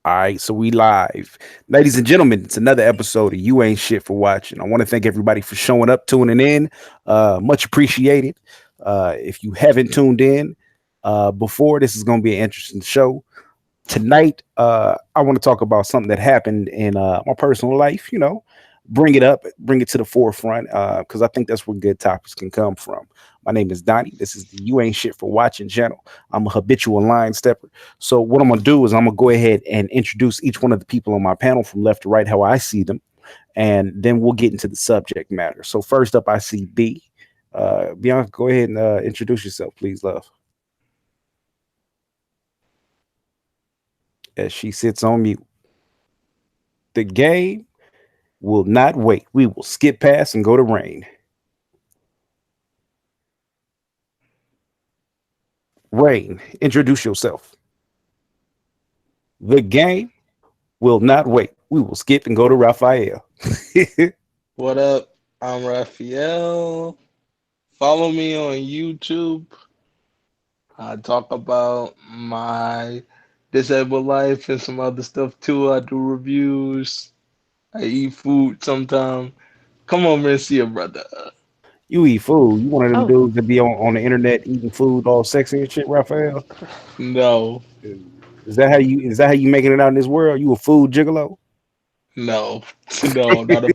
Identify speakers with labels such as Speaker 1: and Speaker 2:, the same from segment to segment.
Speaker 1: All right, so we live. Ladies and gentlemen, it's another episode of You Ain't Shit for Watching. I want to thank everybody for showing up, tuning in. Much appreciated. If you haven't tuned in before, this is going to be an interesting show. Tonight, I want to talk about something that happened in my personal life, bring it up, bring it to the forefront, because I think that's where good topics can come from. My name is Donnie. This is the You Ain't Shit for Watching channel. I'm a habitual line stepper. So what I'm gonna do is I'm gonna go ahead and introduce each one of the people on my panel from left to right, how I see them, and then we'll get into the subject matter. So first up, I see B. Bianca, go ahead and introduce yourself, please, love. As she sits on mute. The game will not wait. We will skip past and go to rain. Rain, introduce yourself. The game will not wait. We will skip and go to Raphael.
Speaker 2: What up? I'm Raphael. Follow me on YouTube. I talk about my disabled life and some other stuff too. I do reviews. I eat food sometimes. Come over and see a brother.
Speaker 1: You eat food. You one of them
Speaker 3: Oh,
Speaker 1: dudes that be on the internet eating food all sexy and shit, Raphael?
Speaker 2: No,
Speaker 1: Is that how you making it out in this world? You a food gigolo?
Speaker 2: no, no, not a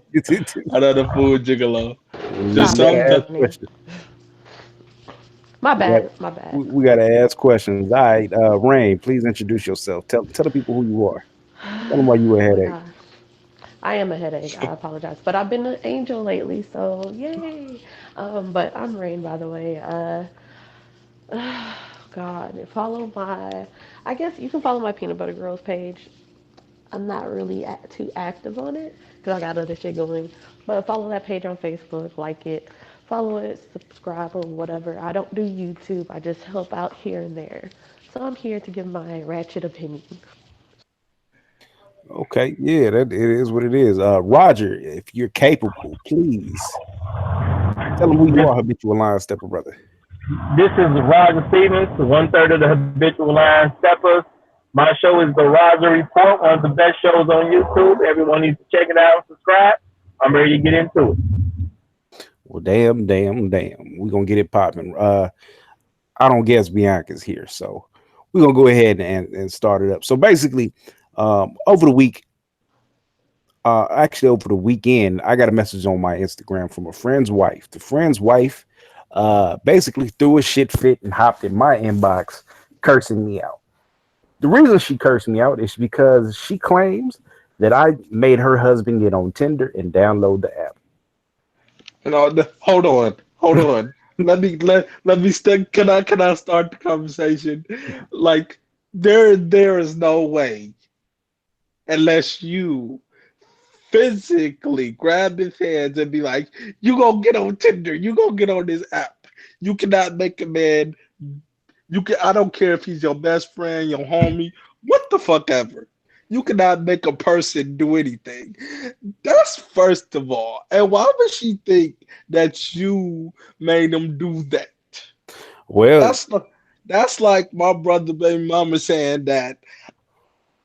Speaker 2: food gigolo.
Speaker 1: You
Speaker 2: Just
Speaker 3: stop it,
Speaker 1: gotta
Speaker 2: sometimes.
Speaker 1: ask
Speaker 3: Anthony.
Speaker 1: questions.
Speaker 3: My
Speaker 1: We got
Speaker 3: bad. My bad.
Speaker 1: we gotta ask questions. All right, Rain, please introduce yourself. Tell the people who you are. Tell them why you a
Speaker 3: Oh my
Speaker 1: headache.
Speaker 3: gosh. I am a headache. I apologize. But I've been an angel lately, so yay. But I'm Rain, by the way. God, follow my. I guess you can follow my Peanut Butter Girls page. I'm not really too active on it because I got other shit going. But follow that page on Facebook, like it, follow it, subscribe or whatever. I don't do YouTube. I just help out here and there. So I'm here to give my ratchet opinion.
Speaker 1: Okay, yeah, that it is what it is. Roger, if you're capable, please tell them who you
Speaker 4: This
Speaker 1: are, habitual line stepper brother.
Speaker 4: this is Roger Stevens, one third of the habitual line steppers. My show is the Roger Report, one of the best shows on YouTube. Everyone needs to check it out and subscribe. I'm ready to get into it.
Speaker 1: Well, damn, damn, damn. We're gonna get it popping. I don't guess Bianca's here, so we're gonna go ahead and start it up. So basically, over the week, actually over the weekend, I got a message on my Instagram from a friend's wife. The friend's wife basically threw a shit fit and hopped in my inbox, cursing me out. The reason she cursed me out is because she claims that I made her husband get on Tinder and download the app.
Speaker 2: Hold on, hold on. Let me stick. Can I start the conversation? Like there is no way unless you physically grab his hands and be like, you gonna get on Tinder, you gonna get on this app. You cannot make a man. You can. I don't care if he's your best friend, your homie, what the fuck ever. You cannot make a person do anything. That's first of all. And why would she think that you made them do that?
Speaker 1: Well,
Speaker 2: That's like that's like my brother baby mama saying that,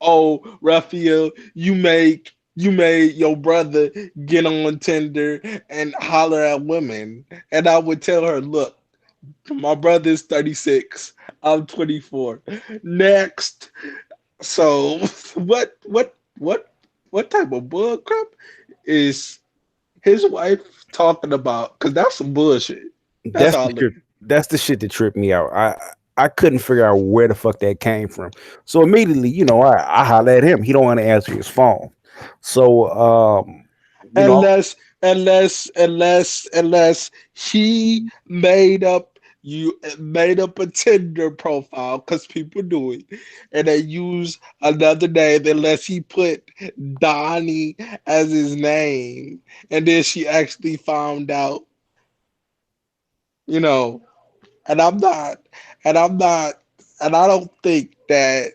Speaker 2: oh, Raphael, you made your brother get on Tinder and holler at women. And I would tell her, look, my brother is 36. I'm 24. Next. So what type of bull crap is his wife talking about? Because that's some bullshit. That's
Speaker 1: that's the
Speaker 2: all it
Speaker 1: trip. That's the shit that tripped me out. I couldn't figure out where the fuck that came from. So immediately, I holler at him. He don't want to answer his phone. So you know,
Speaker 2: unless he made up a Tinder profile because people do it, and they use another name unless he put Donnie as his name, and then she actually found out, you know, and I'm not, and I don't think that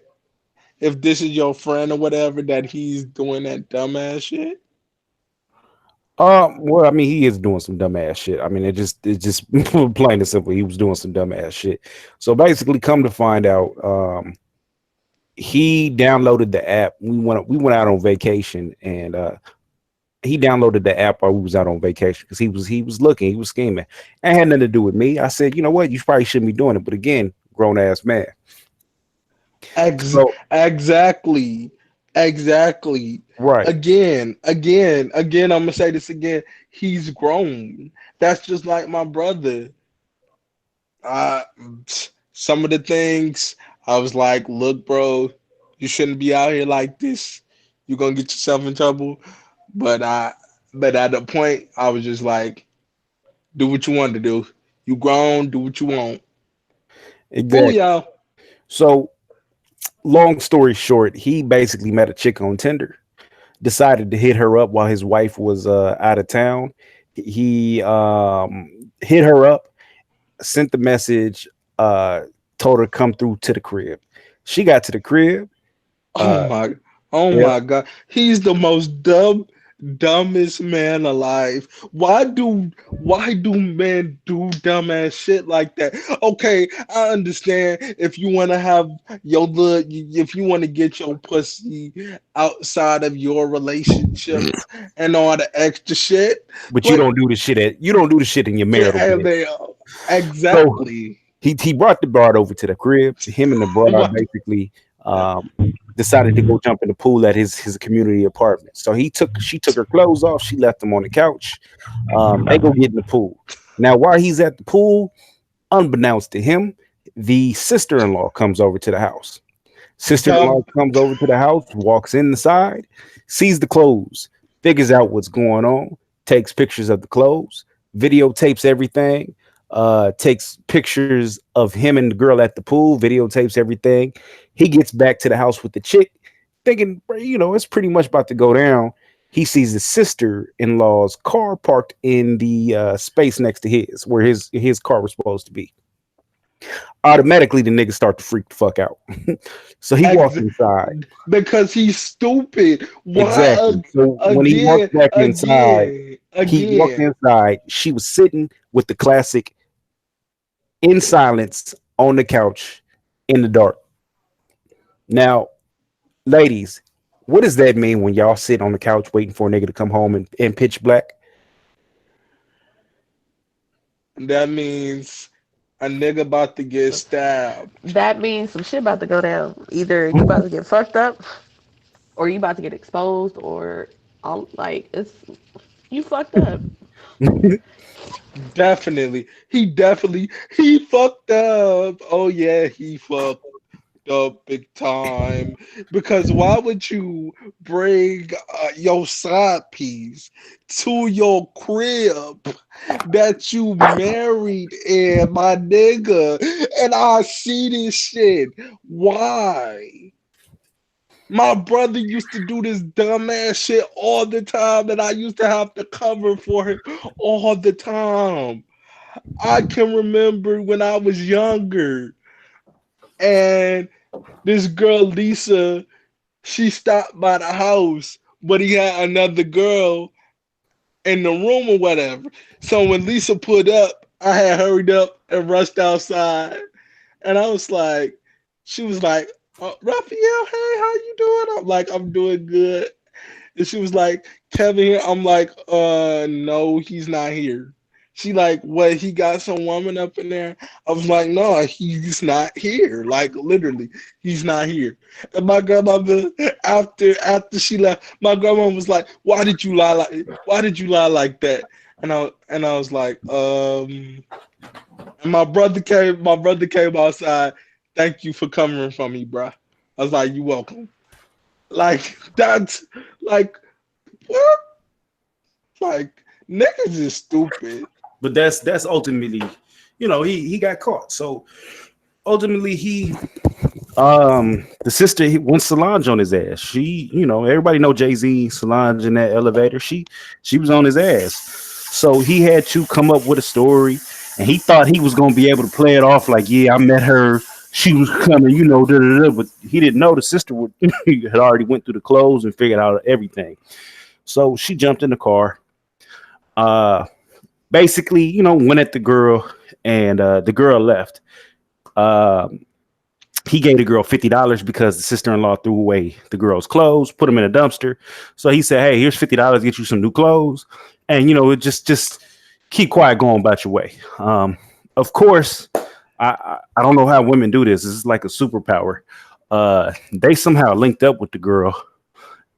Speaker 2: if this is your friend or whatever that he's doing that dumbass shit.
Speaker 1: well, I mean, he is doing some dumbass shit. I mean, it's just plain and simple. He was doing some dumbass shit. So basically, come to find out, he downloaded the app. We went out on vacation, and he downloaded the app while we was out on vacation because he was looking, he was scheming. It had nothing to do with me. I said, you know what, you probably shouldn't be doing it. But again, grown ass man. So
Speaker 2: Exactly. Exactly.
Speaker 1: right,
Speaker 2: Again, I'm gonna say this again. He's grown. That's just like my brother. Uh, some of the things I was like, look, bro, you shouldn't be out here like this. You're gonna get yourself in trouble. But but at the point, I was just like, do what you want to do. You grown, do what you want.
Speaker 1: exactly.
Speaker 2: Booyah.
Speaker 1: So long story short, he basically met a chick on Tinder, decided to hit her up while his wife was out of town. He hit her up, sent the message, uh, told her to come through to the crib. She got to the crib.
Speaker 2: Oh
Speaker 1: Uh,
Speaker 2: my, oh
Speaker 1: yeah,
Speaker 2: my God. He's the most dumbest man alive. Why do men do dumbass shit like that? Okay, I understand if you want to have your look, if you want to get your pussy outside of your relationship and all the extra shit,
Speaker 1: but
Speaker 2: but
Speaker 1: you don't do the shit in your marital
Speaker 2: yeah,
Speaker 1: bed.
Speaker 2: they
Speaker 1: So
Speaker 2: exactly.
Speaker 1: he brought the broad over to the crib. Him and the broad
Speaker 2: What?
Speaker 1: basically um, decided to go jump in the pool at his community apartment. So she took her clothes off. She left him on the couch. They go get in the pool. Now while he's at the pool, unbeknownst to him, the sister-in-law comes over to the house. Sister-in-law
Speaker 2: Dumb.
Speaker 1: comes over to the house, walks inside, sees the clothes, figures out what's going on, takes pictures of the clothes, videotapes everything, takes pictures of him and the girl at the pool, videotapes everything. He gets back to the house with the chick, thinking, it's pretty much about to go down. He sees his sister-in-law's car parked in the space next to his, where his car was supposed to be. Automatically, the niggas start to freak the fuck out. So he walks
Speaker 2: Ex-
Speaker 1: inside.
Speaker 2: because he's stupid. Why
Speaker 1: Exactly. So when he walks
Speaker 2: again,
Speaker 1: back inside,
Speaker 2: again?
Speaker 1: she was sitting with the classic in silence on the couch in the dark. Now, ladies, what does that mean when y'all sit on the couch waiting for a nigga to come home in pitch black?
Speaker 2: That means a nigga about to get stabbed.
Speaker 3: That means some shit about to go down. Either you about to get fucked up, or you about to get exposed, or all like it's you fucked up.
Speaker 2: He fucked up. Oh yeah, he fucked up big time. Because why would you bring your side piece to your crib that you married in, my nigga? And I see this shit. Why? My brother used to do this dumbass shit all the time, and I used to have to cover for him all the time. I can remember when I was younger, and this girl Lisa, she stopped by the house, but he had another girl in the room or whatever. So when Lisa put up, I had hurried up and rushed outside, and I was like, she was like, Raphael, hey, how you doing? I'm like, I'm doing good. And she was like, Kevin here. I'm like, no, he's not here. She like, what? He got some woman up in there. I was like, no, he's not here. Like literally, he's not here. And my grandmother, after she left, my grandma was like, why did you lie like that? And I was like, and my brother came outside. Thank you for covering for me, bruh. I was like, you welcome. Like that's like what? Like niggas is stupid.
Speaker 1: But that's ultimately, he got caught. So ultimately, the sister he went Solange on his ass. She, everybody know Jay-Z, Solange in that elevator. She was on his ass. So he had to come up with a story, and he thought he was gonna be able to play it off like, yeah, I met her. She was coming, da, da, da. But he didn't know the sister had already went through the clothes and figured out everything. So she jumped in the car. Basically, went at the girl, and the girl left. he gave the girl $50 because the sister-in-law threw away the girl's clothes, put them in a dumpster. So he said, "Hey, here's $50 to get you some new clothes." And just keep quiet, going about your way. Of course, I don't know how women do this. This is like a superpower. They somehow linked up with the girl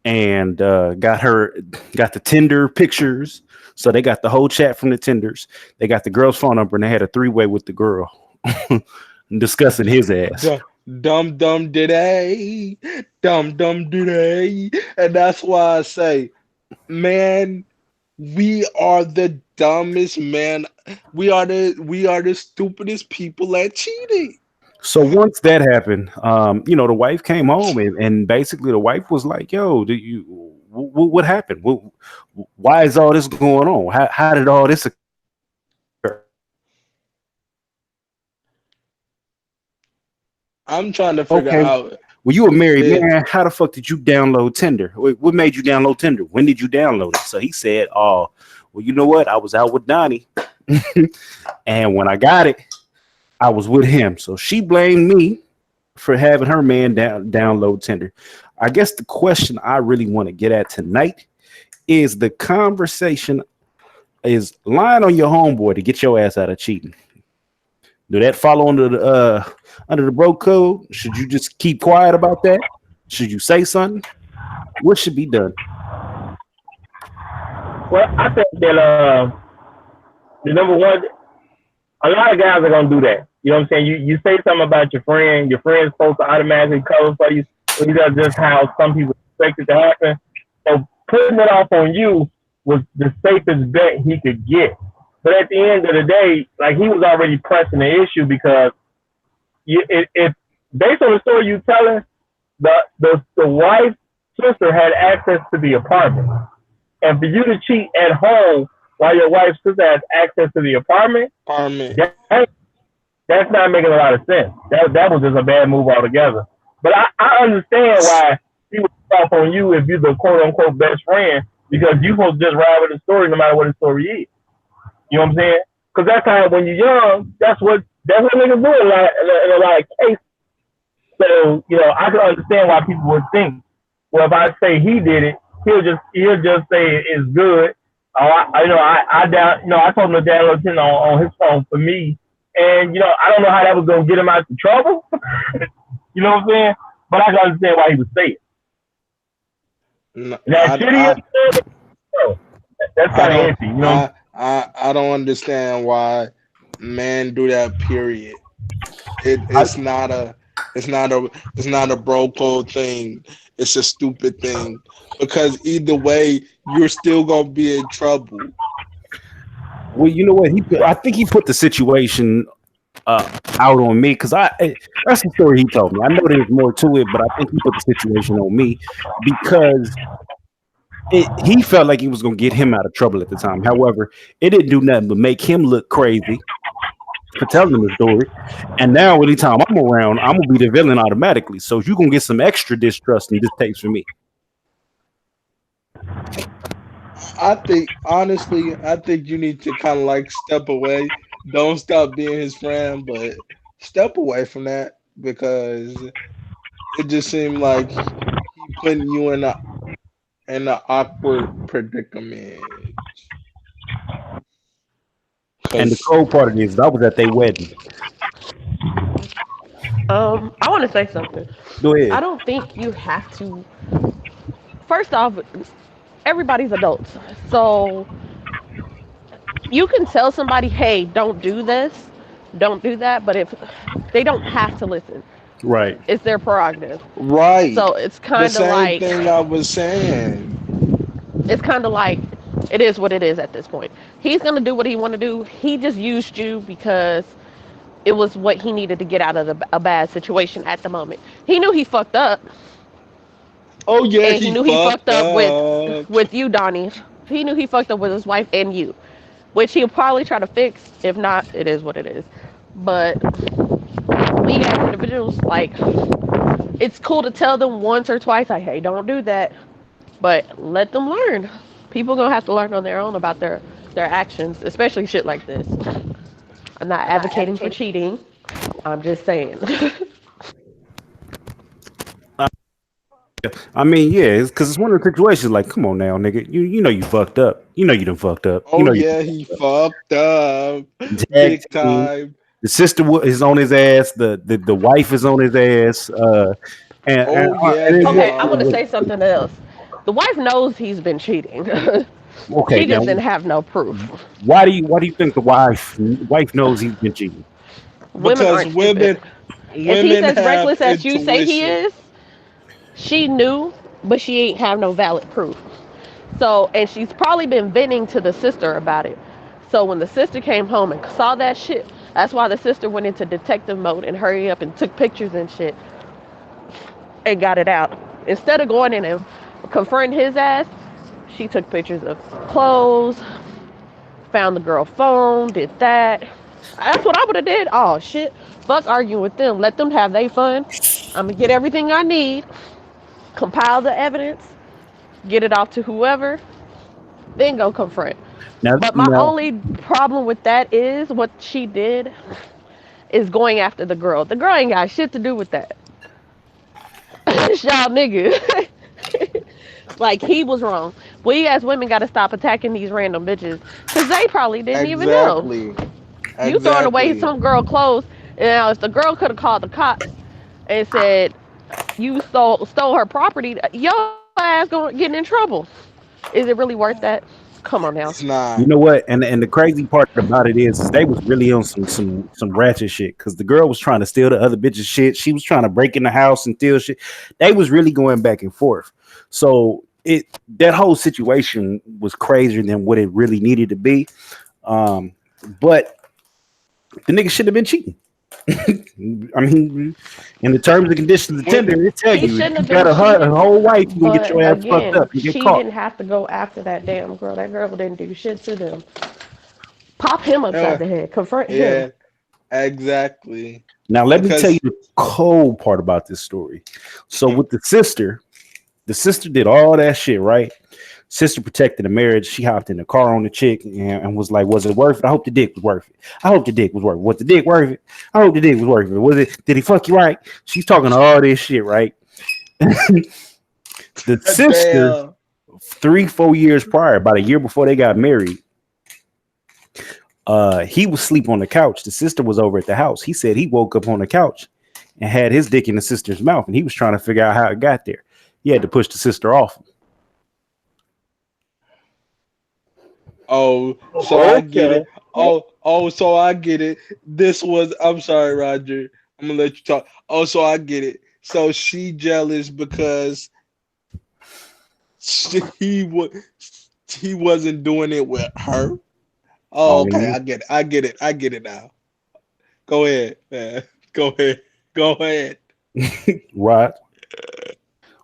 Speaker 1: and got the Tinder pictures. So they got the whole chat from the Tinders. They got the girl's phone number and they had a three-way with the girl discussing his ass.
Speaker 2: Dumb did they? Dumb did they? And that's why I say, man, we are the dumbest man. We are the stupidest people at cheating.
Speaker 1: So once that happened, the wife came home and basically the wife was like, "Yo, what happened? Why is all this going on? How did all this occur?"
Speaker 2: I'm trying to figure out.
Speaker 1: Well, you a married man. How the fuck did you download Tinder? What made you download Tinder? When did you download it? So he said, "Oh, well, you know what? I was out with Donnie, and when I got it, I was with him." So she blamed me for having her man download Tinder. I guess the question I really want to get at tonight is the conversation is lying on your homeboy to get your ass out of cheating. Do that fall under the bro code? Should you just keep quiet about that? Should you say something? What should be done?
Speaker 4: Well, I think that the number one, a lot of guys are gonna do that. You know what I'm saying? You say something about your friend's supposed to automatically cover for you. But that's just how some people expect it to happen. So putting it off on you was the safest bet he could get. But at the end of the day, like, he was already pressing the issue because if based on the story you telling, the wife's sister had access to the apartment. And for you to cheat at home while your wife's sister has access to the apartment. That's not making a lot of sense. That was just a bad move altogether. But I understand why he would stop on you if you're the quote-unquote best friend, because you're supposed to just ride with the story no matter what the story is. You know what I'm saying? Because that's how, when you're young, that's what niggas do in a lot of cases. So, I can understand why people would think, well, if I say he did it, he'll just say it's good. I told him to download it on his phone for me. And, I don't know how that was going to get him out of trouble. You know what I'm saying? But I can understand why he would say it. That's kind of empty.
Speaker 2: I don't understand why men do that. Period. It's not a bro code thing. It's a stupid thing, because either way, you're still gonna be in trouble.
Speaker 1: Well, you know what? I think he put the situation out on me, because that's the story he told me. I know there's more to it, but I think he put the situation on me because he felt like he was going to get him out of trouble at the time. However, it didn't do nothing but make him look crazy for telling him the story. And now anytime I'm around, I'm going to be the villain automatically. So you're going to get some extra distrust and distaste from me.
Speaker 2: I think you need to kind of like step away. Don't stop being his friend, but step away from that, because it just seemed like he putting you in an awkward predicament.
Speaker 1: And the cold part of it is I was at their wedding.
Speaker 3: I want to say something.
Speaker 1: Go ahead.
Speaker 3: I don't think you have to. First off, everybody's adults, so you can tell somebody, "Hey, don't do this, don't do that," but if they don't have to listen,
Speaker 1: right?
Speaker 3: It's their prerogative,
Speaker 2: right?
Speaker 3: So it's kind of like
Speaker 2: the same thing I was saying.
Speaker 3: It's kind of like it is what it is at this point. He's gonna do what he want to do. He just used you because it was what he needed to get out of a bad situation at the moment. He knew he fucked up.
Speaker 2: Oh yeah,
Speaker 3: and he knew he fucked up with you, Donnie. He knew he fucked up with his wife and you, which he'll probably try to fix. If not, it is what it is. But we as individuals, like, it's cool to tell them once or twice, like, "Hey, don't do that," but let them learn. People gonna have to learn on their own about their actions, especially shit like this. I'm not advocating for cheating. I'm just saying.
Speaker 1: I mean, yeah, it's because it's one of the situations. Like, come on now, nigga. You know you fucked up. You know you done fucked up. You
Speaker 2: Oh
Speaker 1: know you
Speaker 2: yeah, he fucked up
Speaker 1: tag
Speaker 2: big
Speaker 1: team.
Speaker 2: time.
Speaker 1: The sister is on his ass. The wife is on his ass.
Speaker 2: Oh yeah,
Speaker 1: and
Speaker 2: they
Speaker 3: Okay, I'm
Speaker 2: are.
Speaker 3: gonna say something else. The wife knows he's been cheating.
Speaker 1: okay,
Speaker 3: She
Speaker 1: now
Speaker 3: just didn't have no proof.
Speaker 1: why do you think the wife knows he's been cheating?
Speaker 3: Women
Speaker 2: Because
Speaker 3: aren't stupid. If he's
Speaker 2: women
Speaker 3: as
Speaker 2: have
Speaker 3: reckless as you say he
Speaker 2: intuition.
Speaker 3: is, she knew, but she ain't have no valid proof. So, and she's probably been venting to the sister about it. So when the sister came home and saw that shit, that's why the sister went into detective mode and hurry up and took pictures and shit and got it out. Instead of going in and confronting his ass, she took pictures of clothes, found the girl phone, did that. That's what I would have did. Oh shit. Fuck arguing with them. Let them have their fun. I'm gonna get everything I need, compile the evidence, get it off to whoever, then go confront.
Speaker 1: Now,
Speaker 3: But my
Speaker 1: now,
Speaker 3: only problem with that is what she did is going after the girl. The girl ain't got shit to do with that. Y'all niggas. Like he was wrong. We as women gotta stop attacking these random bitches. Cause they probably didn't even know.
Speaker 2: Exactly.
Speaker 3: You throwing away
Speaker 2: Exactly.
Speaker 3: some girl clothes. Now if the girl could have called the cops and said you stole her property, your ass gonna get in trouble. Is it really worth that? Come on now.
Speaker 2: It's not.
Speaker 1: you know what? And the crazy part about it is they was really on some ratchet shit because the girl was trying to steal the other bitch's shit. She was trying to break in the house and steal shit. They was really going back and forth. So that whole situation was crazier than what it really needed to be. Um, but the nigga should have been cheating. I mean, in the terms and conditions of
Speaker 2: When
Speaker 1: tender, it tell
Speaker 3: He
Speaker 1: you if
Speaker 3: shouldn't
Speaker 1: you
Speaker 3: have
Speaker 1: got
Speaker 3: been
Speaker 1: a
Speaker 3: cheating,
Speaker 1: whole wife, you can get
Speaker 3: but
Speaker 1: your ass fucked
Speaker 3: again,
Speaker 1: up and get
Speaker 3: she
Speaker 1: caught.
Speaker 3: didn't have to go after that damn girl. That girl didn't do shit to them. Pop him upside
Speaker 2: uh,
Speaker 3: the head. Confront him.
Speaker 2: yeah, exactly.
Speaker 1: Now, let me tell you
Speaker 2: Because
Speaker 1: the cold part about this story. So, with the sister did all that shit, right? Sister protected the marriage. She hopped in the car on the chick and was like, "Was it worth it? I hope the dick was worth it. I hope the dick was worth it. Was the dick worth it? I hope the dick was worth it. Was it? Did he fuck you right?" She's talking all this shit, right? The sister,
Speaker 2: damn.
Speaker 1: 3-4 years prior, about a year before they got married, he was asleep on the couch. The sister was over at the house. He said he woke up on the couch and had his dick in the sister's mouth, and he was trying to figure out how it got there. He had to push the sister off.
Speaker 2: Oh, so I get
Speaker 4: Okay.
Speaker 2: it. Oh, so I get it. This was. I'm sorry, Roger. I'm gonna let you talk. Oh, so I get it. So she jealous because he was he wasn't doing it with her. Oh, okay.
Speaker 1: On
Speaker 2: I get it. I get it. I get it now. Go ahead, man. Go ahead. Go ahead.
Speaker 1: Rod,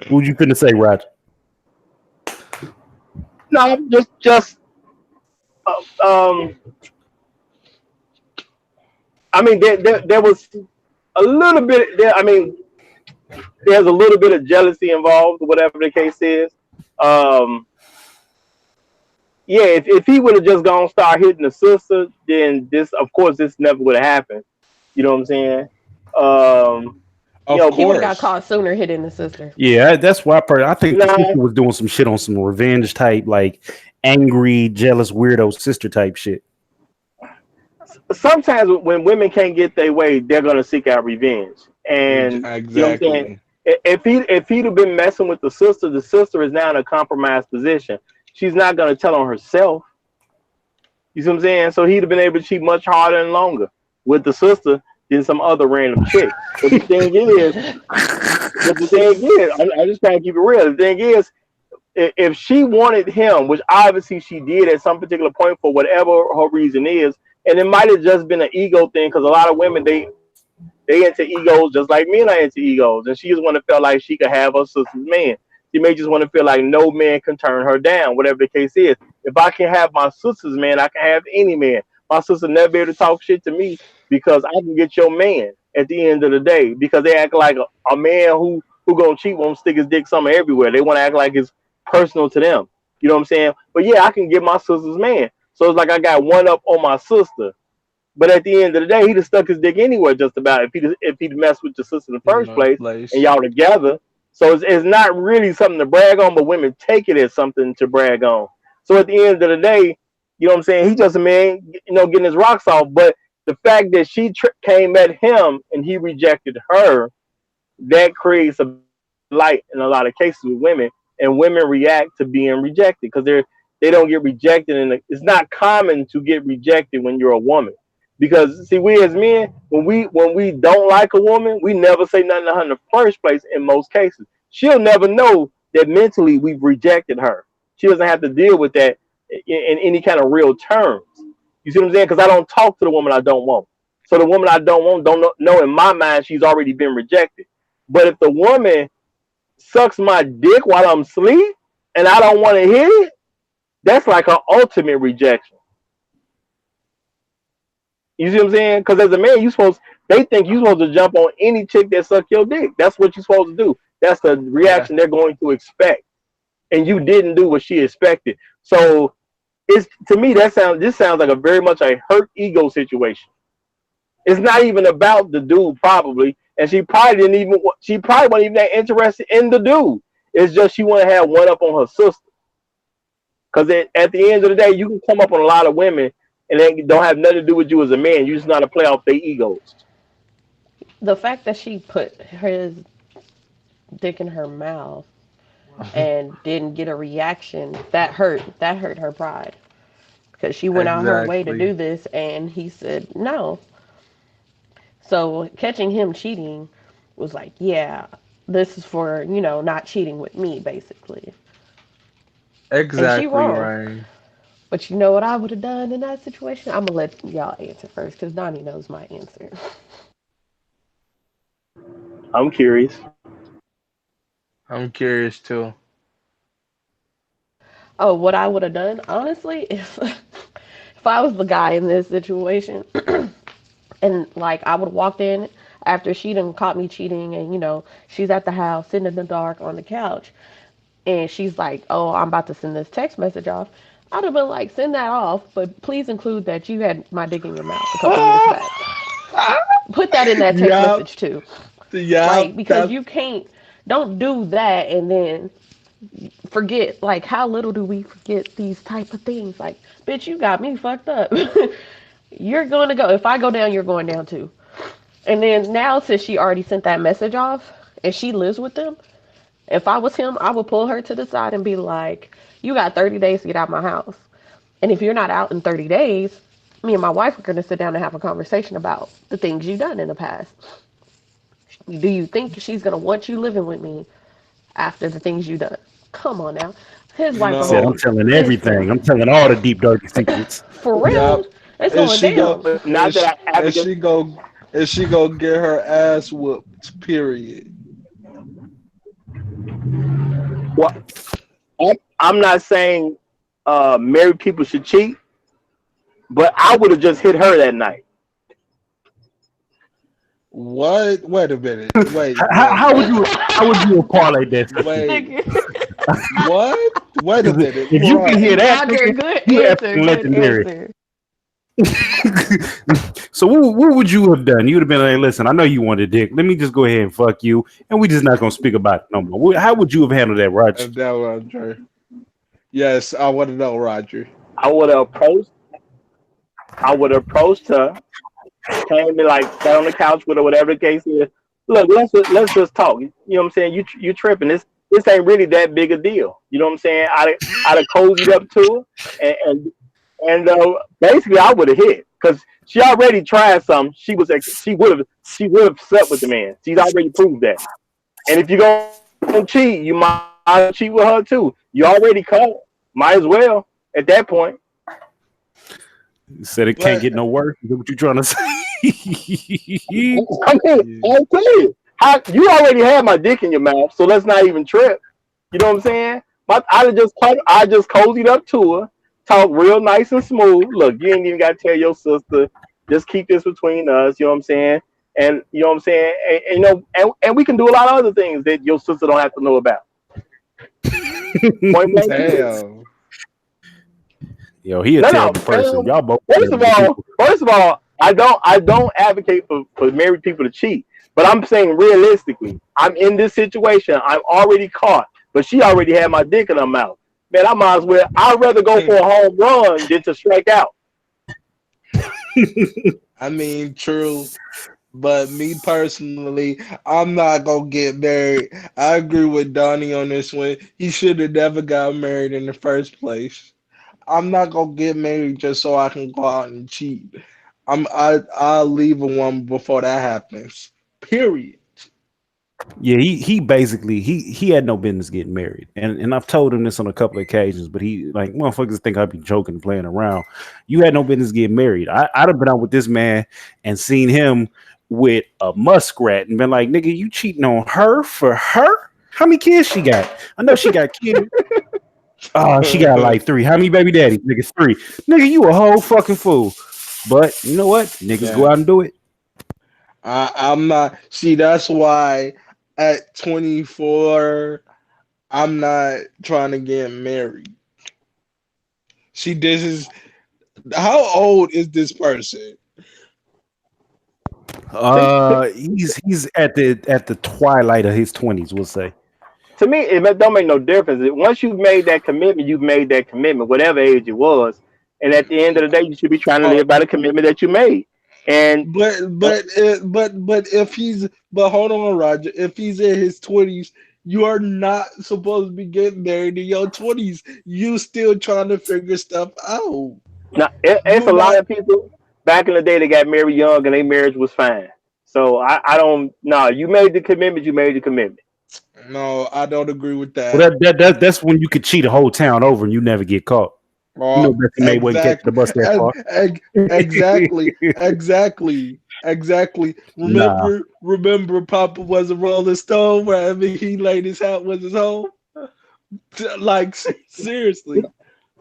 Speaker 1: what you finna say, Rod?
Speaker 4: No, just um. I mean, there was a little bit there. I mean, there's a little bit of jealousy involved, whatever the case is. Um, yeah, if he would have just gone start hitting the sister, then this, of course, this never would have happened. You know what I'm saying? Um, you
Speaker 2: Of
Speaker 3: He
Speaker 4: know,
Speaker 3: would have got
Speaker 2: course.
Speaker 3: caught sooner hitting the sister.
Speaker 1: Yeah, that's why I think the
Speaker 4: nah,
Speaker 1: sister was doing some shit on some revenge type, like angry, jealous, weirdo sister type shit.
Speaker 4: sometimes when women can't get their way, they're gonna seek out revenge. And you know what I'm saying?
Speaker 2: Exactly.
Speaker 4: If he'd have been messing with the sister is now in a compromised position. She's not gonna tell on herself. You see what I'm saying? So he'd have been able to cheat much harder and longer with the sister than some other random chick. But the thing is, I'm just trying to keep it real. The thing is, if she wanted him, which obviously she did at some particular point for whatever her reason is, and it might have just been an ego thing because a lot of women they into egos just like men are into egos, and she just want to feel like she could have her sister's man. She may just want to feel like no man can turn her down, whatever the case is. If I can have my sister's man, I can have any man. My sister never be able to talk shit to me because I can get your man at the end of the day because they act like a man who gonna cheat won't stick his dick somewhere everywhere. They want to act like it's personal to them. You know what I'm saying? But yeah, I can get my sister's man. So it's like I got one up on my sister. But at the end of the day, he'd have stuck his dick anywhere just about if he'd messed with your sister in the
Speaker 2: In
Speaker 4: first
Speaker 2: the
Speaker 4: place and
Speaker 2: place.
Speaker 4: y'all together. So it's not really something to brag on, but women take it as something to brag on. So at the end of the day, you know what I'm saying? He's just a man, getting his rocks off. But the fact that she came at him and he rejected her, that creates a light in a lot of cases with women, and women react to being rejected because they don't get rejected, and it's not common to get rejected when you're a woman. Because see, we as men, when we don't like a woman, we never say nothing to her in the first place. In most cases, she'll never know that mentally we've rejected her. She doesn't have to deal with that in any kind of real terms. You see what I'm saying? Because I don't talk to the woman I don't want. So the woman I don't want don't know in my mind she's already been rejected. But if the woman sucks my dick while I'm asleep and I don't want to hit it, that's like an ultimate rejection. You see what I'm saying? Because as a man, they think you're supposed to jump on any chick that suck your dick. That's what you're supposed to do. That's the reaction they're going to expect. And you didn't do what she expected. So to me, this sounds like a very much a hurt ego situation. It's not even about the dude probably. And she probably wasn't even that interested in the dude. It's just she want to have one up on her sister. Because at the end of the day, you can come up on a lot of women and they don't have nothing to do with you as a man. You just know how to play off their egos.
Speaker 3: The fact that she put his dick in her mouth and didn't get a reaction, that hurt her pride. Because she went out her way to do this and he said no. So catching him cheating was like, yeah, this is for, not cheating with me, basically.
Speaker 2: Exactly right.
Speaker 3: But you know what I would have done in that situation? I'm going to let y'all answer first because Donnie knows my answer.
Speaker 4: I'm curious.
Speaker 2: I'm curious too.
Speaker 3: Oh, what I would have done, honestly, if I was the guy in this situation, and like I would have walked in after she done caught me cheating, and she's at the house sitting in the dark on the couch, and she's like, "Oh, I'm about to send this text message off." I'd have been like, "Send that off, but please include that you had my dick in your mouth a couple years back." Put that in that text message too.
Speaker 2: Yeah,
Speaker 3: like because you don't do that and then forget. Like, how little do we forget these type of things? Like, bitch, you got me fucked up. You're going to go. If I go down, you're going down too. And then now, since she already sent that message off and she lives with them, if I was him, I would pull her to the side and be like, you got 30 days to get out of my house. And if you're not out in 30 days, me and my wife are going to sit down and have a conversation about the things you've done in the past. Do you think she's going to want you living with me after the things you've done? Come on now. His wife
Speaker 1: said, I'm telling everything. I'm teling all the deep, dirty secrets.
Speaker 3: For real? It's going down.
Speaker 2: Is she gonna get her ass whooped, period.
Speaker 4: Well, I'm not saying married people should cheat, but I would have just hit her that night.
Speaker 2: What? Wait a minute. Wait.
Speaker 1: How would you parlay that?
Speaker 2: Wait. What? Wait a minute.
Speaker 1: If you can hear that,
Speaker 3: you answer.
Speaker 1: Legendary. So what would you have done? You'd have been like, listen, I know you wanted dick. Let me just go ahead and fuck you, and we just not gonna speak about it no more. How would you have handled that, Roger?
Speaker 2: Yes, I want to know, Roger.
Speaker 4: I would have approached her, came and like sat on the couch with her, whatever the case is. Look, let's just talk. You know what I'm saying? You tripping. This ain't really that big a deal. You know what I'm saying? I'd have cozied up to her and basically I would have hit because she already tried something. She would have slept with the man. She's already proved that. And if you're gonna cheat, you might cheat with her too. You already caught. Might as well at that point.
Speaker 1: You said it can't get no worse. Is that what you trying to say?
Speaker 4: I mean, I'll tell you. You already had my dick in your mouth, so let's not even trip. You know what I'm saying? I just cozied up to her, talk real nice and smooth. Look, you ain't even got to tell your sister. Just keep this between us. You know what I'm saying? And you know what I'm saying? And we can do a lot of other things that your sister don't have to know about. Point blank.
Speaker 2: Damn.
Speaker 1: Yo, he a terrible person. Y'all both.
Speaker 4: First of all, I don't advocate for married people to cheat. But I'm saying realistically, I'm in this situation. I'm already caught, but she already had my dick in her mouth. Man, I might as well. I'd rather go for a home run than to strike out.
Speaker 2: I mean, true. But me personally, I'm not gonna get married. I agree with Donnie on this one. He should have never got married in the first place. I'm not gonna get married just so I can go out and cheat. I'll leave a woman before that happens. Period.
Speaker 1: Yeah, he basically he had no business getting married, and I've told him this on a couple of occasions, but he like motherfuckers think I'd be joking and playing around. You had no business getting married. I'd have been out with this man and seen him with a muskrat and been like, nigga, you cheating on her for her? How many kids she got? I know she got kids. Oh, she got like 3. How many baby daddies? Nigga, 3. Nigga, you a whole fucking fool. But you know what? Niggas go
Speaker 2: Yeah.
Speaker 1: out and do it.
Speaker 2: I'm not. See, that's why at 24, I'm not trying to get married. See, this is how old is this person?
Speaker 1: He's at the twilight of his 20s, we'll say.
Speaker 4: To me, it don't make no difference. Once you've made that commitment, you've made that commitment, whatever age it was. And at the end of the day, you should be trying to
Speaker 2: Uh,
Speaker 4: live by the commitment that you made. And
Speaker 2: but if he's but hold on, Roger. If he's in his 20s, you are not supposed to be getting married in your 20s. You still trying to figure stuff out.
Speaker 4: now, it's
Speaker 2: You
Speaker 4: a lot
Speaker 2: not
Speaker 4: of people back in the day that got married young and their marriage was fine. So I don't. No, you made the commitment. You made the commitment.
Speaker 2: No, I don't agree with
Speaker 1: Well,
Speaker 2: that.
Speaker 1: that's when you could cheat a whole town over and you never get caught. You know, Bessie May wouldn't catch the
Speaker 2: Exactly.
Speaker 1: bus that far.
Speaker 2: Exactly. Exactly. Exactly.
Speaker 1: Nah,
Speaker 2: Remember Papa was a Rolling Stone wherever he laid his hat was his home? Like seriously.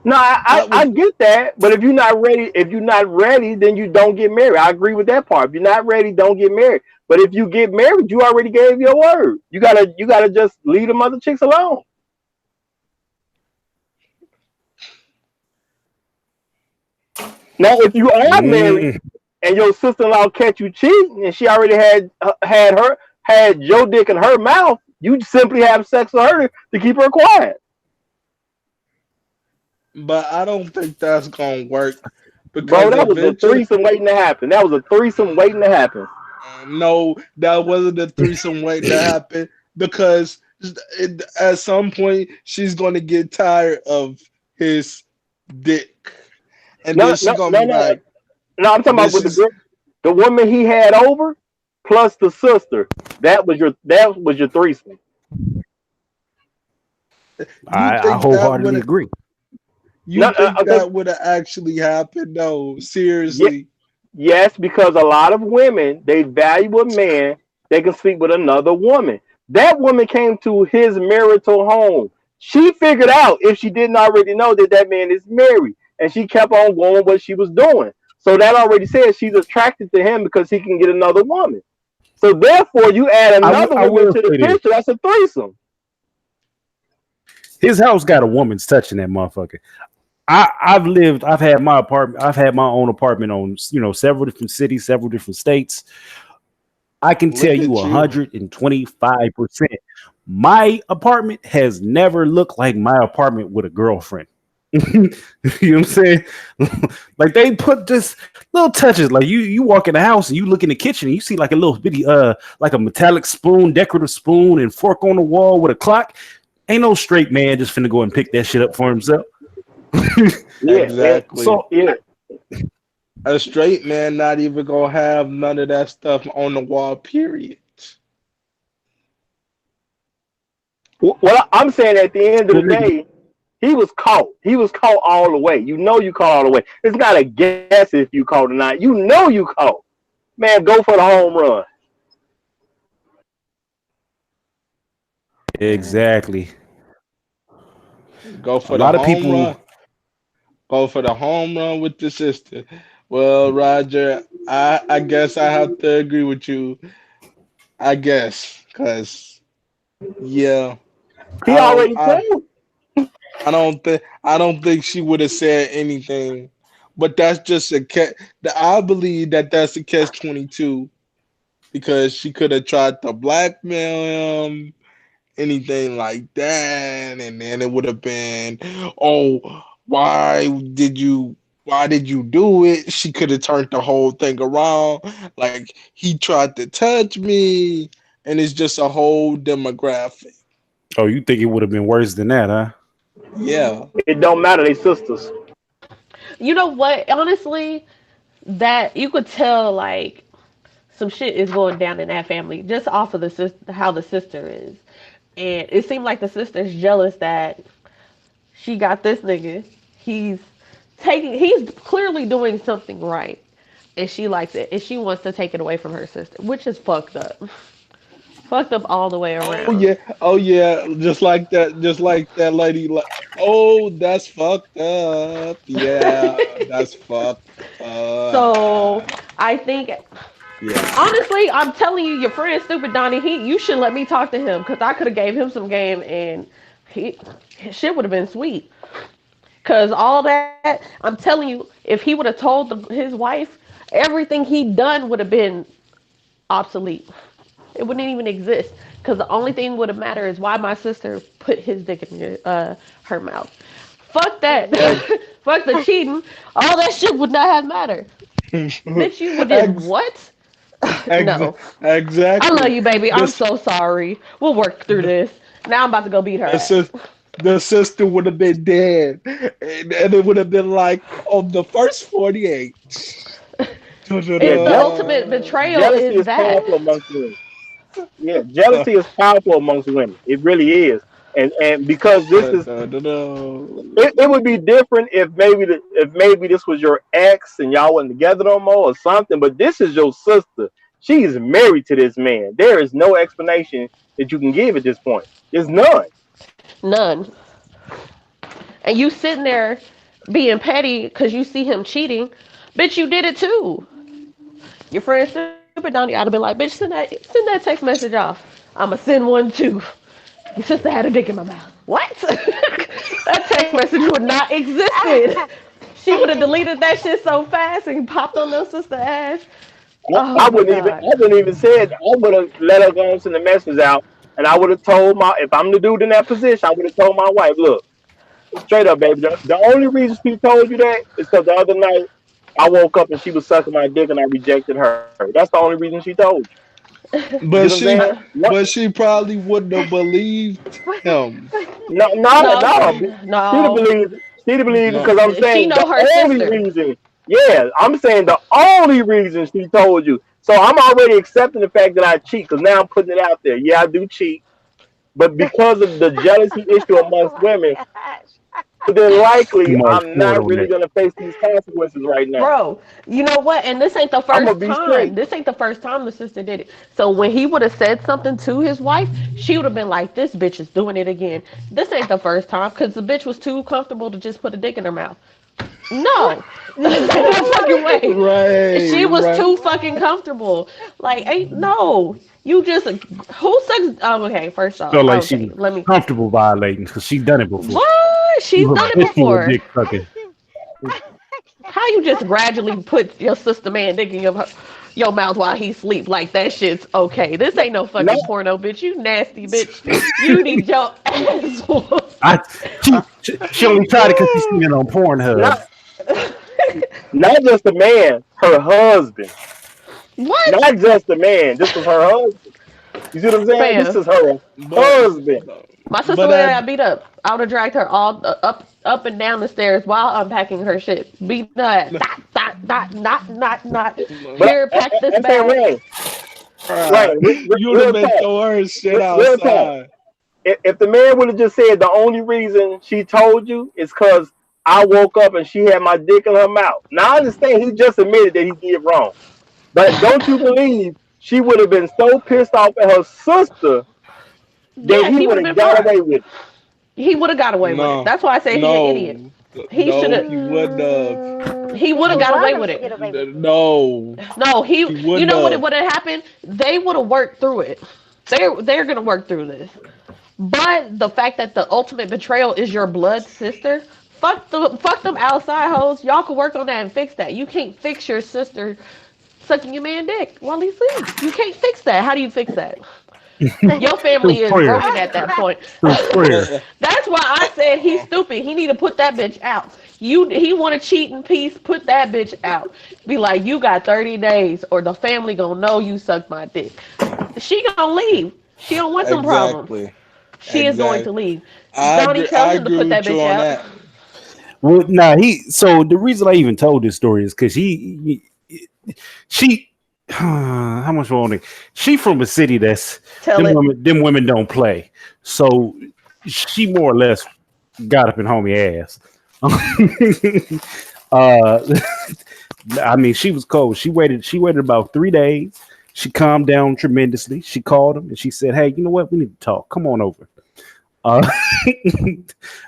Speaker 4: No,
Speaker 2: That
Speaker 4: I
Speaker 2: was
Speaker 4: get that, but if you're not ready, then you don't get married. I agree with that part. If you're not ready, don't get married. But if you get married, you already gave your word. You gotta just leave the mother chicks alone. Now, if you are married
Speaker 1: mm,
Speaker 4: and your sister-in-law catch you cheating, and she already had your dick in her mouth, you simply have sex with her to keep her quiet.
Speaker 2: but I don't think that's gonna work
Speaker 4: Bro,
Speaker 2: because
Speaker 4: that was a
Speaker 2: eventually
Speaker 4: threesome waiting to happen. That was a threesome waiting to happen.
Speaker 2: no, that wasn't a threesome waiting to happen because at some point she's gonna get tired of his dick. And then
Speaker 4: No,
Speaker 2: she's
Speaker 4: no,
Speaker 2: gonna
Speaker 4: no,
Speaker 2: be
Speaker 4: no.
Speaker 2: like,
Speaker 4: No, I'm talking about
Speaker 2: this
Speaker 4: with the
Speaker 2: is
Speaker 4: girl, the woman he had over, plus the sister. That was your threesome.
Speaker 2: you
Speaker 1: I
Speaker 2: think that
Speaker 1: wholeheartedly
Speaker 2: would
Speaker 1: agree.
Speaker 2: you
Speaker 4: No,
Speaker 2: think
Speaker 4: okay,
Speaker 2: that would have actually happened? No,
Speaker 4: yeah,
Speaker 2: seriously.
Speaker 4: yes, because a lot of women they value a man they can sleep with another woman. That woman came to his marital home. She figured out if she didn't already know that that man is married, and she kept on going what she was doing. So that already says she's attracted to him because he can get another woman. So therefore, you add another
Speaker 1: I
Speaker 4: woman
Speaker 1: will
Speaker 4: to the
Speaker 1: say this:
Speaker 4: picture. That's a threesome.
Speaker 1: his house got a woman's touch in that motherfucker. I've had my apartment, I've had my own apartment on several different cities, several different states. I can tell
Speaker 2: Look
Speaker 1: you
Speaker 2: at you.
Speaker 1: 125%. My apartment has never looked like my apartment with a girlfriend. You know what I'm saying? Like they put this little touches. Like you walk in the house and you look in the kitchen and you see like a little bitty like a metallic spoon, decorative spoon and fork on the wall with a clock. Ain't no straight man just finna go and pick that shit up for himself.
Speaker 4: Yeah, and
Speaker 2: Exactly.
Speaker 1: So
Speaker 4: yeah.
Speaker 2: A straight man not even gonna have none of that stuff on the wall, period.
Speaker 4: Well, I'm saying at the end of the day, he was caught. He was caught all the way. You know you caught all the way. It's not a guess if you caught or not. You know you caught. Man, go for the home run.
Speaker 2: Mm.
Speaker 1: exactly.
Speaker 2: Go
Speaker 1: A
Speaker 2: for the
Speaker 1: lot of
Speaker 2: home
Speaker 1: people.
Speaker 2: run. Go for the home run with the sister. Well, Roger, I guess I have to agree with you. I guess, cause yeah,
Speaker 4: He
Speaker 2: I don't
Speaker 4: already
Speaker 2: I
Speaker 4: told.
Speaker 2: I don't think she would have said anything. but that's just a catch. I believe that that's a catch 22 because she could have tried to blackmail him, anything like that, and then it would have been, oh, why did you? Why did you do it? She could have turned the whole thing around. Like he tried to touch me, and it's just a whole demographic.
Speaker 1: Oh, you think it would have been worse than that, huh?
Speaker 2: Yeah.
Speaker 4: It don't matter. They sisters.
Speaker 3: You know what? Honestly, that you could tell like some shit is going down in that family just off of the sister, how the sister is, and it seemed like the sister's jealous that she got this nigga. He's he's clearly doing something right, and she likes it, and she wants to take it away from her sister, which is fucked up. Fucked up all the way
Speaker 2: Oh
Speaker 3: around.
Speaker 2: yeah. Oh yeah. Just like that. Just like that lady. Like, oh, that's fucked up. Yeah, that's fucked
Speaker 3: So
Speaker 2: up.
Speaker 3: I think,
Speaker 2: Yeah.
Speaker 3: honestly, I'm telling you, your friend stupid Donnie. You should let me talk to him because I could have gave him some game and he his shit would have been sweet. Cause all that, I'm telling you, if he would have told his wife, everything he done would have been obsolete. It wouldn't even exist. Cause the only thing would have mattered is why my sister put his dick in her mouth. Fuck that.
Speaker 4: Ex-
Speaker 3: Fuck the cheating. All that shit would not have mattered. Bitch, you would did
Speaker 2: Ex-
Speaker 3: what?
Speaker 2: ex-
Speaker 3: No. I love
Speaker 2: exactly.
Speaker 3: you, baby. I'm
Speaker 2: This
Speaker 3: so sorry. We'll work through this. Now I'm about to go beat her
Speaker 2: the,
Speaker 3: ass.
Speaker 2: sis- the sister would have been dead, and it would have been like on the first 48.
Speaker 4: yeah,
Speaker 3: It's the
Speaker 4: jealousy.
Speaker 3: ultimate betrayal
Speaker 4: Jealousy
Speaker 3: is
Speaker 4: is
Speaker 3: that.
Speaker 4: powerful amongst women. Yeah, jealousy is powerful amongst women. It really is. And because this is it would be different if maybe this was your ex and y'all wasn't together no more or something, but this is your sister. She is married to this man. There is no explanation that you can give at this point. There's none.
Speaker 3: None. And you sitting there being petty because you see him cheating. Bitch, you did it too. Your friend stupid Donnie, I'd have been like, bitch, send that text message off. I'ma send one too. Your sister had a dick in my mouth. What? That text message would not existed. She would have deleted that shit so fast and popped on your sister ass. Oh
Speaker 4: I
Speaker 3: my
Speaker 4: wouldn't even
Speaker 3: god.
Speaker 4: I wouldn't even say it. I would have let her go and send the message out, and I would have told my if I'm the dude in that position, I would have told my wife, look, straight up, baby. The only reason she told you that is because the other night I woke up and she was sucking my dick and I rejected her. That's the only reason she told you. You see what
Speaker 2: but
Speaker 4: I'm saying?
Speaker 2: she,
Speaker 4: What?
Speaker 2: but she probably wouldn't have believed him.
Speaker 4: No, no,
Speaker 3: No,
Speaker 4: no. She'd have
Speaker 3: no.
Speaker 4: believed. She'd have believed
Speaker 2: No.
Speaker 4: because I'm
Speaker 3: She
Speaker 4: saying
Speaker 3: know
Speaker 4: the
Speaker 3: her
Speaker 4: only
Speaker 3: sister.
Speaker 4: reason. Yeah, I'm saying the only reason she told you. So I'm already accepting the fact that I cheat because now I'm putting it out there. Yeah, I do cheat, but because of the jealousy issue amongst
Speaker 5: Oh my
Speaker 4: women,
Speaker 5: gosh.
Speaker 4: more than likely
Speaker 1: Mark
Speaker 4: I'm
Speaker 1: Ford
Speaker 4: not
Speaker 1: on
Speaker 4: really
Speaker 1: that.
Speaker 4: gonna face these consequences right now.
Speaker 3: Bro, you know what? And this ain't the
Speaker 4: I'm gonna
Speaker 3: first
Speaker 4: be
Speaker 3: time.
Speaker 4: straight.
Speaker 3: This ain't the first time the sister did it. So when he would have said something to his wife, she would have been like, "This bitch is doing it again." This ain't the first time because the bitch was too comfortable to just put a dick in her mouth. No, there's no fucking way.
Speaker 2: Right,
Speaker 3: She was
Speaker 2: right.
Speaker 3: too fucking comfortable. Like, ain't no. You just who sucks? Oh, okay. First off,
Speaker 1: Felt like she
Speaker 3: okay.
Speaker 1: was
Speaker 3: Let me.
Speaker 1: comfortable violating because she done it before.
Speaker 3: What?
Speaker 1: She
Speaker 3: She's done it
Speaker 1: habitual
Speaker 3: before.
Speaker 1: dick sucking.
Speaker 3: How you just gradually put your sister man dick in your mouth while he sleep like that shit's okay? This ain't no
Speaker 4: No,
Speaker 3: fucking porno, bitch. You nasty bitch. You need your ass whooped.
Speaker 1: I she only tried it because she's seen it on Pornhub.
Speaker 4: not not just the man, her husband.
Speaker 3: What?
Speaker 4: Not just the man. This was her husband. You see what I'm saying? This
Speaker 3: Fam.
Speaker 4: is her
Speaker 2: But
Speaker 4: husband.
Speaker 3: My sister
Speaker 2: but
Speaker 3: would have
Speaker 2: at
Speaker 3: got beat up. I would have dragged her all up and down the stairs while unpacking her shit. Beat her ass. Not.
Speaker 4: But
Speaker 3: Here, pack this
Speaker 4: I'm saying,
Speaker 3: bag.
Speaker 4: Rain,
Speaker 2: you would have
Speaker 4: real
Speaker 2: been
Speaker 4: talk,
Speaker 2: throwing her shit
Speaker 4: real talk.
Speaker 2: outside.
Speaker 4: If the man would have just said the only reason she told you is because I woke up and she had my dick in her mouth. Now I understand he just admitted that he did wrong, but don't you believe she would have been so pissed off at her sister that
Speaker 3: Yes,
Speaker 4: he
Speaker 3: he would
Speaker 4: would
Speaker 3: have
Speaker 4: have
Speaker 3: been
Speaker 4: got
Speaker 3: fine.
Speaker 4: away with it?
Speaker 3: He would have got away with it.
Speaker 2: No,
Speaker 3: That's why I say he an idiot.
Speaker 2: no,
Speaker 3: He should
Speaker 2: no,
Speaker 3: have.
Speaker 2: he wouldn't have.
Speaker 3: He would
Speaker 5: He
Speaker 3: have
Speaker 5: would
Speaker 3: got away
Speaker 5: love
Speaker 3: with
Speaker 5: him to
Speaker 3: it.
Speaker 5: get away with it.
Speaker 2: No,
Speaker 3: No,
Speaker 2: he
Speaker 3: you
Speaker 2: wouldn't
Speaker 3: know what
Speaker 2: have.
Speaker 3: would have happened? They would have worked through it. They're gonna work through this. But the fact that the ultimate betrayal is your blood sister, Fuck them outside hoes. Y'all can work on that and fix that. You can't fix your sister sucking your man dick while he sleeps. You can't fix that. How do you fix that? Your family is
Speaker 1: prayer.
Speaker 3: broken at that point.
Speaker 1: Through prayer.
Speaker 3: That's why I said he's stupid. He need to put that bitch out. He want to cheat in peace. Put that bitch out. Be like, you got 30 days, or the family gonna know you sucked my dick. She gonna leave. She don't want some problems.
Speaker 2: Exactly.
Speaker 3: She is going to leave.
Speaker 2: I
Speaker 3: Donnie
Speaker 2: agree,
Speaker 3: tells
Speaker 2: I
Speaker 3: him to
Speaker 2: agree
Speaker 3: put that
Speaker 2: with you
Speaker 3: bitch
Speaker 2: on
Speaker 3: out.
Speaker 2: that.
Speaker 1: Well, nah, so the reason I even told this story is because she how much longer? She from a city that's
Speaker 3: Tell it.
Speaker 1: them women don't play. So she more or less got up in homie ass. I mean, she was cold. She waited about 3 days. She calmed down tremendously. She called him and she said, "Hey, you know what? We need to talk. Come on over."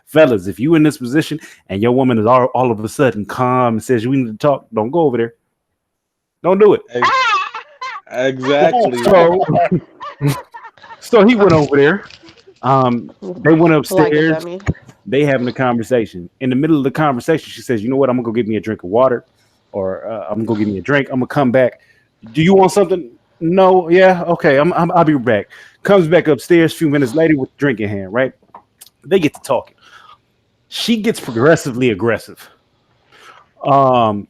Speaker 1: Fellas, if you in this position and your woman is all of a sudden calm and says we need to talk, don't go over there. Don't do it.
Speaker 2: Exactly.
Speaker 1: So he went over there. They went
Speaker 3: Like it,
Speaker 1: upstairs.
Speaker 3: dummy.
Speaker 1: They having a conversation. In the middle of the conversation, she says, "You know what? I'm gonna go get me a drink of water, or I'm gonna go get me a drink. I'm gonna come back. Do you want something? No. Yeah. Okay. I'll be back." Comes back upstairs a few minutes later with the drink in hand. Right? They get to talking. She gets progressively aggressive.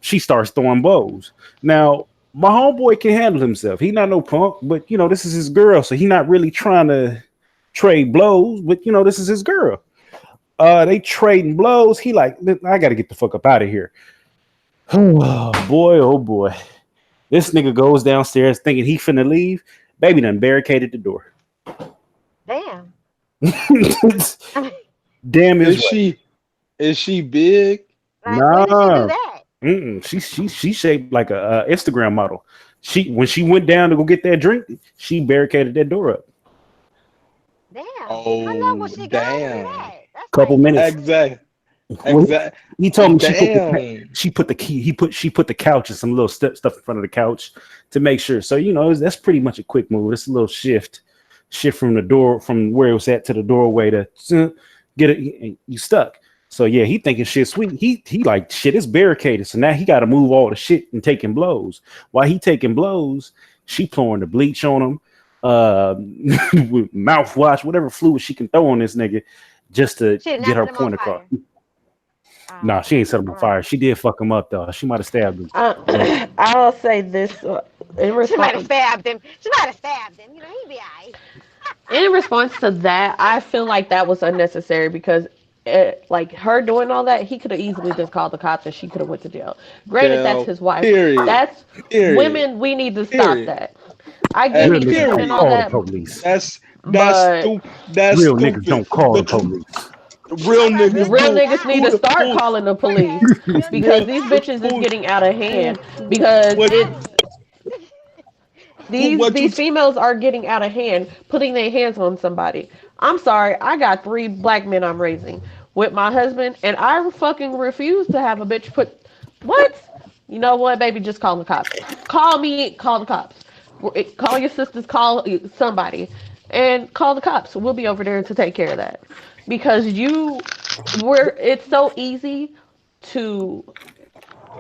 Speaker 1: She starts throwing blows. Now, my homeboy can handle himself. He not no punk, but you know this is his girl, so he not really trying to trade blows. But you know this is his girl. They trading blows. He like, I gotta get the fuck up out of here. Oh boy. This nigga goes downstairs thinking he finna leave. Baby done barricaded the door.
Speaker 5: Damn.
Speaker 1: Damn
Speaker 2: Is she big?
Speaker 5: Like, when did she
Speaker 1: Nah.
Speaker 5: do that?
Speaker 1: She shaped like a Instagram model. When she went down to go get that drink, she barricaded that door up.
Speaker 5: Damn.
Speaker 2: Oh,
Speaker 5: How long was she gone to do
Speaker 2: damn.
Speaker 5: that? That's
Speaker 1: Couple
Speaker 5: crazy.
Speaker 1: minutes.
Speaker 2: Exactly.
Speaker 1: He told me
Speaker 2: Damn.
Speaker 1: she put the couch and some little stuff in front of the couch to make sure. So you know that's pretty much a quick move. It's a little shift from the door from where it was at to the doorway to get it. You stuck. So yeah, he thinking shit sweet. He like shit. It's barricaded. So now he got to move all the shit and taking blows. While he taking blows, she pouring the bleach on him, mouthwash, whatever fluid she can throw on this nigga, just to
Speaker 5: She did not
Speaker 1: get her
Speaker 5: put him
Speaker 1: point
Speaker 5: on
Speaker 1: across.
Speaker 5: fire.
Speaker 1: Nah, she ain't set him on fire. She did fuck him up though. She might have stabbed him.
Speaker 3: I'll say this in
Speaker 5: She might have
Speaker 3: response.
Speaker 5: stabbed him. She might have stabbed him. You know, he'd be alright.
Speaker 3: In response to that, I feel like that was unnecessary because, like her doing all that, he could have easily just called the cops and she could have went to jail. Granted, that's his wife.
Speaker 2: Period.
Speaker 3: That's
Speaker 2: Period.
Speaker 3: women. We need to stop
Speaker 2: Period.
Speaker 3: that. I get
Speaker 1: Real
Speaker 3: he
Speaker 1: niggas
Speaker 3: cheating
Speaker 1: don't
Speaker 3: and all
Speaker 1: call the
Speaker 3: that,
Speaker 1: police.
Speaker 2: That's
Speaker 3: but
Speaker 2: stupid. That's
Speaker 1: Real
Speaker 2: stupid.
Speaker 1: niggas don't call the
Speaker 2: The tr-
Speaker 1: police.
Speaker 2: Real niggas.
Speaker 3: real
Speaker 2: do.
Speaker 3: niggas need to start calling the police because these bitches is getting out of hand. Because
Speaker 2: What-
Speaker 3: it's
Speaker 2: what you
Speaker 3: these females are getting out of hand, putting their hands on somebody. I'm sorry, I got 3 black men I'm raising with my husband, and I fucking refuse to have a bitch put what? You know what, baby? Just call the cops. Call me. Call the cops. Call your sisters. Call somebody, and call the cops. We'll be over there to take care of that because it's so easy to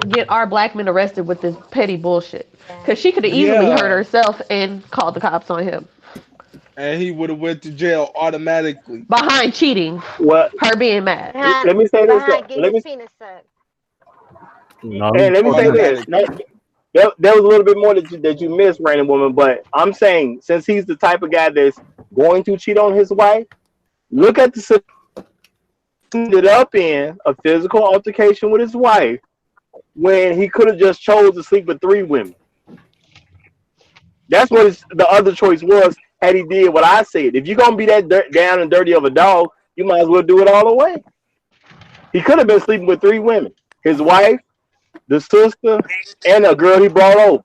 Speaker 3: get our black men arrested with this petty bullshit. Because she could have easily
Speaker 2: Yeah.
Speaker 3: hurt herself and called the cops on him
Speaker 2: And he would have went to jail automatically.
Speaker 3: behind cheating,
Speaker 4: Well,
Speaker 3: her being mad.
Speaker 4: let me say this.
Speaker 5: Behind getting
Speaker 4: Let me
Speaker 5: his penis sucked.
Speaker 1: No,
Speaker 4: Hey, let me say this. There was a little bit more that you missed, Raining Woman, but I'm saying since he's the type of guy that's going to cheat on his wife, look at the situation he ended up in a physical altercation with his wife when he could have just chose to sleep with 3 women. That's what the other choice was had he did what I said. If you're going to be that down and dirty of a dog, you might as well do it all the way. He could have been sleeping with 3 women. His wife, the sister, and a girl he brought over.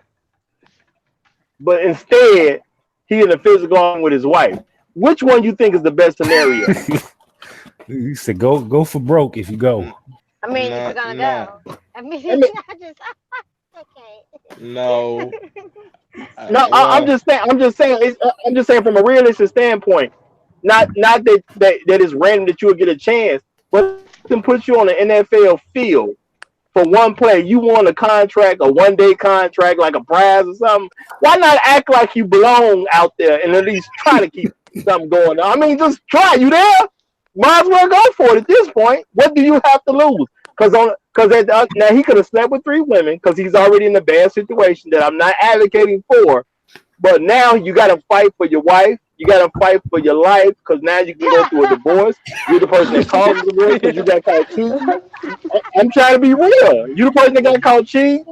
Speaker 4: But instead, he in a physical on with his wife. Which one you think is the best scenario?
Speaker 1: You said go for broke if you go.
Speaker 5: I mean,
Speaker 2: Nah,
Speaker 5: if you're gonna
Speaker 2: nah.
Speaker 5: go. I mean, okay.
Speaker 2: No.
Speaker 4: No, I'm just saying. I'm just saying from a realistic standpoint. Not that it's random that you would get a chance, but and put you on an NFL field for one play, you want a contract, a 1 day contract, like a prize or something. Why not act like you belong out there and at least try to keep something going on? I mean, just try. You there? Might as well go for it at this point. What do you have to lose? Because now he could have slept with 3 women because he's already in a bad situation that I'm not advocating for. But now you got to fight for your wife. You got to fight for your life because now you can go through a divorce. You're the person that caused the divorce because you got caught cheating. I'm trying to be real. You the person that got caught cheating.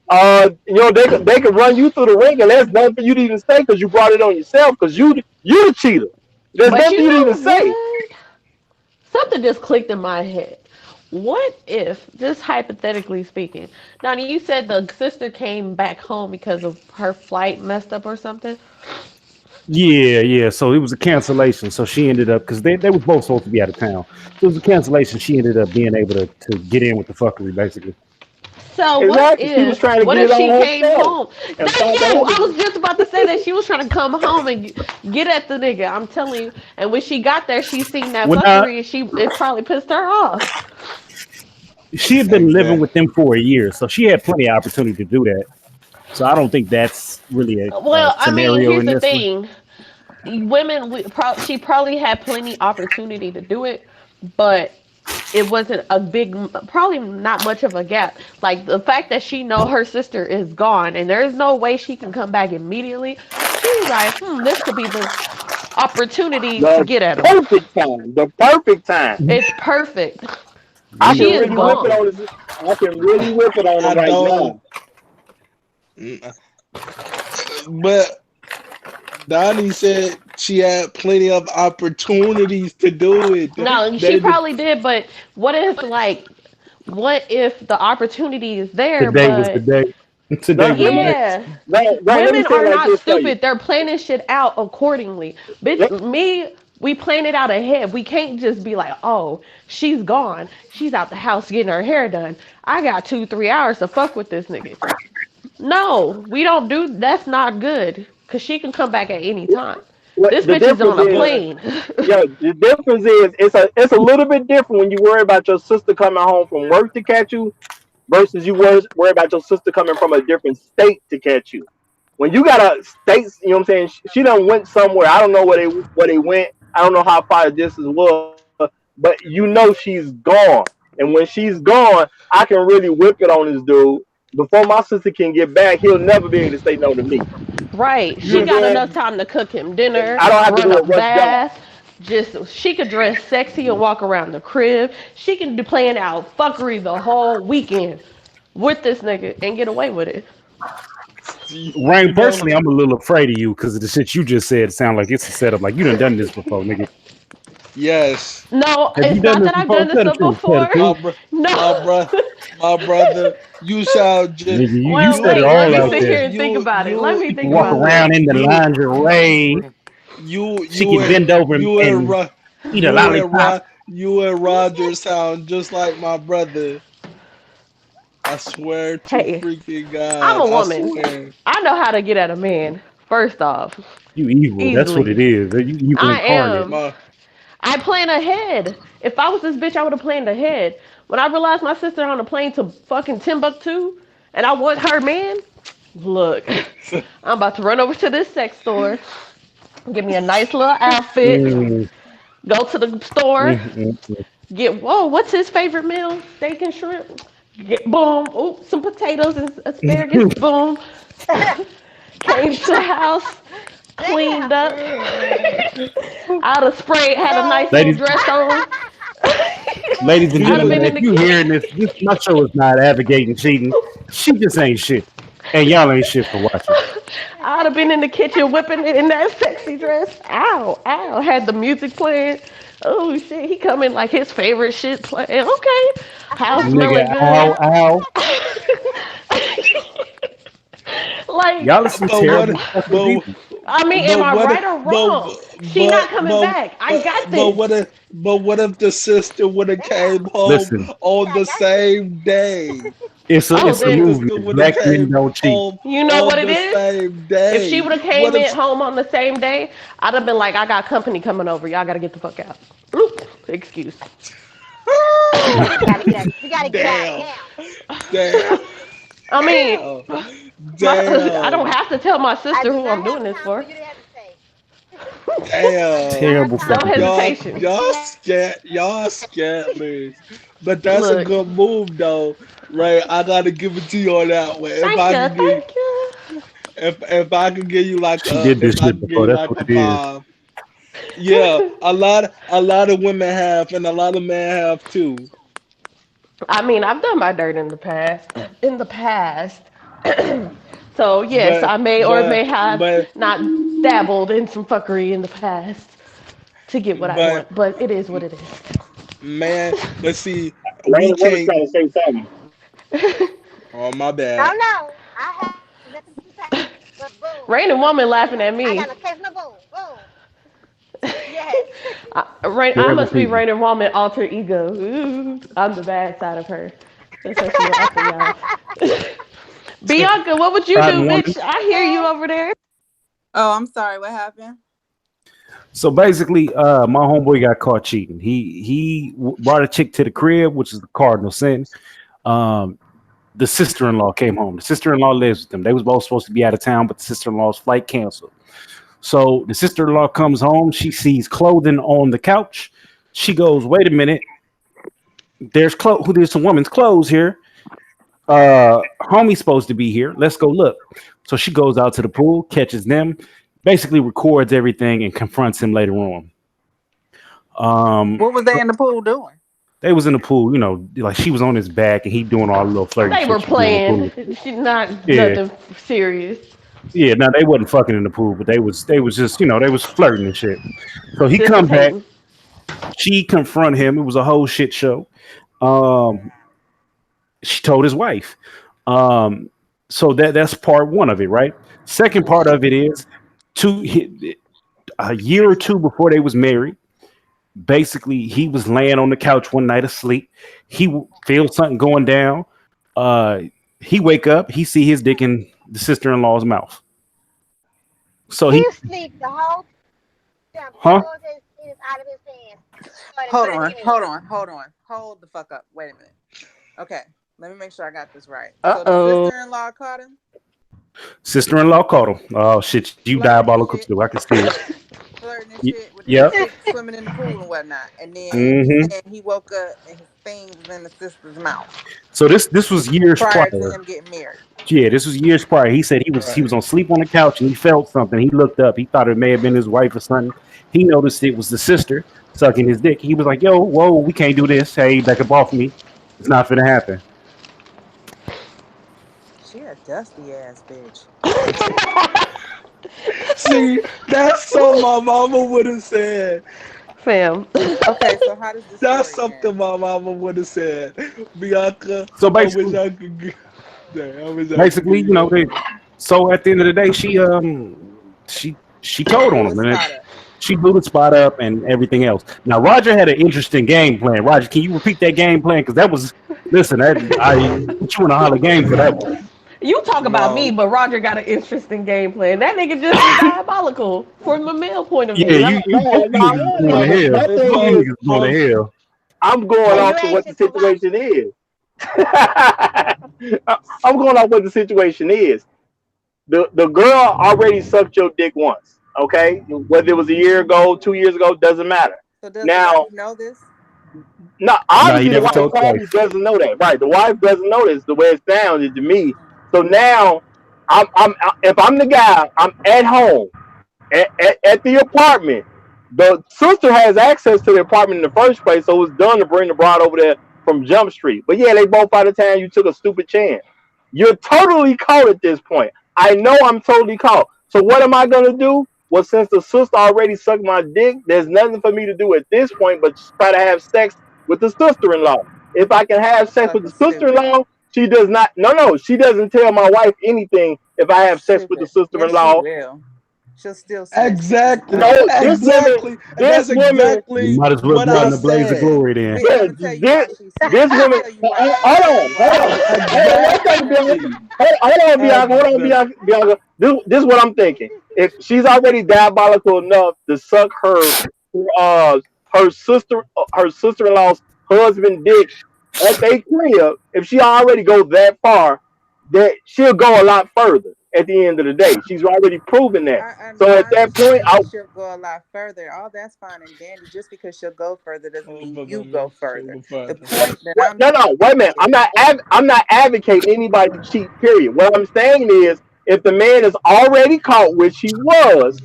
Speaker 4: They could run you through the ring and there's nothing for you to even say because you brought it on yourself because you the cheater. There's nothing for you to even say.
Speaker 3: Something just clicked in my head. What if, just hypothetically speaking, Donnie, you said the sister came back home because of her flight messed up or something?
Speaker 1: Yeah. So it was a cancellation. So she ended up because they were both supposed to be out of town. So it was a cancellation. She ended up being able to get in with the fuckery, basically.
Speaker 3: So
Speaker 4: exactly. She was trying to
Speaker 3: what
Speaker 4: get
Speaker 3: if she
Speaker 4: on
Speaker 3: came
Speaker 4: herself.
Speaker 3: home? Thank you. I was just about to say that she was trying to come home and get at the nigga. I'm telling you. And when she got there, she seen that fuckery and it probably pissed her off.
Speaker 1: She had been living with them for a year, so she had plenty of opportunity to do that. So I don't think that's really a scenario.
Speaker 3: Here's the thing: women, she probably had plenty opportunity to do it, but it wasn't a big, probably not much of a gap. Like the fact that she know her sister is gone and there's no way she can come back immediately. She's like, this could be the opportunity to get at him.
Speaker 4: The perfect time.
Speaker 3: It's perfect.
Speaker 4: I can really whip it on it right now.
Speaker 2: But Donnie said she had plenty of opportunities to do it.
Speaker 3: No, she probably did, but what if the opportunity is there?
Speaker 1: Today was the day.
Speaker 3: Women are not stupid. They're planning shit out accordingly. Bitch, we plan it out ahead. We can't just be like, oh, she's gone. She's out the house getting her hair done. I got 2-3 hours to fuck with this nigga. No, we don't do. That's not good. Cause she can come back at any time. This bitch is on a plane.
Speaker 4: The difference is it's a little bit different when you worry about your sister coming home from work to catch you versus you worry about your sister coming from a different state to catch you. When you got a state, you know what I'm saying? She done went somewhere. I don't know where they went. I don't know how far the distance was, but you know she's gone. And when she's gone, I can really whip it on this dude. Before my sister can get back, he'll never be able to say no to me.
Speaker 3: Right. She got enough time to cook him dinner.
Speaker 4: I don't have to do a
Speaker 3: bath. She could dress sexy and walk around the crib. She can be playing out fuckery the whole weekend with this nigga and get away with it.
Speaker 1: Rain, personally, I'm a little afraid of you because of the shit you just said. It sounds like it's a setup. Like you done this before, nigga.
Speaker 2: Yes.
Speaker 3: No, it's not that I've done this before. No.
Speaker 2: My brother, you sound just.
Speaker 1: You said it all
Speaker 3: let
Speaker 1: out
Speaker 3: me sit
Speaker 1: there.
Speaker 3: here and think about it. Let me think
Speaker 1: walk
Speaker 3: about it.
Speaker 1: Walk around in the lingerie. She can bend over and eat a lollipop.
Speaker 2: You and Roger sound just like my brother. I swear to freaking God.
Speaker 3: I'm a woman. I know how to get at a man. First off,
Speaker 1: you evil. Easily. That's what it is. You
Speaker 3: I am. I plan ahead. If I was this bitch, I would have planned ahead. When I realized my sister on a plane to fucking Timbuktu, and I want her man, look, I'm about to run over to this sex store, get me a nice little outfit, go to the store, what's his favorite meal? Steak and shrimp. Some potatoes and asparagus. Boom. Came to the house, cleaned up. I'd have sprayed, had a nice little dress on.
Speaker 1: Ladies and gentlemen, if you hearing this, my show is not advocating cheating. She just ain't shit. And y'all ain't shit for watching.
Speaker 3: I'd have been in the kitchen whipping it in that sexy dress. Ow, ow. Had the music playing. Oh shit, he coming like his favorite shit playing. Okay. House smelling good.
Speaker 1: Ow.
Speaker 3: Like
Speaker 1: y'all are some terrible people.
Speaker 3: I mean, am I right or wrong? She not coming back. I got this.
Speaker 2: But what if the sister would have came home on the same day?
Speaker 1: It's a movement. Black men don't cheat.
Speaker 3: You know what it is?
Speaker 2: Same day.
Speaker 3: If she would have came home on the same day, I'd have been like, I got company coming over. Y'all got to get the fuck out. Oops, excuse.
Speaker 5: You gotta get out
Speaker 2: Damn.
Speaker 5: now.
Speaker 2: Damn.
Speaker 3: I mean, I don't
Speaker 2: Damn.
Speaker 3: have to tell my
Speaker 5: I
Speaker 3: sister
Speaker 5: do
Speaker 3: who
Speaker 5: not
Speaker 3: I'm
Speaker 5: have
Speaker 3: doing this
Speaker 5: time for
Speaker 3: for.
Speaker 5: you to hesitate. I do not
Speaker 2: Damn.
Speaker 5: have
Speaker 1: Terrible
Speaker 5: time
Speaker 3: No
Speaker 1: fucking
Speaker 5: for you
Speaker 1: people.
Speaker 5: to
Speaker 3: hesitation.
Speaker 2: Y'all scared me. But that's a
Speaker 3: Look,
Speaker 2: good move though. Right. I gotta give it to you on that one. If
Speaker 3: thank
Speaker 2: I
Speaker 3: you,
Speaker 2: can give
Speaker 3: thank you.
Speaker 2: if I can give you like
Speaker 1: She did this
Speaker 2: if I
Speaker 1: shit
Speaker 2: can give
Speaker 1: before.
Speaker 2: you
Speaker 1: That's
Speaker 2: like
Speaker 1: what
Speaker 2: a
Speaker 1: it is.
Speaker 2: 5. Yeah, a lot of women have and a lot of men have too.
Speaker 3: I mean, I've done my dirt in the past. In the past. So yes,
Speaker 2: But
Speaker 3: I may or may
Speaker 2: but
Speaker 3: have
Speaker 2: but
Speaker 3: not dabbled in some fuckery in the past to get what I
Speaker 2: but
Speaker 3: want, but it is what it
Speaker 2: man, but see, we
Speaker 4: Rainy Woman's
Speaker 2: can't.
Speaker 4: trying to say something.
Speaker 3: is.
Speaker 2: Oh my
Speaker 5: Oh
Speaker 2: bad.
Speaker 5: no, I have nothing to say. But boom,
Speaker 3: Rain and woman laughing at
Speaker 5: I
Speaker 3: me.
Speaker 5: got an occasional boom, boom. Yes.
Speaker 3: I
Speaker 1: Terrible
Speaker 3: must be
Speaker 1: people.
Speaker 3: Rain and woman alter ego. Ooh, I'm the bad side of her. That's how she laughing, y'all. Bianca, what would you do,
Speaker 1: Cotton woman.
Speaker 3: bitch? I hear you over there.
Speaker 6: Oh, I'm sorry. What happened?
Speaker 1: So basically, my homeboy got caught cheating. He brought a chick to the crib, which is the cardinal sin. Um, the sister-in-law came home. The sister-in-law lives with them. They was both supposed to be out of town, but the sister-in-law's flight canceled. So the sister-in-law comes home. She sees clothing on the couch. She goes, "Wait a minute. There's some woman's clothes here. Homie's supposed to be here. Let's go look." So she goes out to the pool, catches them, basically records everything, and confronts him later on. Um,
Speaker 6: What was they in the pool doing?
Speaker 1: they was in the pool, like she was on his back and he doing all the little flirty
Speaker 3: They
Speaker 1: shit
Speaker 3: were
Speaker 1: she do in the pool.
Speaker 3: playing. She not
Speaker 1: Yeah,
Speaker 3: nothing serious.
Speaker 1: yeah. Now they wasn't fucking in the pool, but they was just they was flirting and shit. So he
Speaker 3: Just
Speaker 1: come back.
Speaker 3: hating.
Speaker 1: She confront him. It was a whole shit show. Um, she told his wife. Um, so that's part one of it, right? Second part of it is a year or two before they was married. Basically, he was laying on the couch one night asleep. He feels something going down. Uh, he wake up. He see his dick in the sister-in-law's mouth. So
Speaker 5: He
Speaker 1: he,
Speaker 5: was asleep the whole time.
Speaker 1: huh?
Speaker 5: Pulled his penis out of his pants. Started
Speaker 6: Hold
Speaker 5: putting
Speaker 6: on,
Speaker 5: it in.
Speaker 6: hold on, hold on. Hold the fuck up. Wait a minute. Okay, let me make sure I got this right.
Speaker 3: Uh
Speaker 6: So the
Speaker 3: oh.
Speaker 6: sister-in-law caught him
Speaker 1: Sister-in-law caught him. Oh shit, you
Speaker 6: flirting and
Speaker 1: diabolical
Speaker 6: shit,
Speaker 1: too. I can see it.
Speaker 6: flirting and
Speaker 1: Y-
Speaker 6: shit with the
Speaker 1: yep.
Speaker 6: chick swimming in the pool and whatnot. And then you
Speaker 1: hmm
Speaker 6: saying he woke up and his thing was in the sister's mouth
Speaker 1: So this was years
Speaker 6: prior to
Speaker 1: prior.
Speaker 6: him getting married.
Speaker 1: Yeah, this was years prior. He said he was on sleep on the couch and he felt something. He looked up. He thought it may have been his wife or something. He noticed it was the sister sucking his dick. He was like, "Yo, whoa, we can't do this. Hey, back up off me. It's not gonna happen."
Speaker 6: She a dusty ass bitch.
Speaker 2: See, that's something my mama would have said.
Speaker 3: Fam.
Speaker 6: Okay, so how does this
Speaker 2: That's
Speaker 6: story
Speaker 2: something
Speaker 6: end?
Speaker 2: my mama would have said. Bianca,
Speaker 1: So
Speaker 2: I wish
Speaker 1: basically,
Speaker 2: I could get. Damn, I wish I could
Speaker 1: basically,
Speaker 2: give you that.
Speaker 1: so at the end of the day, she
Speaker 6: She
Speaker 1: told on
Speaker 6: blew
Speaker 1: him
Speaker 6: his
Speaker 1: and
Speaker 6: spot up.
Speaker 1: she blew the spot up and everything else. Now Roger had an interesting game plan. Roger, can you repeat that game plan? Because that was listen, I put you in a holler game for that one.
Speaker 3: You talk about me,
Speaker 2: No,
Speaker 3: but Roger got an interesting game plan. That nigga just is diabolical from a male point of
Speaker 1: Yeah,
Speaker 3: view.
Speaker 4: No,
Speaker 1: you
Speaker 4: no, no.
Speaker 1: niggas going to hell.
Speaker 4: My thing
Speaker 1: You
Speaker 2: hold,
Speaker 4: is,
Speaker 1: niggas going
Speaker 2: hold,
Speaker 1: to hell.
Speaker 4: I'm going
Speaker 5: Are
Speaker 2: hold.
Speaker 5: you
Speaker 4: off to what the
Speaker 5: anxious to watch
Speaker 4: situation
Speaker 5: it?
Speaker 4: is. I'm going off what the situation is. The girl already sucked your dick once. Okay, whether it was a year ago, 2 years ago, doesn't matter.
Speaker 6: So does the wife
Speaker 4: Now,
Speaker 6: know this?
Speaker 4: no,
Speaker 1: No, he
Speaker 4: obviously the
Speaker 1: never
Speaker 4: wife
Speaker 1: told the
Speaker 4: probably
Speaker 1: wife.
Speaker 4: doesn't know that. Right, the wife doesn't know this. The way it sounded to me. So now, if I'm the guy, I'm at home at the apartment. The sister has access to the apartment in the first place, so it's done to bring the bride over there from Jump Street. But yeah, they both out of town. You took a stupid chance. You're totally caught at this point. I know I'm totally caught. So what am I gonna do? Well, since the sister already sucked my dick, there's nothing for me to do at this point but just try to have sex with the sister-in-law. If I can have
Speaker 6: That's
Speaker 4: sex with the
Speaker 6: fucking stupid.
Speaker 4: sister-in-law, she does not. No, she doesn't tell my wife anything if I have sex with the
Speaker 6: Stupid. Yes, she
Speaker 4: sister-in-law.
Speaker 6: will. She'll still snitch because she's a
Speaker 2: Exactly,
Speaker 4: No,
Speaker 6: pussy.
Speaker 2: exactly, and
Speaker 4: this
Speaker 2: that's
Speaker 4: woman,
Speaker 1: You
Speaker 2: exactly
Speaker 1: might as well
Speaker 2: what
Speaker 1: be out
Speaker 2: I
Speaker 1: in the blaze of
Speaker 2: said.
Speaker 1: glory then.
Speaker 6: I'm
Speaker 4: yeah,
Speaker 6: gonna tell you why she
Speaker 4: this
Speaker 6: snitched. I'm gonna
Speaker 4: woman.
Speaker 6: tell you why.
Speaker 4: Hold
Speaker 6: I'm gonna tell
Speaker 4: on,
Speaker 6: you why
Speaker 4: hold
Speaker 6: she
Speaker 4: on,
Speaker 6: snitched.
Speaker 4: hold on, one second, Bianca.
Speaker 2: Exactly,
Speaker 4: Hold on, Bianca. Hold on,
Speaker 2: exactly.
Speaker 4: Bianca. This is what I'm thinking. If she's already diabolical enough to suck uh her sister-in-law's husband dick at their crib, if she already goes that far, that she'll go a lot further at the end of the day. She's already proven that. So
Speaker 6: I
Speaker 4: at that point,
Speaker 6: understand that she'll go a lot further. All that's fine and dandy. Just because she'll go further doesn't
Speaker 2: Oh,
Speaker 6: mean
Speaker 2: but
Speaker 6: you
Speaker 2: let
Speaker 6: go
Speaker 2: me
Speaker 6: further.
Speaker 2: go
Speaker 6: The
Speaker 2: further.
Speaker 6: point that I'm
Speaker 4: no, no, wait a minute.
Speaker 6: is
Speaker 4: I'm not advocating anybody to cheat. Period. What I'm saying is, if the man is already caught, which he was,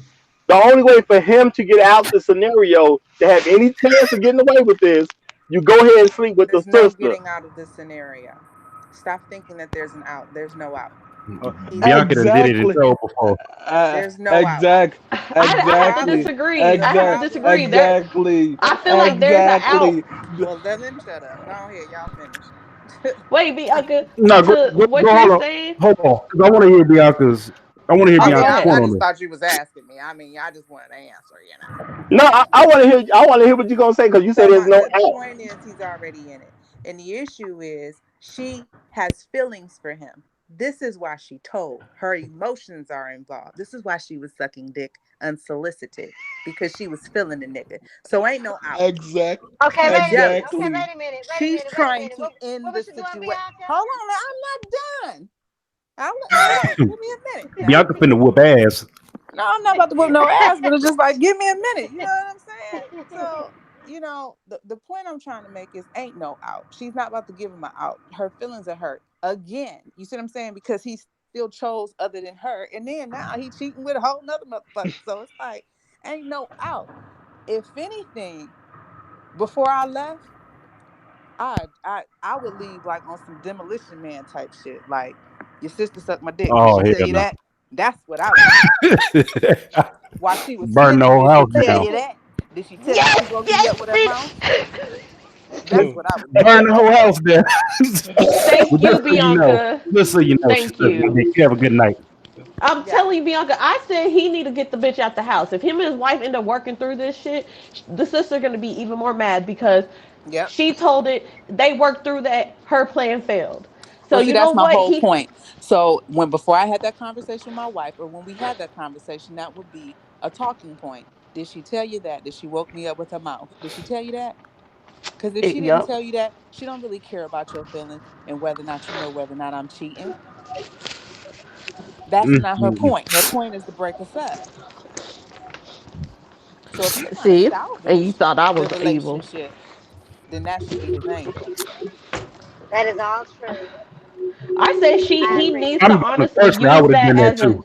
Speaker 4: the only way for him to get out the scenario to have any chance of getting away with this, you go ahead and sleep with the
Speaker 6: there's no
Speaker 4: sister.
Speaker 6: getting out of this scenario. Stop thinking that there's an out. There's no out. He's
Speaker 1: Bianca done did it in
Speaker 2: Exactly.
Speaker 1: show before.
Speaker 6: there's no out.
Speaker 2: Exact.
Speaker 6: The
Speaker 3: I have to
Speaker 6: problem,
Speaker 2: Exactly.
Speaker 3: disagree.
Speaker 6: the
Speaker 3: I have to
Speaker 2: Exact.
Speaker 6: problem
Speaker 3: disagree. There,
Speaker 2: Exactly.
Speaker 3: I feel like there's an out.
Speaker 2: Exactly.
Speaker 6: well, let me shut up. Go ahead, y'all finish.
Speaker 3: Wait, Bianca,
Speaker 1: No,
Speaker 3: to what
Speaker 1: hold
Speaker 3: you're
Speaker 1: on,
Speaker 3: saying.
Speaker 1: hold on, 'cause I want to hear Bianca's. I want to hear
Speaker 3: Oh, go
Speaker 1: Bianca's
Speaker 3: ahead.
Speaker 1: point
Speaker 6: I
Speaker 1: on
Speaker 6: just
Speaker 1: this.
Speaker 6: thought you was asking me. I mean, I just wanted to answer,
Speaker 4: No, I want to hear. I want to hear what you're gonna say because you
Speaker 6: So
Speaker 4: said there's no
Speaker 6: the
Speaker 4: out.
Speaker 6: point is he's already in it. And the issue is she has feelings for him. This is why she told. Her emotions are involved. This is why she was sucking dick unsolicited. Because she was feeling the nigga. So ain't no out.
Speaker 2: Exact.
Speaker 5: Okay,
Speaker 6: She's
Speaker 5: wait a minute.
Speaker 6: jealous.
Speaker 5: Okay,
Speaker 2: Exactly.
Speaker 5: wait a minute. Wait a
Speaker 6: She's
Speaker 5: minute. Wait a
Speaker 6: trying
Speaker 5: minute.
Speaker 6: to
Speaker 5: What
Speaker 6: end the
Speaker 5: was she doing,
Speaker 6: situation.
Speaker 5: Bianca?
Speaker 6: Hold on, I'm not done. Give me a minute. Now,
Speaker 1: Bianca finna whoop ass.
Speaker 6: no, I'm not about to whip no ass, but it's just like, give me a minute. You know what I'm saying? So, the point I'm trying to make is ain't no out. She's not about to give him an out. Her feelings are hurt. Again, you see what I'm saying? Because he still chose other than her. And then now he cheating with a whole nother motherfucker. So it's like, ain't no out. If anything, before I left, I would leave like on some Demolition Man type shit. Like, your sister sucked my dick. Did
Speaker 1: Oh
Speaker 6: she tell
Speaker 1: hell
Speaker 6: you
Speaker 1: no!
Speaker 6: that? That's what I would do. While she was
Speaker 1: Burn the
Speaker 6: snitching,
Speaker 1: whole
Speaker 6: did she
Speaker 1: house
Speaker 6: tell
Speaker 1: down.
Speaker 6: you that? Did she tell you she
Speaker 3: Yes,
Speaker 6: woke me
Speaker 3: yes,
Speaker 6: up with her mouth?
Speaker 3: bitch.
Speaker 6: That's what I would do.
Speaker 1: Burn the whole house down.
Speaker 3: Thank
Speaker 1: But
Speaker 3: you,
Speaker 1: just so you know,
Speaker 3: Bianca.
Speaker 1: she
Speaker 3: Thank
Speaker 1: sucked my
Speaker 3: you.
Speaker 1: dick. You have a good night.
Speaker 3: I'm
Speaker 6: Yeah.
Speaker 3: telling you, Bianca, I said he need to get the bitch out the house. If him and his wife end up working through this shit, the sister gonna be even more mad because
Speaker 6: Yep.
Speaker 3: she told it. They worked through that. Her plan failed. So
Speaker 6: Well, see,
Speaker 3: you know
Speaker 6: that's my
Speaker 3: what?
Speaker 6: whole
Speaker 3: He
Speaker 6: point. So before I had that conversation with my wife, or when we had that conversation, that would be a talking point. Did she tell you that? Did she woke me up with her mouth? Did she tell you that? Because if she didn't
Speaker 3: Yup.
Speaker 6: tell you that, she don't really care about your feelings and whether or not you know whether or not I'm cheating. That's not her
Speaker 1: Mm-mm.
Speaker 6: point. Her point is to break us up. So if he's trying to
Speaker 3: See, and you
Speaker 6: salvage
Speaker 3: thought I
Speaker 6: the
Speaker 3: was evil.
Speaker 6: relationship, then that should be his angle.
Speaker 5: That is all true.
Speaker 3: I say
Speaker 5: I
Speaker 3: he
Speaker 5: agree with
Speaker 3: needs to
Speaker 1: I'm
Speaker 3: honestly
Speaker 1: personally, I
Speaker 3: use
Speaker 1: would have
Speaker 3: that
Speaker 1: done that
Speaker 3: as a
Speaker 1: too.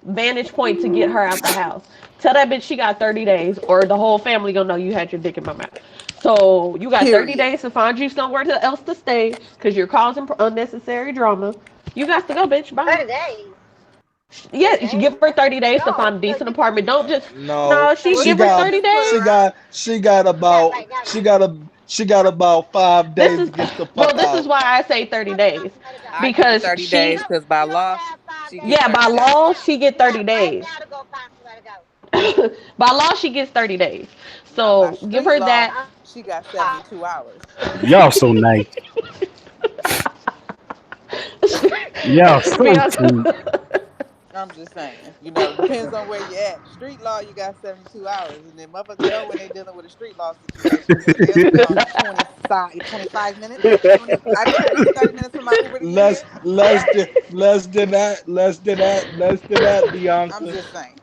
Speaker 3: vantage point to get her out the house. Tell that bitch she got 30 days, or the whole family gonna know you had your dick in my mouth. So you got 30
Speaker 6: Period.
Speaker 3: days to find you somewhere else to stay because you're causing unnecessary drama. You got to go, bitch.
Speaker 5: you.
Speaker 3: Bye.
Speaker 5: 30 days.
Speaker 3: Yeah,
Speaker 5: 30
Speaker 3: you should give
Speaker 5: days.
Speaker 3: her 30 days to
Speaker 5: No.
Speaker 3: find a
Speaker 5: So
Speaker 3: decent
Speaker 5: you
Speaker 3: apartment. Don't just
Speaker 2: No,
Speaker 3: no.
Speaker 5: so
Speaker 3: She
Speaker 6: Well,
Speaker 2: she
Speaker 3: give
Speaker 6: she
Speaker 3: her
Speaker 6: could
Speaker 2: got
Speaker 3: 30
Speaker 6: just put
Speaker 2: she
Speaker 3: days.
Speaker 6: her
Speaker 2: got she got
Speaker 5: never
Speaker 2: about
Speaker 5: mind, never
Speaker 2: she
Speaker 5: mind.
Speaker 2: got about 5 days
Speaker 3: This
Speaker 2: to
Speaker 3: is
Speaker 2: get the
Speaker 3: well.
Speaker 2: fuck
Speaker 3: This is
Speaker 2: out.
Speaker 3: why I say 30 days
Speaker 5: Let it go.
Speaker 6: I give her
Speaker 3: because
Speaker 6: 30
Speaker 5: You
Speaker 3: she
Speaker 6: days
Speaker 5: don't
Speaker 6: because by
Speaker 5: you don't
Speaker 6: law,
Speaker 5: have 5
Speaker 6: she
Speaker 5: days.
Speaker 6: get
Speaker 3: yeah
Speaker 5: You
Speaker 3: by
Speaker 6: 30
Speaker 5: got right
Speaker 6: days.
Speaker 3: law
Speaker 5: now.
Speaker 3: she get
Speaker 5: You
Speaker 3: 30
Speaker 5: got right
Speaker 3: days.
Speaker 5: now to go find somewhere to go.
Speaker 3: By law, she gets 30 days.
Speaker 6: Now by
Speaker 3: So give
Speaker 6: street
Speaker 3: her
Speaker 6: law,
Speaker 3: that.
Speaker 6: she got 72 hours.
Speaker 1: Y'all so nice. Y'all so sweet.
Speaker 3: Bianca.
Speaker 6: I'm just saying, depends on where you're at. Street law, you got 72 hours. And then motherfuckers know when they dealing with a street law situation. They'll be on 25 minutes. 20, I just give me 30 minutes for my Uber to get
Speaker 2: Less
Speaker 6: here.
Speaker 2: less than that,
Speaker 6: I'm
Speaker 2: Bianca.
Speaker 6: just saying.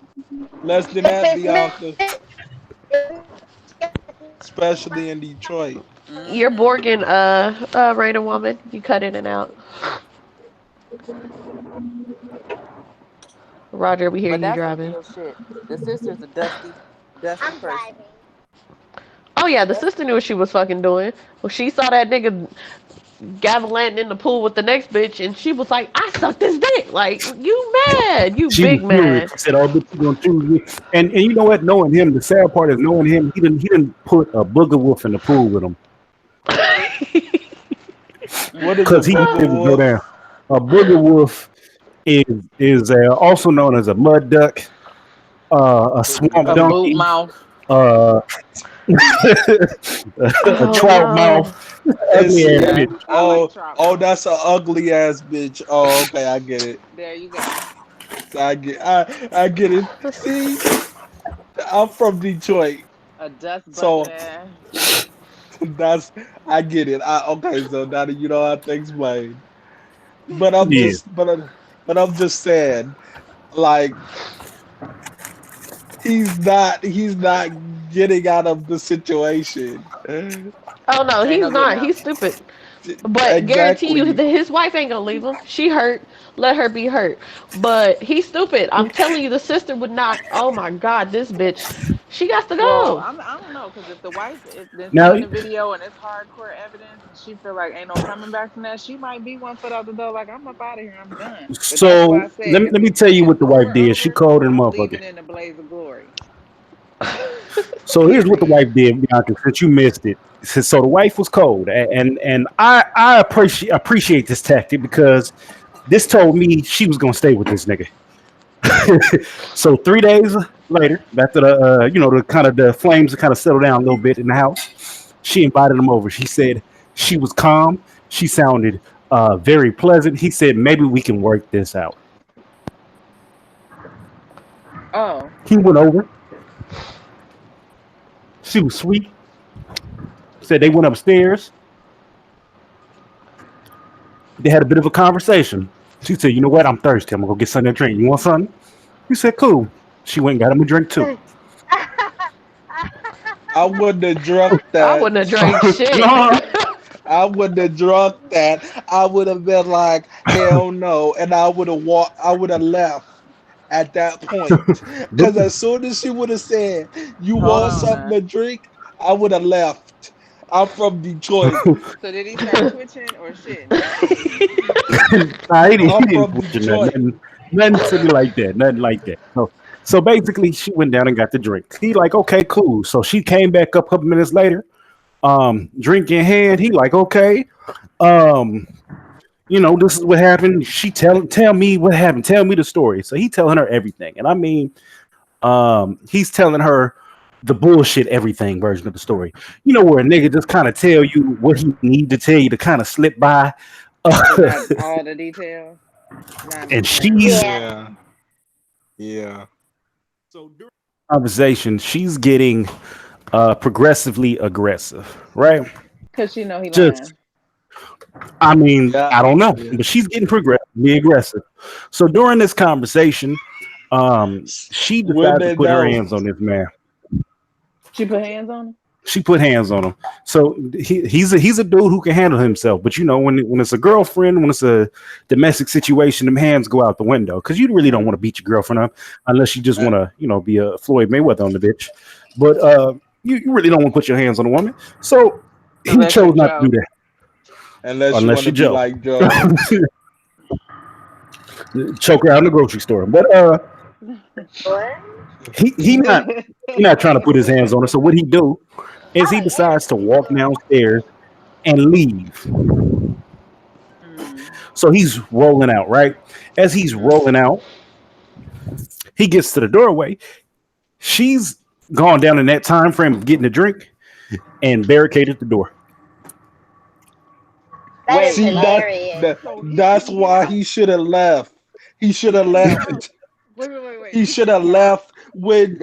Speaker 2: Less than
Speaker 5: If
Speaker 2: that,
Speaker 5: it's
Speaker 2: Bianca.
Speaker 5: me,
Speaker 2: Especially in Detroit.
Speaker 3: You're
Speaker 6: Hmm.
Speaker 3: Borgin, Raina woman. You cut in and out. Roger, we hear
Speaker 6: But
Speaker 3: you
Speaker 6: that's some
Speaker 3: driving.
Speaker 6: real shit. The sister's a dusty
Speaker 5: I'm
Speaker 6: person.
Speaker 5: driving.
Speaker 3: Oh yeah, the
Speaker 6: That's
Speaker 3: sister knew what she was fucking doing. Well, she saw that nigga gallivanting in the pool with the next bitch, and she was like, "I sucked this dick." Like, you mad? You
Speaker 1: She was
Speaker 3: big
Speaker 1: furious.
Speaker 3: mad.
Speaker 1: She said, "Oh, bitch, you gonna choose me?" And you know what? Knowing him, the sad part is knowing him. He didn't put a booger wolf in the pool with him
Speaker 2: What is a
Speaker 1: because he knew
Speaker 2: booger
Speaker 1: it would go down.
Speaker 2: wolf?
Speaker 1: A booger wolf is also known as a mud duck, a
Speaker 2: Booger
Speaker 1: swamp
Speaker 6: a
Speaker 2: wolf.
Speaker 6: boot
Speaker 1: donkey,
Speaker 6: mouth.
Speaker 1: uh, a
Speaker 3: Oh
Speaker 2: Booger
Speaker 1: trout
Speaker 3: no.
Speaker 1: mouth,
Speaker 2: is
Speaker 1: ugly ass
Speaker 6: Okay.
Speaker 1: bitch.
Speaker 6: I like
Speaker 2: oh
Speaker 6: trout
Speaker 2: oh
Speaker 6: mouth.
Speaker 2: that's a ugly ass bitch. Oh, okay, I get it.
Speaker 6: There you go.
Speaker 2: I get it. See, I'm from Detroit.
Speaker 6: A dust bucket
Speaker 2: So
Speaker 6: ass.
Speaker 2: That's I get it. Okay, so now that you know how to explain. But I'm
Speaker 1: Yeah.
Speaker 2: just but I'm just saying, like he's not getting out of the situation.
Speaker 3: Oh no,
Speaker 6: Ain't
Speaker 3: he's
Speaker 6: no getting
Speaker 3: not.
Speaker 6: out.
Speaker 3: He's stupid. But guarantee you
Speaker 2: Exactly.
Speaker 3: that his wife ain't gonna leave him. She hurt. Let her be hurt. But he's stupid. I'm telling you, the sister would not. Oh my God, this bitch. She got to
Speaker 6: Well,
Speaker 3: go.
Speaker 6: I don't know because if the wife is been
Speaker 1: Now,
Speaker 6: seeing the video and it's hardcore evidence and she feel like ain't no coming back from that, she might be one foot out the door like I'm up out of here, I'm done. But that's why I
Speaker 1: so
Speaker 6: said
Speaker 1: let me tell you
Speaker 6: if
Speaker 1: what the wife
Speaker 6: over
Speaker 1: did. She
Speaker 6: over,
Speaker 1: called him
Speaker 6: I'm
Speaker 1: motherfucker.
Speaker 6: leaving in a blaze of glory.
Speaker 1: So here's what the
Speaker 6: Period.
Speaker 1: wife did, Bianca, since you missed it. So the wife was cold, and I appreciate this tactic because this told me she was gonna stay with this nigga. So 3 days later, after the the kind of the flames kind of settled down a little bit in the house, she invited him over. She said she was calm. She sounded very pleasant. He said maybe we can work this out.
Speaker 6: Oh,
Speaker 1: He went over. She was sweet. Said they went upstairs. They had a bit of a conversation. She said, "You know what? I'm thirsty. I'm gonna go get something to drink. You want something?" He said, "Cool." She went and got him a drink too.
Speaker 2: I wouldn't have drunk
Speaker 3: I
Speaker 2: that.
Speaker 3: wouldn't have drank shit.
Speaker 1: No,
Speaker 2: I wouldn't have drunk that. I would have been like, hell no, and I would have walked. I would have left at that point.
Speaker 1: but
Speaker 2: Because as soon as she would have said, "You
Speaker 6: hold
Speaker 2: want
Speaker 6: on
Speaker 2: something
Speaker 6: now.
Speaker 2: to drink," I would have left. I'm from Detroit.
Speaker 6: So did he start twitching or shitting?
Speaker 1: nah, he
Speaker 2: I'm
Speaker 1: didn't
Speaker 2: from
Speaker 1: question nothing,
Speaker 2: Detroit.
Speaker 1: nothing silly like that, nothing like that. So basically, she went down and got the drink. He like, okay, cool. So she came back up a couple minutes later, drink in hand. He like, okay, um, this is what happened. She tell me what happened. Tell me the story. So he telling her everything, and I mean, he's telling her the bullshit everything version of the story. Where a nigga just kind of tell you what he need to tell you to kind of slip by.
Speaker 6: But not all the details. Not
Speaker 1: And
Speaker 6: not
Speaker 1: she's
Speaker 5: Yeah.
Speaker 2: Yeah, yeah.
Speaker 1: so during the conversation, she's getting progressively aggressive, right?
Speaker 6: because she know he
Speaker 1: Just,
Speaker 6: lying.
Speaker 1: I mean, I
Speaker 2: Yeah,
Speaker 1: don't know,
Speaker 2: yeah.
Speaker 1: but she's getting progressively aggressive. So during this conversation, she
Speaker 2: When
Speaker 1: decided to
Speaker 2: they
Speaker 1: put her
Speaker 2: know.
Speaker 1: hands on this man.
Speaker 6: She put hands on him.
Speaker 1: She put hands on him. So he's a dude who can handle himself. But when it's a girlfriend, when it's a domestic situation, them hands go out the window because you really don't want to beat your girlfriend up unless you just
Speaker 2: Uh,
Speaker 1: want to be a Floyd Mayweather on the bitch. But you really don't want to put your hands on a woman. So he
Speaker 6: Unless you
Speaker 1: chose not to do
Speaker 6: Joe.
Speaker 1: that
Speaker 2: unless you
Speaker 1: unless
Speaker 2: want to
Speaker 1: you're
Speaker 2: be
Speaker 1: Joe.
Speaker 2: like Joe.
Speaker 1: Choke her out in the grocery store. But
Speaker 5: What?
Speaker 1: he not trying to put his hands on her. So what he do is he
Speaker 5: Oh yeah,
Speaker 1: decides to
Speaker 5: he
Speaker 1: walk
Speaker 5: do.
Speaker 1: downstairs and leave.
Speaker 6: Mm,
Speaker 1: So he's rolling out, right? As he's
Speaker 6: mhm.
Speaker 1: rolling out, he gets to the doorway. She's gone down in that time frame of getting a drink and barricaded the door.
Speaker 5: That is
Speaker 6: Wait,
Speaker 2: See that,
Speaker 5: hilarious.
Speaker 2: that
Speaker 6: so he
Speaker 2: that's
Speaker 6: couldn't get
Speaker 2: why
Speaker 6: out.
Speaker 2: he should have left. He should
Speaker 6: He
Speaker 2: have
Speaker 6: couldn't get out.
Speaker 2: left.
Speaker 6: Wait.
Speaker 2: He
Speaker 6: He
Speaker 2: should
Speaker 6: couldn't
Speaker 2: have
Speaker 6: get out.
Speaker 2: left when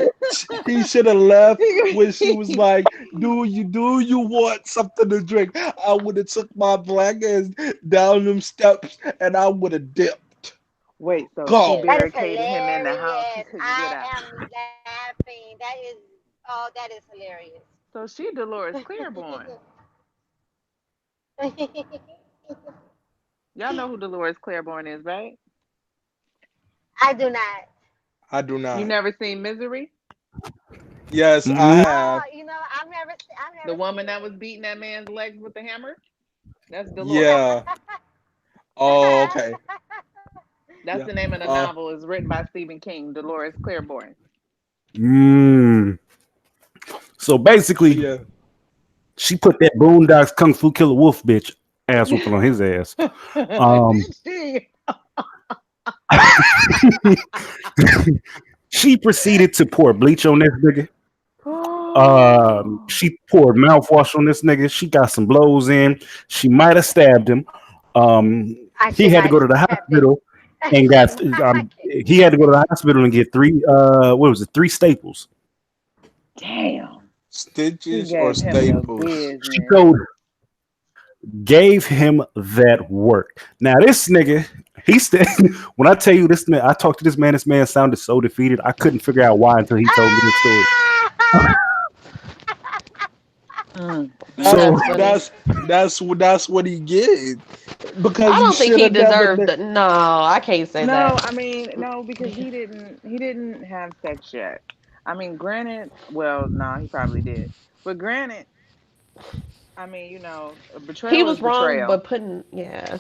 Speaker 2: he should have left when she was
Speaker 6: He,
Speaker 2: like, "Do you want something to drink?" I would have took my black ass down them steps and I would have dipped.
Speaker 6: wait, so she
Speaker 2: Go.
Speaker 5: That is
Speaker 6: barricaded him in the house. He
Speaker 5: hilarious.
Speaker 6: couldn't get
Speaker 5: I
Speaker 6: out.
Speaker 5: am laughing. That is hilarious.
Speaker 6: So she Dolores Claiborne. Y'all know who Dolores Claiborne is, right?
Speaker 5: I do not.
Speaker 2: I do
Speaker 6: You
Speaker 2: not.
Speaker 6: never seen Misery?
Speaker 2: Yes, I
Speaker 1: Mm,
Speaker 5: Oh,
Speaker 2: have.
Speaker 5: I've
Speaker 6: The
Speaker 5: never
Speaker 6: woman
Speaker 5: seen
Speaker 6: that
Speaker 5: it.
Speaker 6: was beating that man's legs with the hammer? That's Dolores.
Speaker 2: Yeah. Oh, okay.
Speaker 6: That's
Speaker 2: Yeah.
Speaker 6: the name of the
Speaker 2: Uh,
Speaker 6: novel. It's written by Stephen King, Dolores Claiborne.
Speaker 1: mm. So basically,
Speaker 2: yeah.
Speaker 1: she put that Boondocks Kung Fu Killer Wolf bitch ass whooping on his ass. Um,
Speaker 6: Did she?
Speaker 1: she proceeded to pour bleach on this nigga.
Speaker 6: Oh.
Speaker 1: She poured mouthwash on this nigga. She got some blows in. She might have stabbed him. Um,
Speaker 5: She
Speaker 1: he had to
Speaker 5: might
Speaker 1: go
Speaker 5: have
Speaker 1: to the
Speaker 5: stabbed him.
Speaker 1: hospital and
Speaker 5: She
Speaker 1: got
Speaker 5: might.
Speaker 1: he had to go to the hospital and get three what was it, three staples.
Speaker 6: Damn.
Speaker 2: Stitches or
Speaker 6: gave him the
Speaker 2: staples?
Speaker 1: She
Speaker 6: business.
Speaker 1: told gave him that work. Now this nigga, he said, when I tell you this man, I talked to this man sounded so defeated. I couldn't figure out why until he told me this story.
Speaker 6: Mm.
Speaker 1: So
Speaker 2: That's what he did because
Speaker 3: I
Speaker 2: he
Speaker 3: don't think
Speaker 2: should
Speaker 3: he
Speaker 2: have never.
Speaker 3: deserved it. No, I can't say
Speaker 6: No,
Speaker 3: that.
Speaker 6: I mean, no, because he didn't have sex yet. I mean, granted, well, no, he probably did. But granted, I mean,
Speaker 3: He
Speaker 6: betrayal is
Speaker 3: was wrong,
Speaker 6: betrayal.
Speaker 3: but yeah.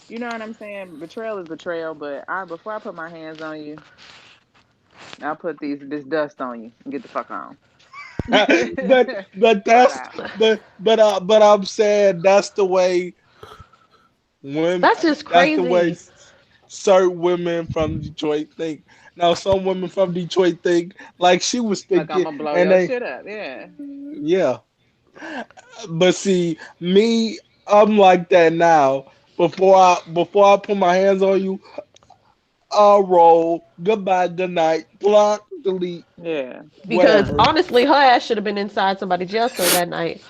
Speaker 6: You know what I'm saying? Betrayal is betrayal, but before I put my hands on you, I'll put this dust on you and get the fuck on.
Speaker 2: but
Speaker 6: Fuck
Speaker 2: that's
Speaker 6: out.
Speaker 2: but I'm saying that's the way women.
Speaker 3: That's just
Speaker 2: That's the way
Speaker 3: crazy.
Speaker 2: certain women from Detroit think. Now some women from Detroit think like she was
Speaker 6: Like I'm
Speaker 2: thinking,
Speaker 6: gonna blow
Speaker 2: and
Speaker 6: your
Speaker 2: they
Speaker 6: shit up. Yeah.
Speaker 2: yeah. But see, me, I'm like that now. Before I put my hands on you, I'll roll. Goodbye, good night, block, delete,
Speaker 6: Yeah.
Speaker 3: Because
Speaker 6: Done.
Speaker 2: whatever.
Speaker 3: honestly, her ass should have been inside somebody's jail cell that night.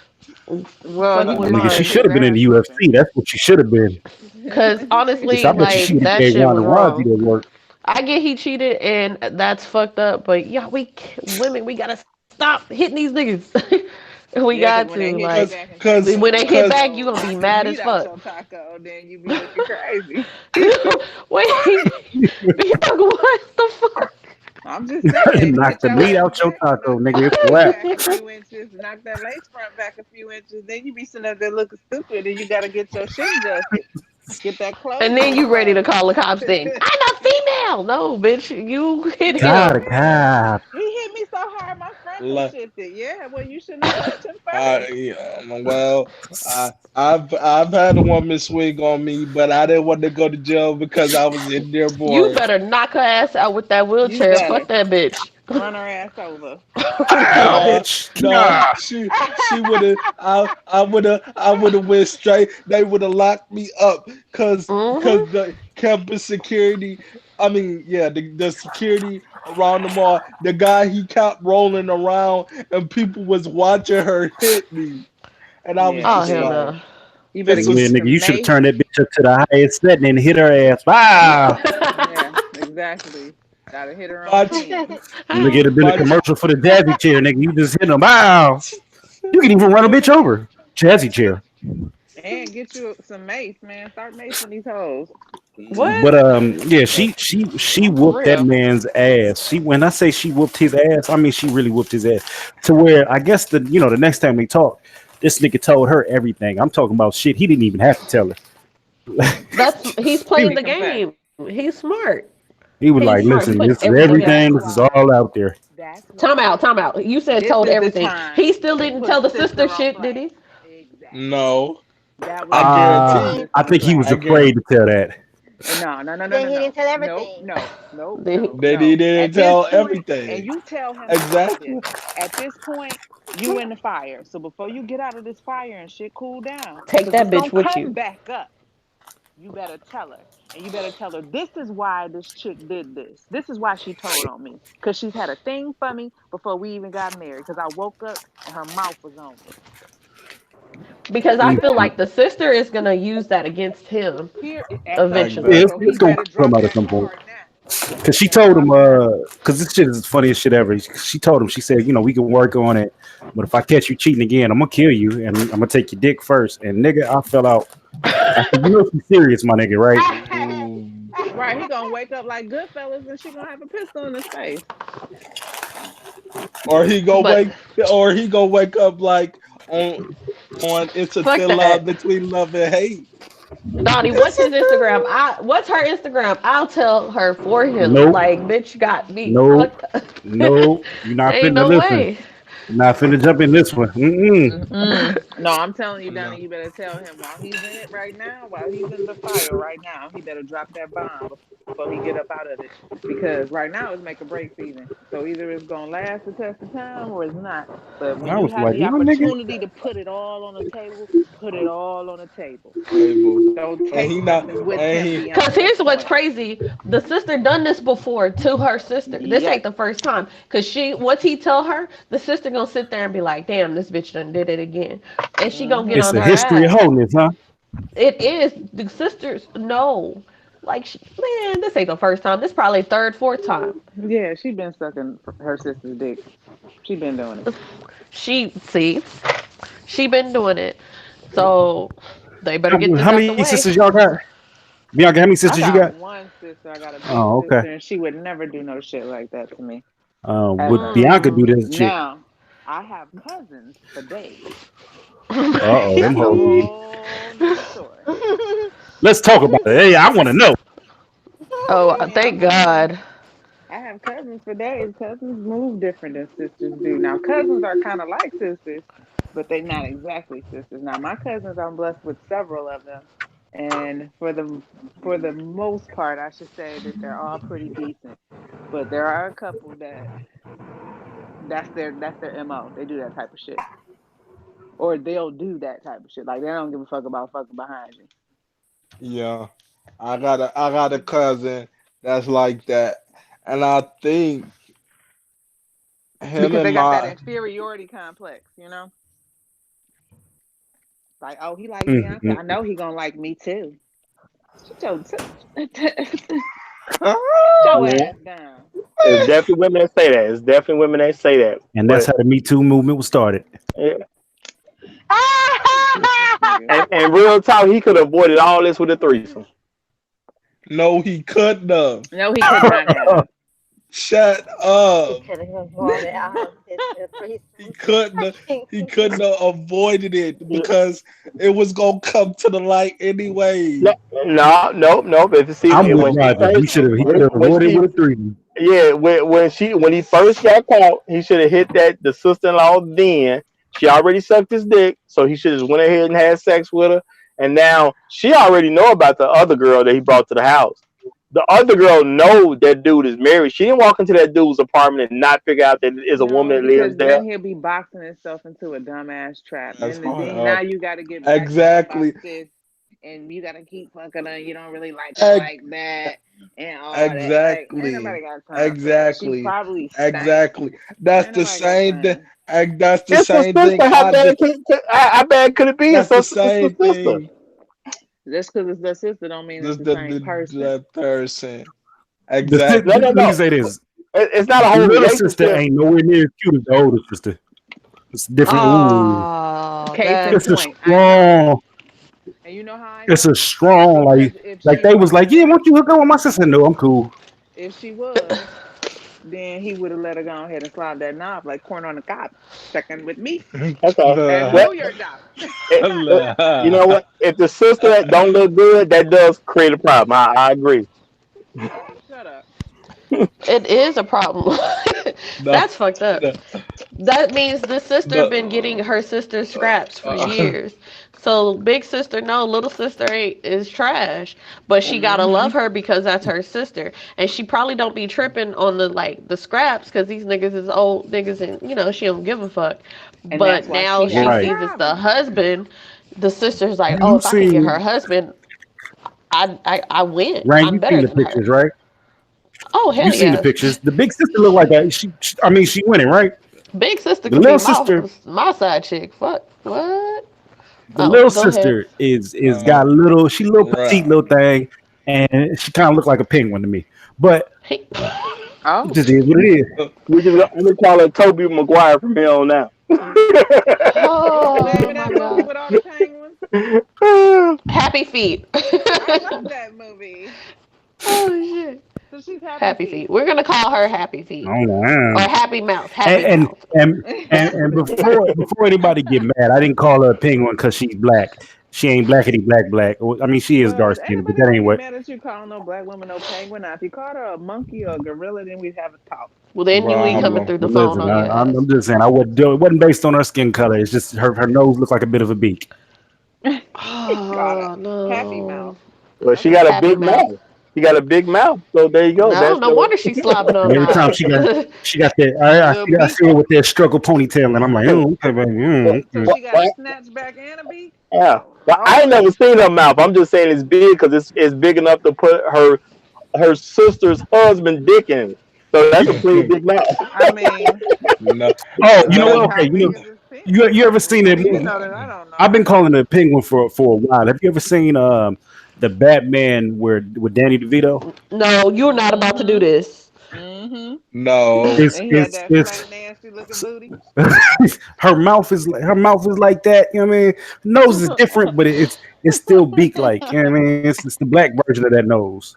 Speaker 6: Well,
Speaker 3: Fucking
Speaker 6: he
Speaker 3: with
Speaker 6: was
Speaker 1: nigga, she
Speaker 6: getting
Speaker 3: mine.
Speaker 1: should
Speaker 6: his
Speaker 1: have been in
Speaker 6: ass
Speaker 1: the
Speaker 6: whooping.
Speaker 1: UFC. That's what she should have been.
Speaker 3: Because
Speaker 1: Yes,
Speaker 3: honestly,
Speaker 1: I bet you she
Speaker 3: like
Speaker 1: would have
Speaker 3: that
Speaker 1: gave
Speaker 3: shit
Speaker 1: Ronda
Speaker 3: was
Speaker 1: Rousey
Speaker 3: wrong.
Speaker 1: that work.
Speaker 3: I get he cheated, and that's fucked up. But yeah, women, we gotta stop hitting these niggas. We
Speaker 6: Yeah, because
Speaker 3: got
Speaker 6: when they
Speaker 3: to
Speaker 6: hit you
Speaker 3: like
Speaker 2: Cause,
Speaker 6: back and take
Speaker 2: cause,
Speaker 6: your
Speaker 3: when they
Speaker 6: quote
Speaker 3: hit
Speaker 2: cause,
Speaker 3: back, you
Speaker 6: unquote
Speaker 3: gonna be
Speaker 6: knock the
Speaker 3: mad as
Speaker 6: meat out
Speaker 3: fuck.
Speaker 6: your taco, then you be looking crazy.
Speaker 3: Wait, what the fuck?
Speaker 6: I'm just saying,
Speaker 1: Knock
Speaker 6: hit
Speaker 1: the
Speaker 6: your
Speaker 1: meat
Speaker 6: ass
Speaker 1: out your
Speaker 6: back,
Speaker 1: taco,
Speaker 6: knock the
Speaker 1: nigga. It's a
Speaker 6: forehead
Speaker 1: wrap.
Speaker 6: back a few inches, knock that lace front back a few inches, then you be sitting up there looking stupid and you gotta get your shit adjusted. Get that
Speaker 3: And
Speaker 6: closure
Speaker 3: then you ready to
Speaker 6: reform.
Speaker 3: call the cops thing. I'm a female. No, bitch, you hit
Speaker 1: God,
Speaker 3: him.
Speaker 1: God.
Speaker 6: He hit me so hard my frontal
Speaker 2: like,
Speaker 6: shifted. Yeah, well you shouldn't have touched him first.
Speaker 2: well, I've had a woman swing on me, but I didn't want to go to jail because I was in there
Speaker 3: You
Speaker 2: bored.
Speaker 3: better knock her ass out with that
Speaker 6: You
Speaker 3: wheelchair. Fuck
Speaker 6: better
Speaker 3: that bitch.
Speaker 6: run her ass over.
Speaker 1: Ow,
Speaker 2: No,
Speaker 1: bitch.
Speaker 2: no,
Speaker 1: God.
Speaker 2: she would have. I would have went straight. They would have locked me up because
Speaker 3: Hmm.
Speaker 2: the campus security. I mean, yeah, the security around the mall. The guy he kept rolling around, and people was watching her hit me, and I was
Speaker 6: Yeah,
Speaker 3: Oh
Speaker 2: just
Speaker 3: hell
Speaker 6: see.
Speaker 2: like,
Speaker 3: no.
Speaker 6: You better
Speaker 2: this
Speaker 6: get
Speaker 1: Man,
Speaker 6: you
Speaker 2: was
Speaker 1: nigga, you
Speaker 6: some
Speaker 1: should have
Speaker 6: mace.
Speaker 1: turned that bitch up to the highest setting and hit her ass. Wow.
Speaker 6: Yeah, exactly. Gotta hit her on the
Speaker 2: my
Speaker 6: chin.
Speaker 1: Nigga, it'd have been a
Speaker 2: my.
Speaker 1: commercial for the jazzy chair, nigga. You just hit him. Wow. You can even run a bitch over. Jazzy chair.
Speaker 6: And get you some mace, man. Start macing these hoes.
Speaker 3: What?
Speaker 1: But yeah, she
Speaker 6: I'm for
Speaker 1: whooped that
Speaker 6: real.
Speaker 1: man's ass. She when I say she whooped his ass, I mean she really whooped his ass. To where I guess the next time we talked, this nigga told her everything. I'm talking about shit he didn't even have to tell her.
Speaker 3: He's
Speaker 1: he,
Speaker 3: playing
Speaker 6: He
Speaker 3: the
Speaker 6: confessed.
Speaker 3: game. He's smart.
Speaker 1: he was
Speaker 3: He's
Speaker 1: like,
Speaker 6: He
Speaker 3: smart. He
Speaker 1: listen,
Speaker 3: putting
Speaker 1: this is
Speaker 6: confessed.
Speaker 3: everything
Speaker 6: So
Speaker 3: out.
Speaker 1: everything.
Speaker 6: that's
Speaker 1: This is
Speaker 6: why.
Speaker 1: all out there.
Speaker 6: That's
Speaker 3: Time
Speaker 6: why.
Speaker 3: out. Time out. You said
Speaker 6: This
Speaker 3: told
Speaker 6: is the
Speaker 3: everything. He
Speaker 6: time
Speaker 3: still
Speaker 6: to
Speaker 3: didn't
Speaker 6: put
Speaker 3: tell the sister
Speaker 6: sister on
Speaker 3: shit, did
Speaker 6: blast.
Speaker 3: he?
Speaker 6: Exactly.
Speaker 2: No,
Speaker 6: That was
Speaker 2: I
Speaker 6: the time to put
Speaker 2: guarantee.
Speaker 1: I
Speaker 6: sister on
Speaker 1: think he was
Speaker 2: I
Speaker 6: blast.
Speaker 1: afraid
Speaker 2: guarantee.
Speaker 1: to tell that.
Speaker 6: No, no, no, no,
Speaker 5: Then
Speaker 6: no,
Speaker 5: he
Speaker 6: no.
Speaker 5: didn't tell
Speaker 6: Nope,
Speaker 5: everything.
Speaker 6: no, nope,
Speaker 3: Then
Speaker 6: no,
Speaker 3: he,
Speaker 2: That he
Speaker 6: no.
Speaker 2: didn't
Speaker 6: At this
Speaker 2: tell
Speaker 6: point, and
Speaker 2: everything.
Speaker 6: you tell him to watch
Speaker 2: Exactly.
Speaker 6: this. At this point, you in the fire. So before you get out of this fire and shit cool down,
Speaker 3: take
Speaker 6: because
Speaker 3: that
Speaker 6: it's
Speaker 3: bitch
Speaker 6: gonna
Speaker 3: with
Speaker 6: come
Speaker 3: you.
Speaker 6: back up. You better tell her. And you better tell her this is why this chick did this. This is why she told on me. Because she's had a thing for me before we even got married. Because I woke up and her mouth was on me.
Speaker 3: Because I feel
Speaker 1: Mhm.
Speaker 3: like the sister is gonna use that against him
Speaker 6: Here at some
Speaker 1: Yeah,
Speaker 3: eventually.
Speaker 6: point.
Speaker 2: Exactly.
Speaker 6: So
Speaker 1: it's
Speaker 6: he
Speaker 1: gonna
Speaker 6: better
Speaker 1: come
Speaker 6: drop
Speaker 1: out at
Speaker 6: that
Speaker 1: some point.
Speaker 6: card now.
Speaker 1: Cause
Speaker 6: He
Speaker 1: she
Speaker 6: better
Speaker 1: told him,
Speaker 6: drop it now.
Speaker 1: cause this shit is the funniest shit ever. She told him, she said, we can work on it, but if I catch you cheating again, I'm gonna kill you and I'm gonna take your dick first. And nigga, I fell out. I said, she's serious, my nigga, right?
Speaker 2: Ooh.
Speaker 6: Right, he gonna wake up like Goodfellas and she gonna have a pistol in his face.
Speaker 2: Or he go
Speaker 3: But
Speaker 2: wake, or he go wake up like on It's a
Speaker 3: fuck
Speaker 2: Thin Line
Speaker 3: that.
Speaker 2: Between Love and Hate.
Speaker 3: Donnie, what's his Instagram? What's her Instagram? I'll tell her for him.
Speaker 1: Nope,
Speaker 3: Like, bitch, you got me
Speaker 1: nope,
Speaker 3: fucked up.
Speaker 1: nope. You're not
Speaker 3: Ain't
Speaker 1: finna
Speaker 3: no
Speaker 1: listen.
Speaker 3: way.
Speaker 1: You're not finna jump in this one. Mm-mm.
Speaker 6: No, I'm telling you,
Speaker 2: No.
Speaker 6: Donnie, you better tell him while he's in it right now, while he's in the fire right now, he better drop that bomb before he get up out of it. Because right now it's make or break season. So either it's gonna last the test of time or it's not. But when
Speaker 1: I
Speaker 6: you
Speaker 1: was
Speaker 6: have
Speaker 1: like,
Speaker 6: the
Speaker 1: nigga,
Speaker 6: opportunity to put it all on the table, put it all on the table.
Speaker 2: Able.
Speaker 6: Don't
Speaker 2: And
Speaker 6: take
Speaker 2: he not.
Speaker 6: nothing with
Speaker 2: And
Speaker 6: him
Speaker 2: he.
Speaker 3: Cause
Speaker 6: beyond this
Speaker 3: here's what's
Speaker 6: point.
Speaker 3: crazy. The sister done this before to her sister. This
Speaker 6: Yep.
Speaker 3: ain't the first time. Cause what's he tell her? The sister gonna sit there and be like, "Damn, this bitch done did it again," and she gonna get
Speaker 1: It's
Speaker 3: on
Speaker 1: a
Speaker 3: her
Speaker 1: history of
Speaker 3: ass.
Speaker 1: wholeness, huh?
Speaker 3: It is the sisters. No, like man, this ain't the first time. This probably third, fourth time.
Speaker 6: Yeah, she been sucking her sister's dick. She been doing it.
Speaker 3: See, she been doing it. So they better get this
Speaker 1: How
Speaker 3: out the
Speaker 1: many
Speaker 3: way.
Speaker 1: sisters y'all got? Bianca, how many
Speaker 6: I
Speaker 1: sisters you
Speaker 6: got
Speaker 1: got?
Speaker 6: one sister. I got a big
Speaker 1: Oh, okay.
Speaker 6: sister, and she would never do no shit like that to me.
Speaker 1: Would
Speaker 6: Ever.
Speaker 1: Bianca do this shit?
Speaker 6: Now, I have cousins for days.
Speaker 1: Uh-oh, them
Speaker 6: That's a
Speaker 1: hoes.
Speaker 6: whole nother story.
Speaker 1: Let's talk about it. Hey, I want to know.
Speaker 3: Oh,
Speaker 6: Yeah,
Speaker 3: thank God.
Speaker 6: I have cousins for days. Cousins move different than sisters do. Now, cousins are kind of like sisters, but they're not exactly sisters. Now, my cousins, I'm blessed with several of them, and for the most part, I should say that they're all pretty decent. But there are a couple that that's their mo. They do that type of shit, or they'll do that type of shit. Like they don't give a fuck about fucking behind you
Speaker 2: Yeah, I got a cousin that's like that, and I think him
Speaker 6: because they
Speaker 2: and
Speaker 6: got that
Speaker 2: my
Speaker 6: inferiority complex. Like, oh, he like Bianca.
Speaker 1: Mm-hmm.
Speaker 6: I know he gonna like me too. Sit your
Speaker 4: Yeah.
Speaker 6: ass down.
Speaker 4: It's definitely women that say that. It's definitely women that say that.
Speaker 1: And that's how the Me Too movement was started.
Speaker 4: Yeah.
Speaker 6: Nigga.
Speaker 4: And real talk, he could have avoided all this with a threesome.
Speaker 2: no, he couldn't have.
Speaker 6: No, he could not have.
Speaker 2: Shut
Speaker 5: He
Speaker 2: up.
Speaker 5: could have avoided all of this
Speaker 2: He
Speaker 5: threesome.
Speaker 2: couldn't. He couldn't have avoided it because it was gonna come to the light anyway.
Speaker 4: No. But see,
Speaker 1: I'm
Speaker 4: when
Speaker 1: with
Speaker 4: she
Speaker 1: Roger. He should have
Speaker 4: when
Speaker 1: avoided
Speaker 4: she,
Speaker 1: with a three.
Speaker 4: yeah, when he first got caught, he should have hit the sister-in-law. Then she already sucked his dick, so he should have went ahead and had sex with her. And now she already know about the other girl that he brought to the house. The other girl know that dude is married. She didn't walk into that dude's apartment and not figure out that there's a
Speaker 6: No,
Speaker 4: woman that
Speaker 6: because
Speaker 4: lives there.
Speaker 6: then he'll be boxing himself into a dumbass trap.
Speaker 2: That's
Speaker 6: And
Speaker 2: fine.
Speaker 6: then now you got to get backed up
Speaker 2: Exactly.
Speaker 6: by sis, and you got to keep fucking her. You don't really like her like that, and all that. Like, ain't
Speaker 2: Exactly.
Speaker 6: nobody got time for that. She
Speaker 2: Exactly.
Speaker 6: probably stank.
Speaker 2: Exactly. That's
Speaker 6: Ain't
Speaker 2: the
Speaker 6: nobody got
Speaker 2: same thing.
Speaker 6: time.
Speaker 2: That's the
Speaker 4: It's the
Speaker 2: same thing
Speaker 4: sister. How
Speaker 2: I
Speaker 4: bad
Speaker 2: did.
Speaker 4: how bad could it be? It's
Speaker 2: That's the
Speaker 4: the
Speaker 2: same
Speaker 4: sister.
Speaker 2: thing.
Speaker 6: Just because it's the sister don't mean
Speaker 2: This
Speaker 6: it's the same
Speaker 2: the
Speaker 6: person.
Speaker 2: that person.
Speaker 1: No,
Speaker 2: Exactly.
Speaker 1: let me say this.
Speaker 4: It's not a
Speaker 1: The
Speaker 4: whole
Speaker 1: little sister
Speaker 4: relationship.
Speaker 1: ain't nowhere near as cute as the older sister. It's different. Ooh.
Speaker 3: Oh,
Speaker 6: Case in
Speaker 3: that's
Speaker 1: It's a
Speaker 6: point, I know.
Speaker 1: strong.
Speaker 6: And you know how I
Speaker 1: It's
Speaker 6: know?
Speaker 1: a strong
Speaker 6: Because if
Speaker 1: like
Speaker 6: she
Speaker 1: they was like, yeah,
Speaker 6: was,
Speaker 1: won't you hook up with my sister? No, I'm cool.
Speaker 6: if she was, then he would have let her go ahead and slide that knob like corn on the cob. Second with me
Speaker 4: Okay.
Speaker 6: and
Speaker 4: Well,
Speaker 6: know your job.
Speaker 4: you know what? If the sister don't look good, that does create a problem. I agree.
Speaker 6: Shut up.
Speaker 3: it is a problem.
Speaker 2: No,
Speaker 3: That's fucked up.
Speaker 2: no,
Speaker 3: That means the sister been getting
Speaker 2: no.
Speaker 3: her sister's scraps for years. So big sister, no, little sister ain't is trash. But she gotta
Speaker 6: Mm-hmm.
Speaker 3: love her because that's her sister, and she probably don't be tripping on the scraps because these niggas is old niggas and she don't give a fuck.
Speaker 6: And that's
Speaker 3: But
Speaker 6: why
Speaker 3: now
Speaker 6: she
Speaker 3: she
Speaker 6: has a
Speaker 1: Right.
Speaker 3: sees it's the
Speaker 6: problem.
Speaker 3: husband. The sister's like, oh,
Speaker 1: You
Speaker 3: if I can get
Speaker 1: seen
Speaker 3: her husband, I win.
Speaker 1: Ryan,
Speaker 3: I'm
Speaker 1: you seen
Speaker 3: better
Speaker 1: the
Speaker 3: than her.
Speaker 1: pictures, right?
Speaker 3: Oh
Speaker 1: You
Speaker 3: hell
Speaker 1: seen the
Speaker 3: yes.
Speaker 1: pictures. The big sister look like she winning, right?
Speaker 3: Big sister
Speaker 1: The
Speaker 3: could be
Speaker 1: little sister,
Speaker 3: my side chick. Fuck what?
Speaker 1: the
Speaker 3: Oh,
Speaker 1: little
Speaker 3: go ahead.
Speaker 1: sister is
Speaker 2: Uh,
Speaker 1: got she little petite
Speaker 2: right.
Speaker 1: little thing, and she kind of look like a penguin to me. But
Speaker 3: He,
Speaker 1: it
Speaker 6: Oh,
Speaker 1: just is what it is.
Speaker 4: I'm gonna call her Toby Maguire from here on out.
Speaker 6: what's the name
Speaker 3: oh
Speaker 6: of
Speaker 3: my
Speaker 6: that movie
Speaker 3: god.
Speaker 6: with all the penguins?
Speaker 3: Happy feet.
Speaker 6: I love that movie.
Speaker 3: oh shit.
Speaker 6: So she's happy
Speaker 3: Happy
Speaker 6: feet.
Speaker 3: feet. We're gonna call her Happy
Speaker 1: I
Speaker 3: Feet
Speaker 1: don't
Speaker 3: or
Speaker 1: know.
Speaker 3: Happy Mouth. Happy
Speaker 1: And
Speaker 3: Mouth.
Speaker 1: and before anybody get mad, I didn't call her a penguin because she's black. She ain't blackity black. I mean, she is dark
Speaker 6: Well, ain't
Speaker 1: skinned, but
Speaker 6: nobody
Speaker 1: that
Speaker 6: gonna
Speaker 1: ain't
Speaker 6: get
Speaker 1: what.
Speaker 6: mad at you calling no black woman no penguin. Now, if you called her a monkey or a gorilla, then we'd have a talk.
Speaker 3: Well, then you ain't coming
Speaker 2: Problem.
Speaker 3: through the phone
Speaker 1: Listen,
Speaker 3: on your ass.
Speaker 1: I'm just saying I wouldn't do it. It wasn't based on her skin color. It's just her nose looks like a bit of a beak.
Speaker 6: Called her
Speaker 3: Oh
Speaker 6: happy
Speaker 3: no.
Speaker 6: mouth.
Speaker 4: Well, she got
Speaker 6: Okay.
Speaker 4: a
Speaker 3: Happy
Speaker 4: big
Speaker 3: Mouth.
Speaker 4: mouth. She got a big mouth. So there you go.
Speaker 3: No,
Speaker 4: That's
Speaker 3: no wonder she slobbing
Speaker 1: And
Speaker 3: on
Speaker 1: every time
Speaker 3: knobs.
Speaker 1: she got that
Speaker 6: Little
Speaker 1: I
Speaker 6: beak.
Speaker 1: see her with that struggle ponytail, and I'm like, oh, okay, baby.
Speaker 6: So
Speaker 1: Okay.
Speaker 6: she got a snatchback and a beak.
Speaker 4: Yeah. Well, I ain't
Speaker 6: Okay.
Speaker 4: never seen her mouth. I'm just saying it's big because it's big enough to put her sister's husband dick in. So that's a clean big mouth.
Speaker 6: I mean,
Speaker 2: No,
Speaker 1: Oh, you know
Speaker 2: no,
Speaker 1: what?
Speaker 6: how
Speaker 1: Okay,
Speaker 6: big is his penis?
Speaker 1: you ever seen that
Speaker 6: You
Speaker 1: movie?
Speaker 6: know that I don't know.
Speaker 1: I've been calling it a penguin for a while. Have you ever seen the Batman with Danny DeVito?
Speaker 3: No, you're not about to do this.
Speaker 6: Mm-hmm.
Speaker 2: no.
Speaker 1: It's
Speaker 6: And he had
Speaker 1: it's
Speaker 6: that
Speaker 1: it's
Speaker 6: flat, nasty looking booty.
Speaker 1: her mouth is like that. You know what I mean? Nose is different, but it's still beak like. You know what I mean? It's the black version of that nose.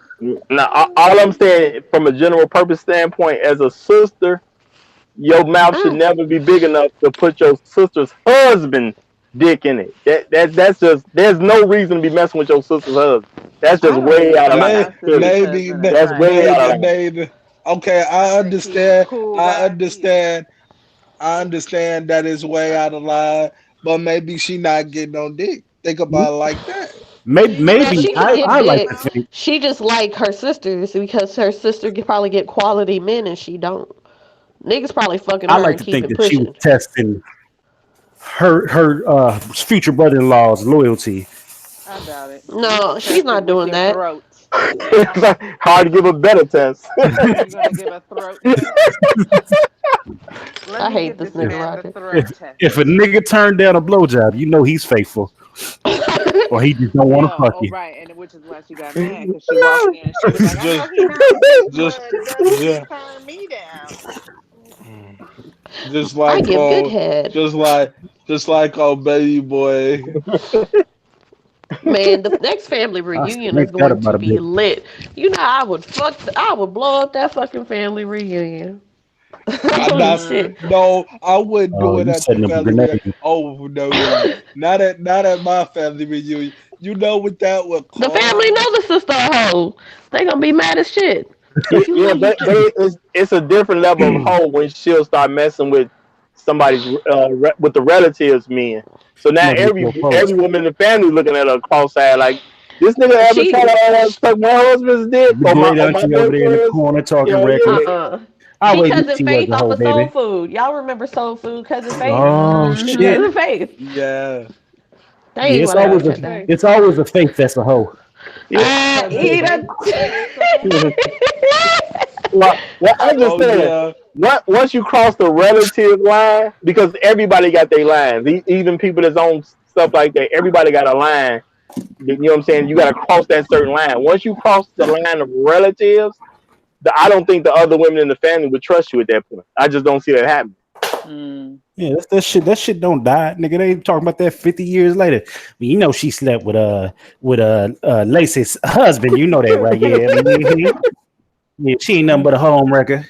Speaker 4: Now, all I'm saying from a general purpose standpoint, as a sister, your mouth should
Speaker 3: Mm.
Speaker 4: never be big enough to put your sister's husband dick in it. That's just there's no reason to be messing with your sister's husband. That's
Speaker 6: I
Speaker 4: just
Speaker 6: don't
Speaker 4: way
Speaker 6: even
Speaker 4: out of
Speaker 6: think
Speaker 4: line.
Speaker 6: my sister's
Speaker 4: Period.
Speaker 2: Maybe,
Speaker 6: husband
Speaker 2: may-
Speaker 6: is
Speaker 4: That's
Speaker 6: right.
Speaker 4: way out of
Speaker 2: maybe,
Speaker 4: line.
Speaker 2: maybe. Okay,
Speaker 6: I think he's a cool
Speaker 2: I
Speaker 6: guy.
Speaker 2: understand. I understand that is way out of line, but maybe she not getting on dick. Think about it like that.
Speaker 1: Maybe
Speaker 6: She
Speaker 3: No,
Speaker 6: got a
Speaker 1: maybe
Speaker 3: she can
Speaker 6: small
Speaker 3: get
Speaker 1: I
Speaker 6: dick
Speaker 1: like
Speaker 3: dick.
Speaker 1: to
Speaker 6: mouth.
Speaker 1: think
Speaker 3: She just like her sisters because her sister could probably get quality men and she don't. Niggas probably fucking
Speaker 1: I
Speaker 3: her
Speaker 1: like
Speaker 3: and
Speaker 1: to
Speaker 3: keep
Speaker 1: think
Speaker 3: it
Speaker 1: that she was
Speaker 3: pushing.
Speaker 1: testing her future brother-in-law's loyalty.
Speaker 6: I doubt it. You
Speaker 3: No,
Speaker 6: gonna
Speaker 3: she's
Speaker 6: test it
Speaker 3: not
Speaker 6: with
Speaker 3: doing
Speaker 6: your
Speaker 3: that.
Speaker 6: throat.
Speaker 4: It's like hard to give a better test.
Speaker 6: You're gonna give a throat test. Let
Speaker 3: I
Speaker 6: me
Speaker 3: hate
Speaker 6: give
Speaker 3: this
Speaker 6: this
Speaker 3: nigga
Speaker 6: man the
Speaker 3: Roger.
Speaker 6: throat test.
Speaker 1: If a nigga turned down a blowjob, you know he's faithful, or he just don't want to
Speaker 6: Yeah,
Speaker 1: fuck
Speaker 6: oh
Speaker 1: you.
Speaker 6: right, and which is why she got mad because she walked in and she was like, "I know
Speaker 2: Just,
Speaker 6: he not big,
Speaker 2: just,
Speaker 6: but does he
Speaker 2: just,
Speaker 6: turn me down?"
Speaker 2: just
Speaker 3: I
Speaker 2: like
Speaker 3: give good head.
Speaker 2: just like oh baby boy.
Speaker 3: Man, the next family
Speaker 1: I still
Speaker 3: reunion is
Speaker 1: make that
Speaker 3: going to
Speaker 1: about a
Speaker 3: be
Speaker 1: bitch.
Speaker 3: lit. You know, I would blow up that fucking family reunion. I
Speaker 2: I'm
Speaker 3: don't do
Speaker 2: not.
Speaker 3: shit.
Speaker 2: No, I wouldn't do
Speaker 1: Oh,
Speaker 2: it
Speaker 1: you
Speaker 2: at the
Speaker 1: setting up a
Speaker 2: family reunion.
Speaker 1: grenade.
Speaker 2: Oh no, not at my family reunion. You know what that would
Speaker 3: The family
Speaker 2: cause?
Speaker 3: know the sister a hoe. They gonna be mad as shit.
Speaker 4: Yeah,
Speaker 3: You
Speaker 4: yeah,
Speaker 3: know you
Speaker 4: but
Speaker 3: just
Speaker 4: it's a different level of hoe when she'll start messing with somebody's with the relatives men. So now
Speaker 1: Mother with your
Speaker 4: every
Speaker 1: folks.
Speaker 4: woman in the family looking at her cross-eyed like this nigga ever try
Speaker 3: she
Speaker 4: to suck my husband's dick
Speaker 1: The great
Speaker 4: or my
Speaker 1: auntie over there in the
Speaker 4: boyfriend's?
Speaker 1: corner talking
Speaker 4: Yeah,
Speaker 1: reckless.
Speaker 4: yeah.
Speaker 3: uh-uh.
Speaker 1: I
Speaker 3: She
Speaker 1: wait until
Speaker 3: cousin
Speaker 1: she was
Speaker 3: Faith
Speaker 1: a
Speaker 3: off
Speaker 1: hoe,
Speaker 3: of Soul
Speaker 1: baby.
Speaker 3: Food. Y'all remember Soul Food? Cousin Faith?
Speaker 1: Oh
Speaker 3: It's
Speaker 1: shit!
Speaker 6: Mm-hmm.
Speaker 3: cousin Faith.
Speaker 2: Yeah.
Speaker 3: They
Speaker 1: Yeah,
Speaker 3: ain't
Speaker 1: it's
Speaker 3: want to have a
Speaker 1: always
Speaker 3: good day.
Speaker 1: a faith that's a hoe.
Speaker 4: Yeah.
Speaker 6: Cousin
Speaker 3: Eat
Speaker 6: Faith is a hoe.
Speaker 4: Well, I'm just
Speaker 2: Oh
Speaker 4: saying.
Speaker 2: yeah.
Speaker 4: Once you cross the relative line, because everybody got their lines, even people that's on stuff like that, everybody got a line. You know what I'm saying? You got to cross that certain line. Once you cross the line of relatives, I don't think the other women in the family would trust you at that point. I just don't see that happening.
Speaker 6: Mm.
Speaker 1: Yeah, that's that shit. That shit don't die, nigga. They talking about that 50 years later. But you know she slept with Lacey's husband. You know that, right? Yeah, mhm. Yeah. She ain't nothing but a home wrecker.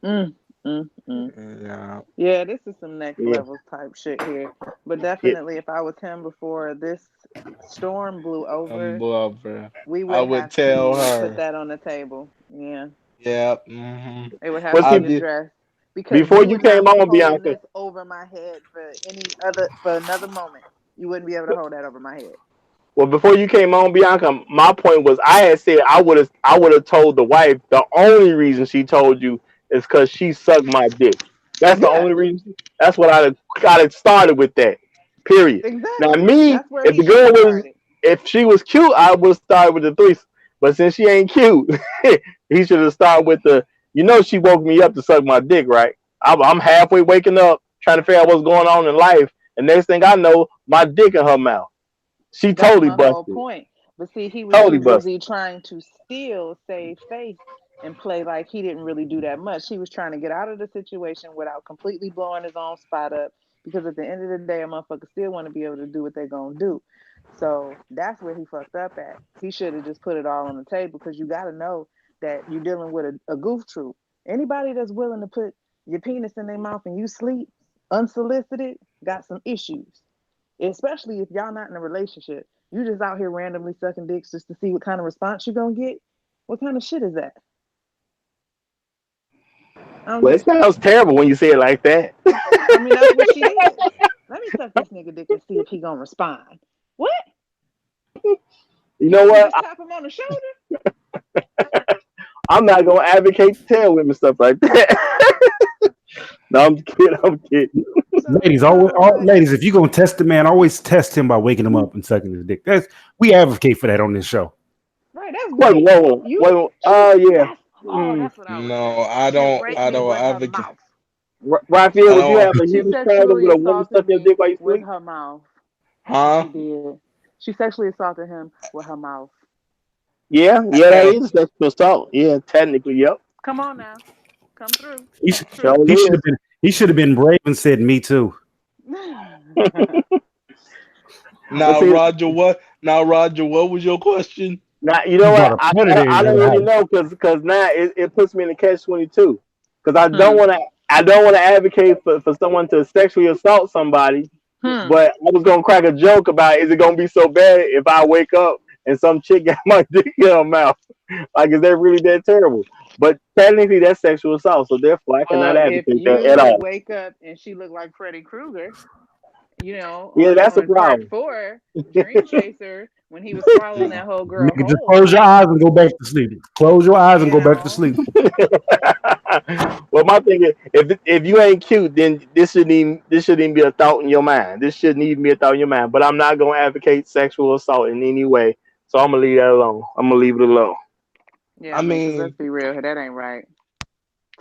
Speaker 6: Mm. Mm.
Speaker 2: Yeah.
Speaker 6: Yeah, this is some next
Speaker 4: Yeah,
Speaker 6: level type shit here. But
Speaker 4: yeah.
Speaker 6: definitely, if I was him before this storm blew over,
Speaker 2: Bro.
Speaker 6: we
Speaker 2: I
Speaker 6: would
Speaker 2: would
Speaker 6: have
Speaker 2: tell
Speaker 6: to put
Speaker 2: her.
Speaker 6: that on the table. Yeah,
Speaker 2: Yeah.
Speaker 6: it would have
Speaker 4: Well,
Speaker 6: to
Speaker 4: see,
Speaker 6: be
Speaker 2: I'd be.
Speaker 6: addressed because
Speaker 4: before
Speaker 6: you
Speaker 4: you
Speaker 6: would
Speaker 4: came
Speaker 6: not be
Speaker 4: on,
Speaker 6: holding
Speaker 4: Bianca.
Speaker 6: this over my head for another moment. You wouldn't be able to hold that over my head.
Speaker 4: Well, before you came on, Bianca, my point was I had said I would have told the wife the only reason she told you is because she sucked my dick. That's the
Speaker 6: Yeah,
Speaker 4: only reason. That's what I got it started with that. Period. Now
Speaker 6: exactly.
Speaker 4: me,
Speaker 6: That's where
Speaker 4: if
Speaker 6: he
Speaker 4: the
Speaker 6: should
Speaker 4: girl
Speaker 6: have
Speaker 4: was,
Speaker 6: started.
Speaker 4: if she was cute, I would have started with the threesome. But since she ain't cute, he should have started with the. You know, she woke me up to suck my dick, right? I'm halfway waking up trying to figure out what's going on in life, and next thing I know, my dick in her mouth. She
Speaker 6: That's
Speaker 4: totally
Speaker 6: my whole
Speaker 4: busted.
Speaker 6: point. But see, he was
Speaker 4: Totally
Speaker 6: too
Speaker 4: busted.
Speaker 6: busy trying to still save face and play like he didn't really do that much. He was trying to get out of the situation without completely blowing his own spot up. Because at the end of the day, a motherfucker still want to be able to do what they're gonna do. So that's where he fucked up at. He should have just put it all on the table because you got to know that you're dealing with a goof troop. Anybody that's willing to put your penis in their mouth and you sleep unsolicited got some issues, especially if y'all not in a relationship. You just out here randomly sucking dicks just to see what kind of response you're gonna get. What kind of shit is that?
Speaker 4: Well, it sounds terrible when you say it like that.
Speaker 6: I mean, that's what she did. Let me suck this nigga dick and see if he gonna respond. What?
Speaker 4: You
Speaker 6: You
Speaker 4: know
Speaker 6: want me to
Speaker 4: what?
Speaker 6: just tap him on the shoulder?
Speaker 4: I'm not gonna advocate to tell women stuff like that. No, I'm kidding. I'm kidding.
Speaker 6: So,
Speaker 1: Ladies, if you're gonna test the man, always test him by waking him up and sucking his dick. We advocate for that on this show.
Speaker 6: right, that's
Speaker 4: Wait,
Speaker 6: great.
Speaker 4: whoa,
Speaker 6: You
Speaker 4: whoa.
Speaker 6: choose.
Speaker 4: Yeah.
Speaker 6: Oh, that's what I would
Speaker 2: No,
Speaker 6: say.
Speaker 2: I
Speaker 6: She'll
Speaker 2: don't.
Speaker 6: rape
Speaker 2: I
Speaker 6: me
Speaker 2: don't
Speaker 6: with her
Speaker 2: advocate.
Speaker 6: mouth.
Speaker 4: Raphael,
Speaker 2: I
Speaker 4: would you have
Speaker 2: don't.
Speaker 4: a
Speaker 6: She
Speaker 4: huge problem
Speaker 6: sexually
Speaker 4: with a woman
Speaker 6: assaulted
Speaker 4: sucking your
Speaker 6: me
Speaker 4: dick while you
Speaker 6: with
Speaker 4: sleep?
Speaker 6: her mouth.
Speaker 2: Huh?
Speaker 6: She did. She sexually assaulted him with her mouth.
Speaker 4: Yeah, that
Speaker 2: And
Speaker 4: is sexual assault. Yeah, technically, yep.
Speaker 6: Come on now. Come through.
Speaker 1: He
Speaker 6: It's
Speaker 1: should
Speaker 6: true.
Speaker 4: Sure
Speaker 1: he should
Speaker 4: is.
Speaker 1: have been he should have been brave and said me too.
Speaker 4: But
Speaker 2: now,
Speaker 4: see,
Speaker 2: Roger, what? Now, Roger, what was your question?
Speaker 4: now you
Speaker 1: You
Speaker 4: know
Speaker 1: brought
Speaker 4: what?
Speaker 1: a predator
Speaker 4: I
Speaker 1: into
Speaker 4: don't
Speaker 1: the
Speaker 4: really
Speaker 1: house.
Speaker 4: know because now it puts me in a catch-22. Because
Speaker 6: Hmm.
Speaker 4: I don't want to advocate for someone to sexually assault somebody.
Speaker 6: Hmm.
Speaker 4: But I was gonna crack a joke about is it gonna be so bad if I wake up and some chick got my dick in her mouth? Like, is that really that terrible? But technically, that's sexual assault, so therefore, I cannot
Speaker 6: Well, if
Speaker 4: advocate that at
Speaker 6: you
Speaker 4: all.
Speaker 6: wake up and she looked like Freddy Krueger,
Speaker 4: Yeah, that's a
Speaker 6: on part
Speaker 4: problem.
Speaker 6: 4, Dream Chaser, when he was swallowing that whole girl
Speaker 1: Nigga, just
Speaker 6: whole,
Speaker 1: close your eyes and go back to sleep. Close your eyes and
Speaker 6: you
Speaker 1: go back to
Speaker 6: know.
Speaker 1: sleep.
Speaker 4: Well, my thing is, if you ain't cute, then this shouldn't even be a thought in your mind. This shouldn't even be a thought in your mind. But I'm not gonna advocate sexual assault in any way, so I'm gonna leave that alone. I'm gonna leave it alone.
Speaker 6: Yeah,
Speaker 2: I
Speaker 6: man, because let's
Speaker 2: mean,
Speaker 6: be real, that ain't right.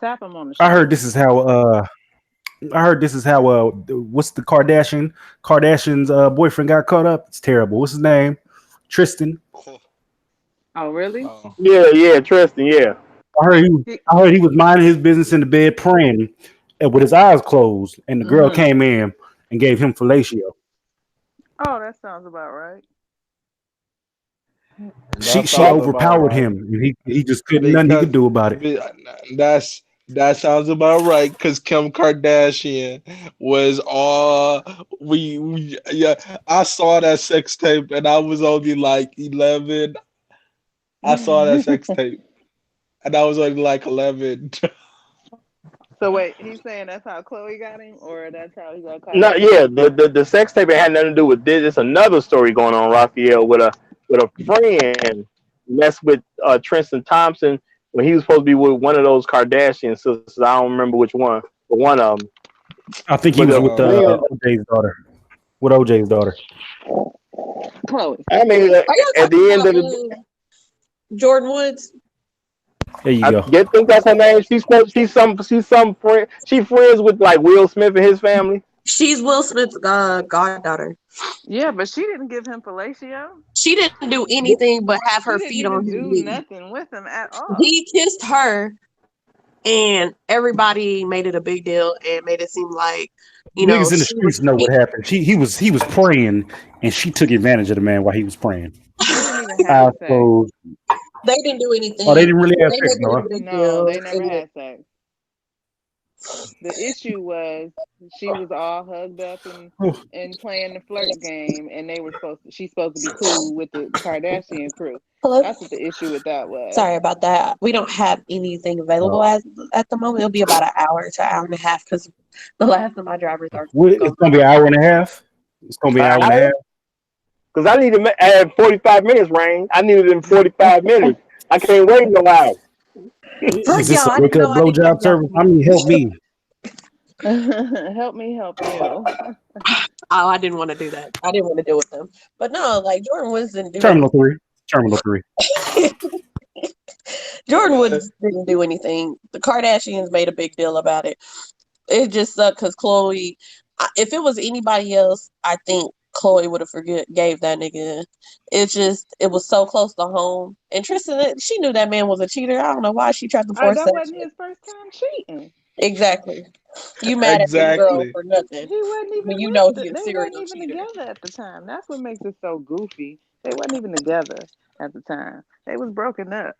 Speaker 6: Tap him on the
Speaker 1: I heard
Speaker 6: shoulder.
Speaker 1: this is how what's the Kardashian's boyfriend got caught up. It's terrible. What's his name? Tristan.
Speaker 6: Oh, really?
Speaker 2: oh,
Speaker 4: Yeah, Tristan. Yeah.
Speaker 6: He,
Speaker 1: I heard he was minding his business in the bed praying and with his eyes closed, and the girl
Speaker 6: mm-hmm.
Speaker 1: came in and gave him fellatio.
Speaker 6: Oh, that sounds about right.
Speaker 2: that
Speaker 1: She
Speaker 2: sounds about
Speaker 1: overpowered
Speaker 2: right.
Speaker 1: him, and he just couldn't nothing he
Speaker 2: Because
Speaker 1: could do about it.
Speaker 2: be- that sounds about right. Because Kim Kardashian was all we yeah. I saw that sex tape and I was only like 11. I saw that sex tape and I was only like 11.
Speaker 6: So wait, he's saying that's how Chloe got him, or that's how he got caught
Speaker 4: No,
Speaker 6: up?
Speaker 4: yeah. The sex tape had nothing to do with this. It's another story going on, Raphael, with a friend messed with Tristan Thompson when he was supposed to be with one of those Kardashian sisters. I don't remember which one, but one of them.
Speaker 1: I think he
Speaker 4: But
Speaker 1: was
Speaker 4: a
Speaker 1: with
Speaker 2: Oh,
Speaker 4: friend,
Speaker 1: OJ's daughter. With OJ's daughter.
Speaker 6: Chloe.
Speaker 4: I mean,
Speaker 5: Are y'all
Speaker 4: at
Speaker 5: talking
Speaker 4: the end
Speaker 5: about
Speaker 4: of the
Speaker 5: Jordan Woods?
Speaker 1: There you
Speaker 4: I
Speaker 1: go.
Speaker 4: think that's her name. She's some friend. She friends with like Will Smith and his family.
Speaker 5: She's Will Smith's goddaughter.
Speaker 6: Yeah, but she didn't give him fellatio.
Speaker 5: She didn't do anything but have
Speaker 6: She
Speaker 5: her
Speaker 6: didn't
Speaker 5: feet on
Speaker 6: even
Speaker 5: his
Speaker 6: do
Speaker 5: knee.
Speaker 6: nothing with him at all.
Speaker 5: He kissed her, and everybody made it a big deal and made it seem like,
Speaker 1: Niggas in the
Speaker 5: she was.
Speaker 1: streets know what happened. He was praying, and she took advantage of the man while he was praying.
Speaker 6: They didn't even have
Speaker 1: Eyes
Speaker 6: sex.
Speaker 1: closed.
Speaker 5: They didn't do
Speaker 1: Oh,
Speaker 5: anything.
Speaker 1: they didn't really have
Speaker 5: They
Speaker 1: sex,
Speaker 5: make it
Speaker 1: no.
Speaker 5: a big
Speaker 6: No,
Speaker 5: deal.
Speaker 6: they never had sex. The issue was she was all hugged up
Speaker 1: Huh?
Speaker 6: and playing the flirt game, and she's supposed to be cool with the Kardashian crew.
Speaker 5: Hello.
Speaker 6: That's what the issue with that was.
Speaker 5: Sorry about that. We don't have anything available
Speaker 1: Oh.
Speaker 5: at the moment. It'll be about an hour to hour and a half because the last of my drivers are
Speaker 1: It's
Speaker 5: gone.
Speaker 1: gonna be an hour and a half. It's gonna be an hour and a half.
Speaker 4: Because I need to add 45 minutes, Rain. I need it in 45 minutes. I can't wait no hour.
Speaker 5: Fuck
Speaker 1: Is this
Speaker 5: y'all.
Speaker 1: a
Speaker 5: I
Speaker 1: wake
Speaker 5: didn't
Speaker 1: up
Speaker 5: know I didn't have
Speaker 1: blowjob
Speaker 5: y'all
Speaker 1: service? I
Speaker 5: anymore.
Speaker 1: mean, help me.
Speaker 6: Help me help you.
Speaker 5: Oh, I didn't want to do that. I didn't want to deal with them. But no, like Jordan Woods didn't do
Speaker 1: Terminal 3. Terminal 3.
Speaker 5: anything. Jordan Woods didn't do anything. The Kardashians made a big deal about it. It just sucked because Chloe. If it was anybody else, I think Chloe would have gave that nigga. It was so close to home. And Tristan, she knew that man was a cheater. I don't know why she tried to force
Speaker 6: That
Speaker 5: that
Speaker 6: wasn't
Speaker 5: shit.
Speaker 6: his first time cheating.
Speaker 5: Exactly. You mad at this girl
Speaker 2: exactly.
Speaker 5: for nothing
Speaker 6: He wasn't
Speaker 5: when
Speaker 6: even
Speaker 5: you know he a
Speaker 6: they wasn't
Speaker 5: serial
Speaker 6: even
Speaker 5: cheater.
Speaker 6: together at the time. That's what makes it so goofy. They wasn't even together at the time. They was broken up.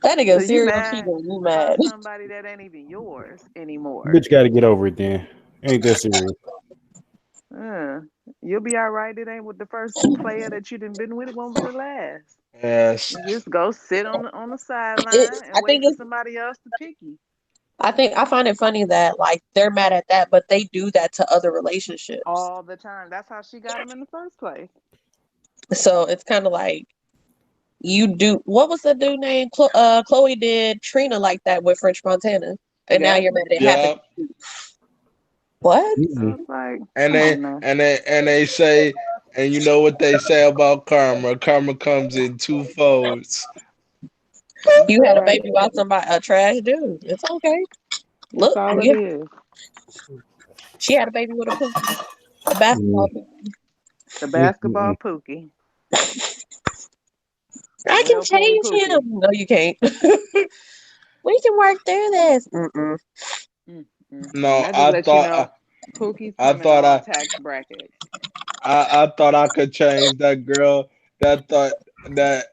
Speaker 5: That nigga
Speaker 6: So
Speaker 5: a
Speaker 6: you
Speaker 5: serial
Speaker 6: mad
Speaker 5: cheater. You
Speaker 6: about
Speaker 5: mad?
Speaker 6: somebody that ain't even yours anymore.
Speaker 1: Bitch got to get over it then. Ain't that serious?
Speaker 6: Uh, you'll be all right. It ain't with the first player that you done been with. It won't be the last.
Speaker 2: Yes.
Speaker 6: You just go sit on the sideline
Speaker 5: I
Speaker 6: and wait
Speaker 5: think
Speaker 6: for
Speaker 5: it's.
Speaker 6: somebody else to pick you.
Speaker 5: I find it funny that like they're mad at that, but they do that to other relationships.
Speaker 6: All the time. That's how she got him in the first place.
Speaker 5: So it's kind of like you do. What was the dude name? Chloe did Trina like that with French Montana, and now
Speaker 6: Yeah.
Speaker 5: you're mad it happened.
Speaker 2: Yep.
Speaker 5: What?
Speaker 6: So
Speaker 1: Mm-mm.
Speaker 6: it's like,
Speaker 2: And
Speaker 6: come
Speaker 2: they
Speaker 6: on now.
Speaker 2: and they say, and you know what they say about karma? Karma comes in two folds.
Speaker 5: You had a
Speaker 3: Right.
Speaker 5: baby by a trash dude. It's okay.
Speaker 3: That's
Speaker 5: Look,
Speaker 3: all it
Speaker 5: yeah,
Speaker 3: is.
Speaker 5: she had a baby with a pookie, a basketball pookie.
Speaker 7: The
Speaker 1: Mm,
Speaker 7: basketball Pookie.
Speaker 5: I can
Speaker 7: Real pool
Speaker 5: change him.
Speaker 7: Pookie.
Speaker 5: No, you can't. We can work through this. Mm-mm.
Speaker 2: No,
Speaker 7: I just let you know, Pookie's
Speaker 2: I
Speaker 7: come in
Speaker 2: thought
Speaker 7: all tax brackets.
Speaker 2: I thought I could change that girl that thought that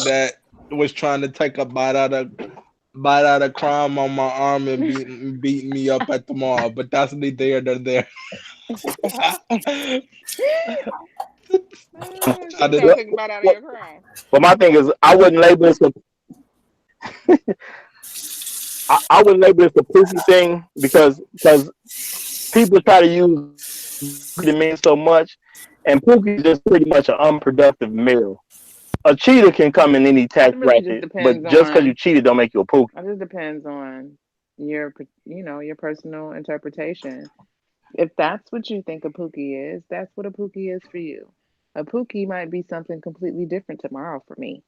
Speaker 2: that was trying to take a bite out of crime on my arm and beating me up at the mall, but that's neither here nor there.
Speaker 7: She
Speaker 2: I
Speaker 7: was trying
Speaker 2: did,
Speaker 7: to
Speaker 4: Well,
Speaker 7: take a bite out of
Speaker 4: well,
Speaker 7: your crown.
Speaker 4: well, my thing is, I wouldn't label this a Pookie thing because people try to use the men so much, and Pookie is just pretty much an unproductive male. A cheater can come in any
Speaker 7: It
Speaker 4: tax
Speaker 7: really just
Speaker 4: bracket, but
Speaker 7: depends
Speaker 4: just because you
Speaker 7: on.
Speaker 4: cheated don't make you a Pookie.
Speaker 7: It just depends on your personal interpretation. If that's what you think a Pookie is, that's what a Pookie is for you. A Pookie might be something completely different tomorrow for me,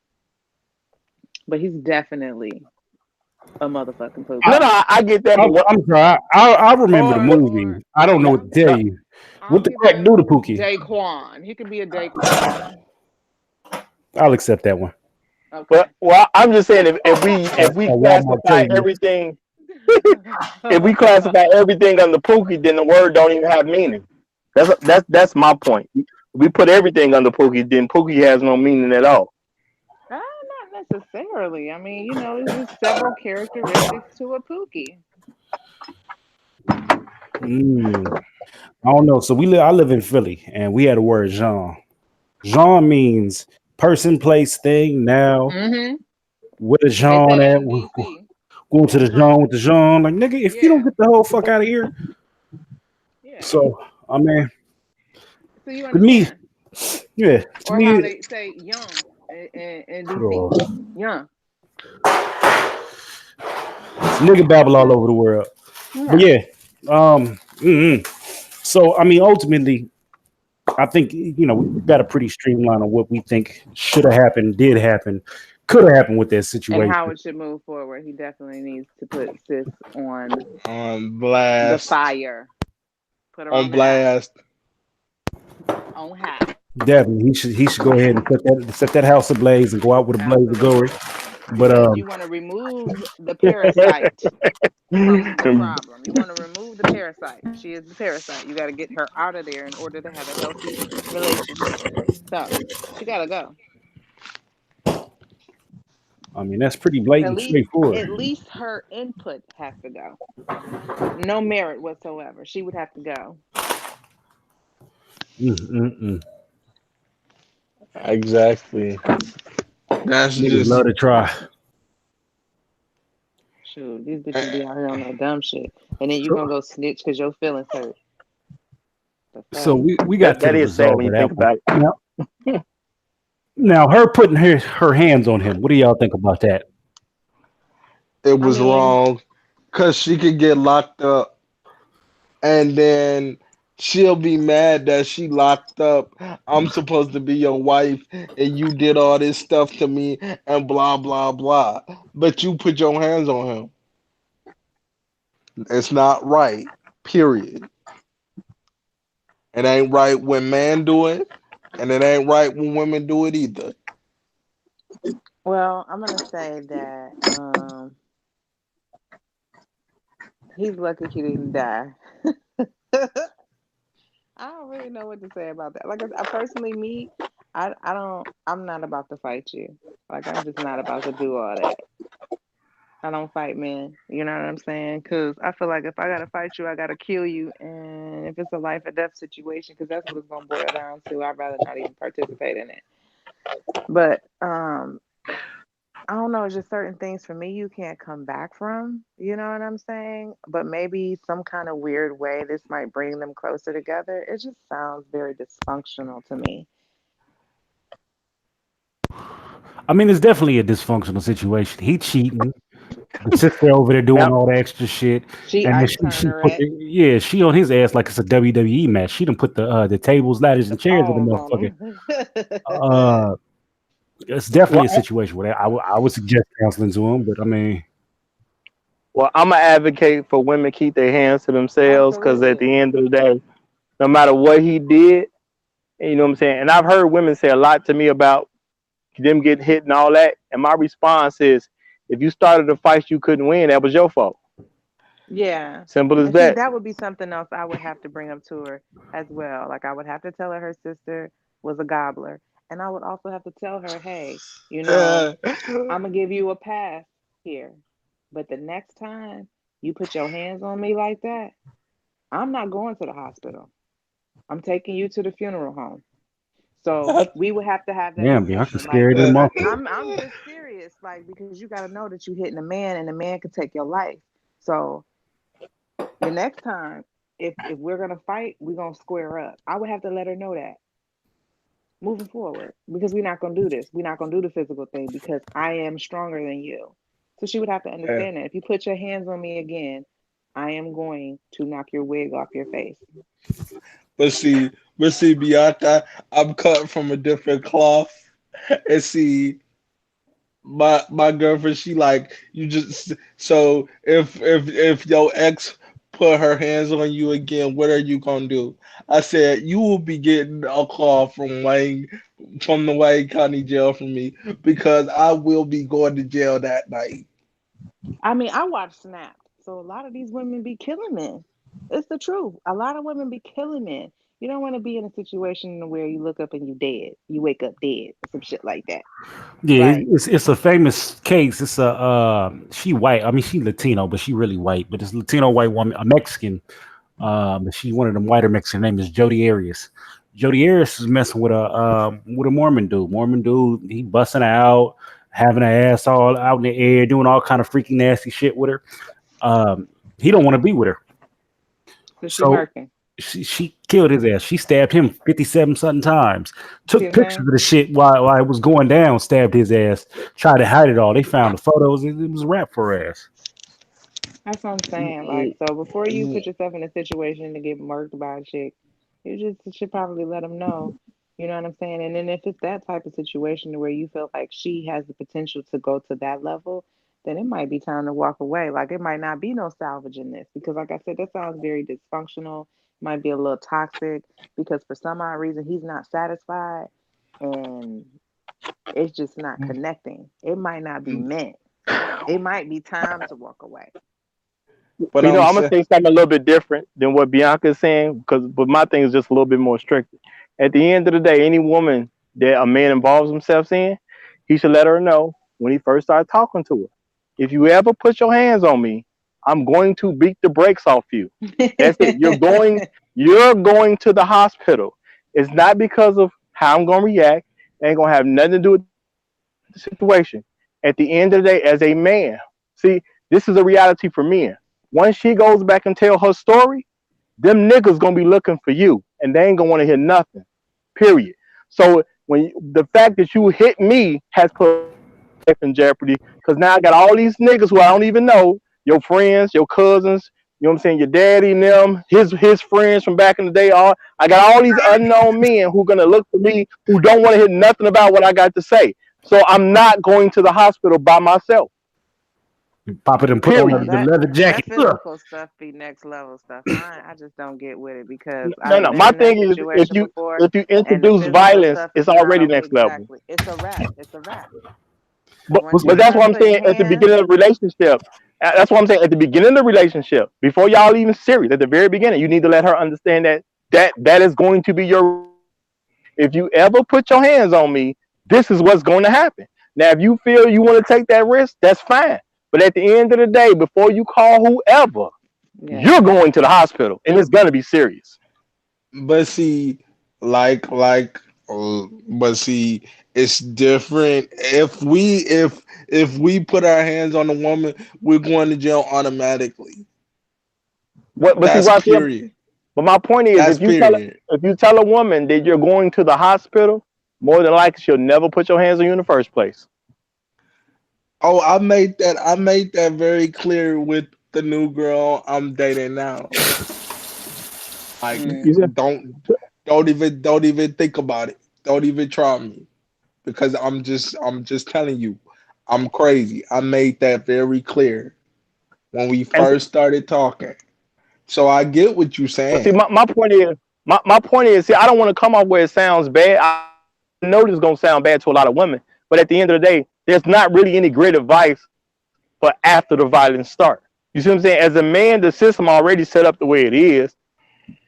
Speaker 7: but he's definitely a motherfucking
Speaker 4: No,
Speaker 7: Pookie.
Speaker 4: no, I get that, but
Speaker 1: I'm sorry. I remember the movie.
Speaker 7: Or
Speaker 1: I don't know what
Speaker 7: I'll
Speaker 1: to tell you. What
Speaker 7: I'll
Speaker 1: the
Speaker 7: give
Speaker 1: crack
Speaker 7: you
Speaker 1: do to Pookie?
Speaker 7: Daquan. He could be a Daquan.
Speaker 1: I'll accept that one.
Speaker 7: Okay.
Speaker 4: I'm just saying
Speaker 1: Or,
Speaker 4: if we
Speaker 1: or Walmart
Speaker 4: classify
Speaker 1: trade.
Speaker 4: everything if we classify everything under Pookie, then the word don't even have meaning. That's my point. If we put everything under Pookie, then Pookie has no meaning at all.
Speaker 7: Not necessarily. I mean, there's just several characteristics to a Pookie.
Speaker 1: I don't know. So I live in Philly, and we had a word Jean. Jean means person, place, thing. Now,
Speaker 7: Mm-hmm.
Speaker 1: where the
Speaker 7: They say
Speaker 1: Jean
Speaker 7: that
Speaker 1: at?
Speaker 7: in DC.
Speaker 1: Going to the Jean with the Jean. Like, nigga, if you don't
Speaker 7: Yeah.
Speaker 1: get the whole fuck out of here.
Speaker 7: Yeah.
Speaker 1: So, I mean,
Speaker 7: So you
Speaker 1: to me,
Speaker 7: understand.
Speaker 1: yeah, to
Speaker 7: Or how
Speaker 1: me,
Speaker 7: they say young in DC.
Speaker 1: oh,
Speaker 7: Young.
Speaker 1: nigga babble all over the world. But
Speaker 7: Yeah.
Speaker 1: yeah, so I mean, ultimately, I think we got a pretty streamline of what we think should have happened, did happen, could have happened with that
Speaker 7: And
Speaker 1: situation.
Speaker 7: how it should move forward. He definitely needs to put sis on
Speaker 2: on
Speaker 7: the
Speaker 2: blast.
Speaker 7: fire. Put her
Speaker 2: On
Speaker 7: on the house.
Speaker 2: blast.
Speaker 7: On high.
Speaker 1: Definitely, he should go ahead and set that house ablaze and go out with a blaze of glory.
Speaker 7: Absolutely.
Speaker 1: But
Speaker 7: Because you want to remove the parasite from the problem. You want to remove the parasite. She is the parasite. You got to get her out of there in order to have a healthy relationship. So she got to go.
Speaker 1: I mean, that's pretty
Speaker 7: At
Speaker 1: blatant,
Speaker 7: least,
Speaker 1: straightforward.
Speaker 7: at least her input has to go. No merit whatsoever. She would have to go.
Speaker 2: Exactly. That's
Speaker 1: Niggas
Speaker 2: just
Speaker 1: love to try.
Speaker 7: Shoot, these bitches be out here on that dumb shit, and then you gonna go snitch because your feelings hurt.
Speaker 1: So we got to
Speaker 4: That
Speaker 1: the
Speaker 4: is sad
Speaker 1: result
Speaker 4: when
Speaker 1: of
Speaker 4: you think
Speaker 1: that one.
Speaker 4: about it.
Speaker 1: Now, her putting her hands on him. What do y'all think about that?
Speaker 2: it was
Speaker 7: mean,
Speaker 2: wrong because she could get locked up and then she'll be mad that she locked up. I'm supposed to be your wife and you did all this stuff to me and blah blah blah. But you put your hands on him. It's not right. Period. It ain't right when men do it, and it ain't right when women do it either.
Speaker 7: well, I'm gonna say that he's lucky he didn't die. I don't really know what to say about that. Like I personally, I'm not about to fight you. Like I'm just not about to do all that. I don't fight men. You know what I'm saying? Because I feel like if I gotta fight you, I gotta kill you. And if it's a life or death situation, because that's what it's gonna boil down to, I'd rather not even participate in it. But I don't know. It's just certain things for me you can't come back from. You know what I'm saying? But maybe some kind of weird way this might bring them closer together. It just sounds very dysfunctional to me.
Speaker 1: I mean, it's definitely a dysfunctional situation. He cheating. The sister over there doing
Speaker 4: Now,
Speaker 1: all the extra shit,
Speaker 7: She
Speaker 1: and then
Speaker 7: Ike
Speaker 1: she
Speaker 7: Turner
Speaker 1: put
Speaker 7: it.
Speaker 1: she on his ass like it's a WWE match. She done put the tables, ladders,
Speaker 7: The
Speaker 1: and chairs in the
Speaker 7: paws
Speaker 1: motherfucker.
Speaker 7: on them.
Speaker 1: Uh, It's definitely a
Speaker 4: Well,
Speaker 1: situation where I would suggest counseling to him, but I mean,
Speaker 4: well, I'm gonna advocate for women keep their hands to themselves because at
Speaker 7: Absolutely.
Speaker 4: the end of the day, no matter what he did, you know what I'm saying. And I've heard women say a lot to me about them getting hit and all that, and my response is, if you started a fight you couldn't win, that was your fault.
Speaker 7: Yeah.
Speaker 4: Simple as
Speaker 7: And see,
Speaker 4: that.
Speaker 7: that would be something else I would have to bring up to her as well. Like I would have to tell her her sister was a gobbler. And I would also have to tell her, hey, you know,
Speaker 2: Uh,
Speaker 7: I'm gonna give you a pass here. But the next time you put your hands on me like that, I'm not going to the hospital. I'm taking you to the funeral home. So we would have to have that
Speaker 1: damn, Bianca
Speaker 7: discussion. Like
Speaker 1: scared them off.
Speaker 7: I'm just serious, like because you gotta know that you're hitting a man and a man could take your life. So the next time, if we're gonna fight, we're gonna square up. I would have to let her know that moving forward because we're not gonna do this. We're not gonna do the physical thing because I am stronger than you. So she would have to
Speaker 2: yeah.
Speaker 7: understand that if you put your hands on me again, I am going to knock your wig off your face.
Speaker 2: But see, Bianca, I'm cut from a different cloth. And see, my girlfriend, she like you just so if your ex put her hands on you again, what are you gonna do? I said you will be getting a call from the Wayne County Jail from me because I will be going to jail that night.
Speaker 7: I mean, I watch Snapped, so a lot of these women be killing men. It's the truth. A lot of women be killing men. You don't want to be in a situation where you look up and you dead. You wake up dead, some shit like that.
Speaker 1: Yeah,
Speaker 7: Like,
Speaker 1: it's a famous case. It's a she white. I mean, she Latino, but she really white. But it's a Latino white woman, a Mexican. She's one of them whiter Mexican. Her name is Jodi Arias. Jodi Arias is messing with a Mormon dude. Mormon dude, he busting her out, having her ass all out in the air, doing all kind of freaky nasty shit with her. He don't want to be with her,
Speaker 7: so she
Speaker 1: so
Speaker 7: murking.
Speaker 1: she killed his ass. She stabbed him 57 something times.
Speaker 7: See
Speaker 1: Took
Speaker 7: what I'm
Speaker 1: pictures
Speaker 7: saying?
Speaker 1: of the shit while it was going down. Stabbed his ass. Tried to hide it all. They found the photos. It was a wrap for her ass.
Speaker 7: That's what I'm saying. Like, so before you put yourself in a situation to get murked by a chick, you just should probably let them know. You know what I'm saying? And then if it's that type of situation where you feel like she has the potential to go to that level, then it might be time to walk away. Like, it might not be no salvaging this because, like I said, that sounds very dysfunctional. Might be a little toxic because for some odd reason he's not satisfied and it's just not connecting. It might not be meant. It might be time to walk away.
Speaker 2: But
Speaker 4: You know,
Speaker 2: I'm
Speaker 4: I'm gonna
Speaker 2: saying,
Speaker 4: say something a little bit different than what Bianca is saying, but my thing is just a little bit more strict. At the end of the day, any woman that a man involves himself in, he should let her know when he first started talking to her. If you ever put your hands on me, I'm going to beat the brakes off you. That's it. You're going to the hospital. It's not because of how I'm gonna react. It ain't gonna have nothing to do with the situation. At the end of the day, as a man, see, this is a reality for men. Once she goes back and tell her story, them niggas gonna be looking for you, and they ain't gonna want to hear nothing. Period. So the fact that you hit me has put my life in jeopardy because now I got all these niggas who I don't even know, your friends, your cousins, you know what I'm saying, your daddy and them, his friends from back in the day. All I got all these unknown men who gonna look for me who don't want to hear nothing about what I got to say. So I'm not going to the hospital by myself.
Speaker 1: Pop it and put on
Speaker 7: No,
Speaker 4: Period.
Speaker 1: the leather
Speaker 7: that
Speaker 1: jacket. Ugh.
Speaker 7: physical stuff be next level stuff. I just don't get with it because I
Speaker 4: No,
Speaker 7: done
Speaker 4: no.
Speaker 7: been
Speaker 4: My
Speaker 7: in that
Speaker 4: thing is if
Speaker 7: situation
Speaker 4: you
Speaker 7: before,
Speaker 4: if you
Speaker 7: and the
Speaker 4: introduce
Speaker 7: physical
Speaker 4: violence,
Speaker 7: stuff
Speaker 4: it's
Speaker 7: is not
Speaker 4: already
Speaker 7: on
Speaker 4: next level.
Speaker 7: exactly. It's a wrap. It's a wrap.
Speaker 4: But
Speaker 7: Once you
Speaker 1: Was
Speaker 4: but that's what
Speaker 7: start
Speaker 4: I'm
Speaker 7: putting
Speaker 4: saying at the
Speaker 7: hands,
Speaker 4: beginning of the relationship. That's what I'm saying at the beginning of the relationship. Before y'all even serious, at the very beginning, you need to let her understand that is going to be your. If you ever put your hands on me, this is what's going to happen. Now, if you feel you want to take that risk, that's fine. But at the end of the day, before you call whoever,
Speaker 7: yeah.
Speaker 4: you're going to the hospital, and it's gonna be serious.
Speaker 2: but see, like, but see, it's different. If we put our hands on a woman, we're going to jail automatically.
Speaker 4: But see,
Speaker 2: That's
Speaker 4: right here.
Speaker 2: period.
Speaker 4: But my point is,
Speaker 2: That's period.
Speaker 4: if you tell a woman that you're going to the hospital, more than likely she'll never put your hands on you in the first place.
Speaker 2: Oh, I made that very clear with the new girl I'm dating now. Like,
Speaker 7: Mm.
Speaker 4: You see?
Speaker 2: don't don't even think about it. Don't even try me. because I'm just telling you, I'm crazy. I made that very clear when we
Speaker 4: And
Speaker 2: first started talking. So I get what you're
Speaker 4: but see,
Speaker 2: saying.
Speaker 4: my point is, see, I don't want to come off where it sounds bad. I know this is gonna sound bad to a lot of women, but at the end of the day, there's not really any great advice for after the violence start. You see what I'm saying? As a man, the system already set up the way it is.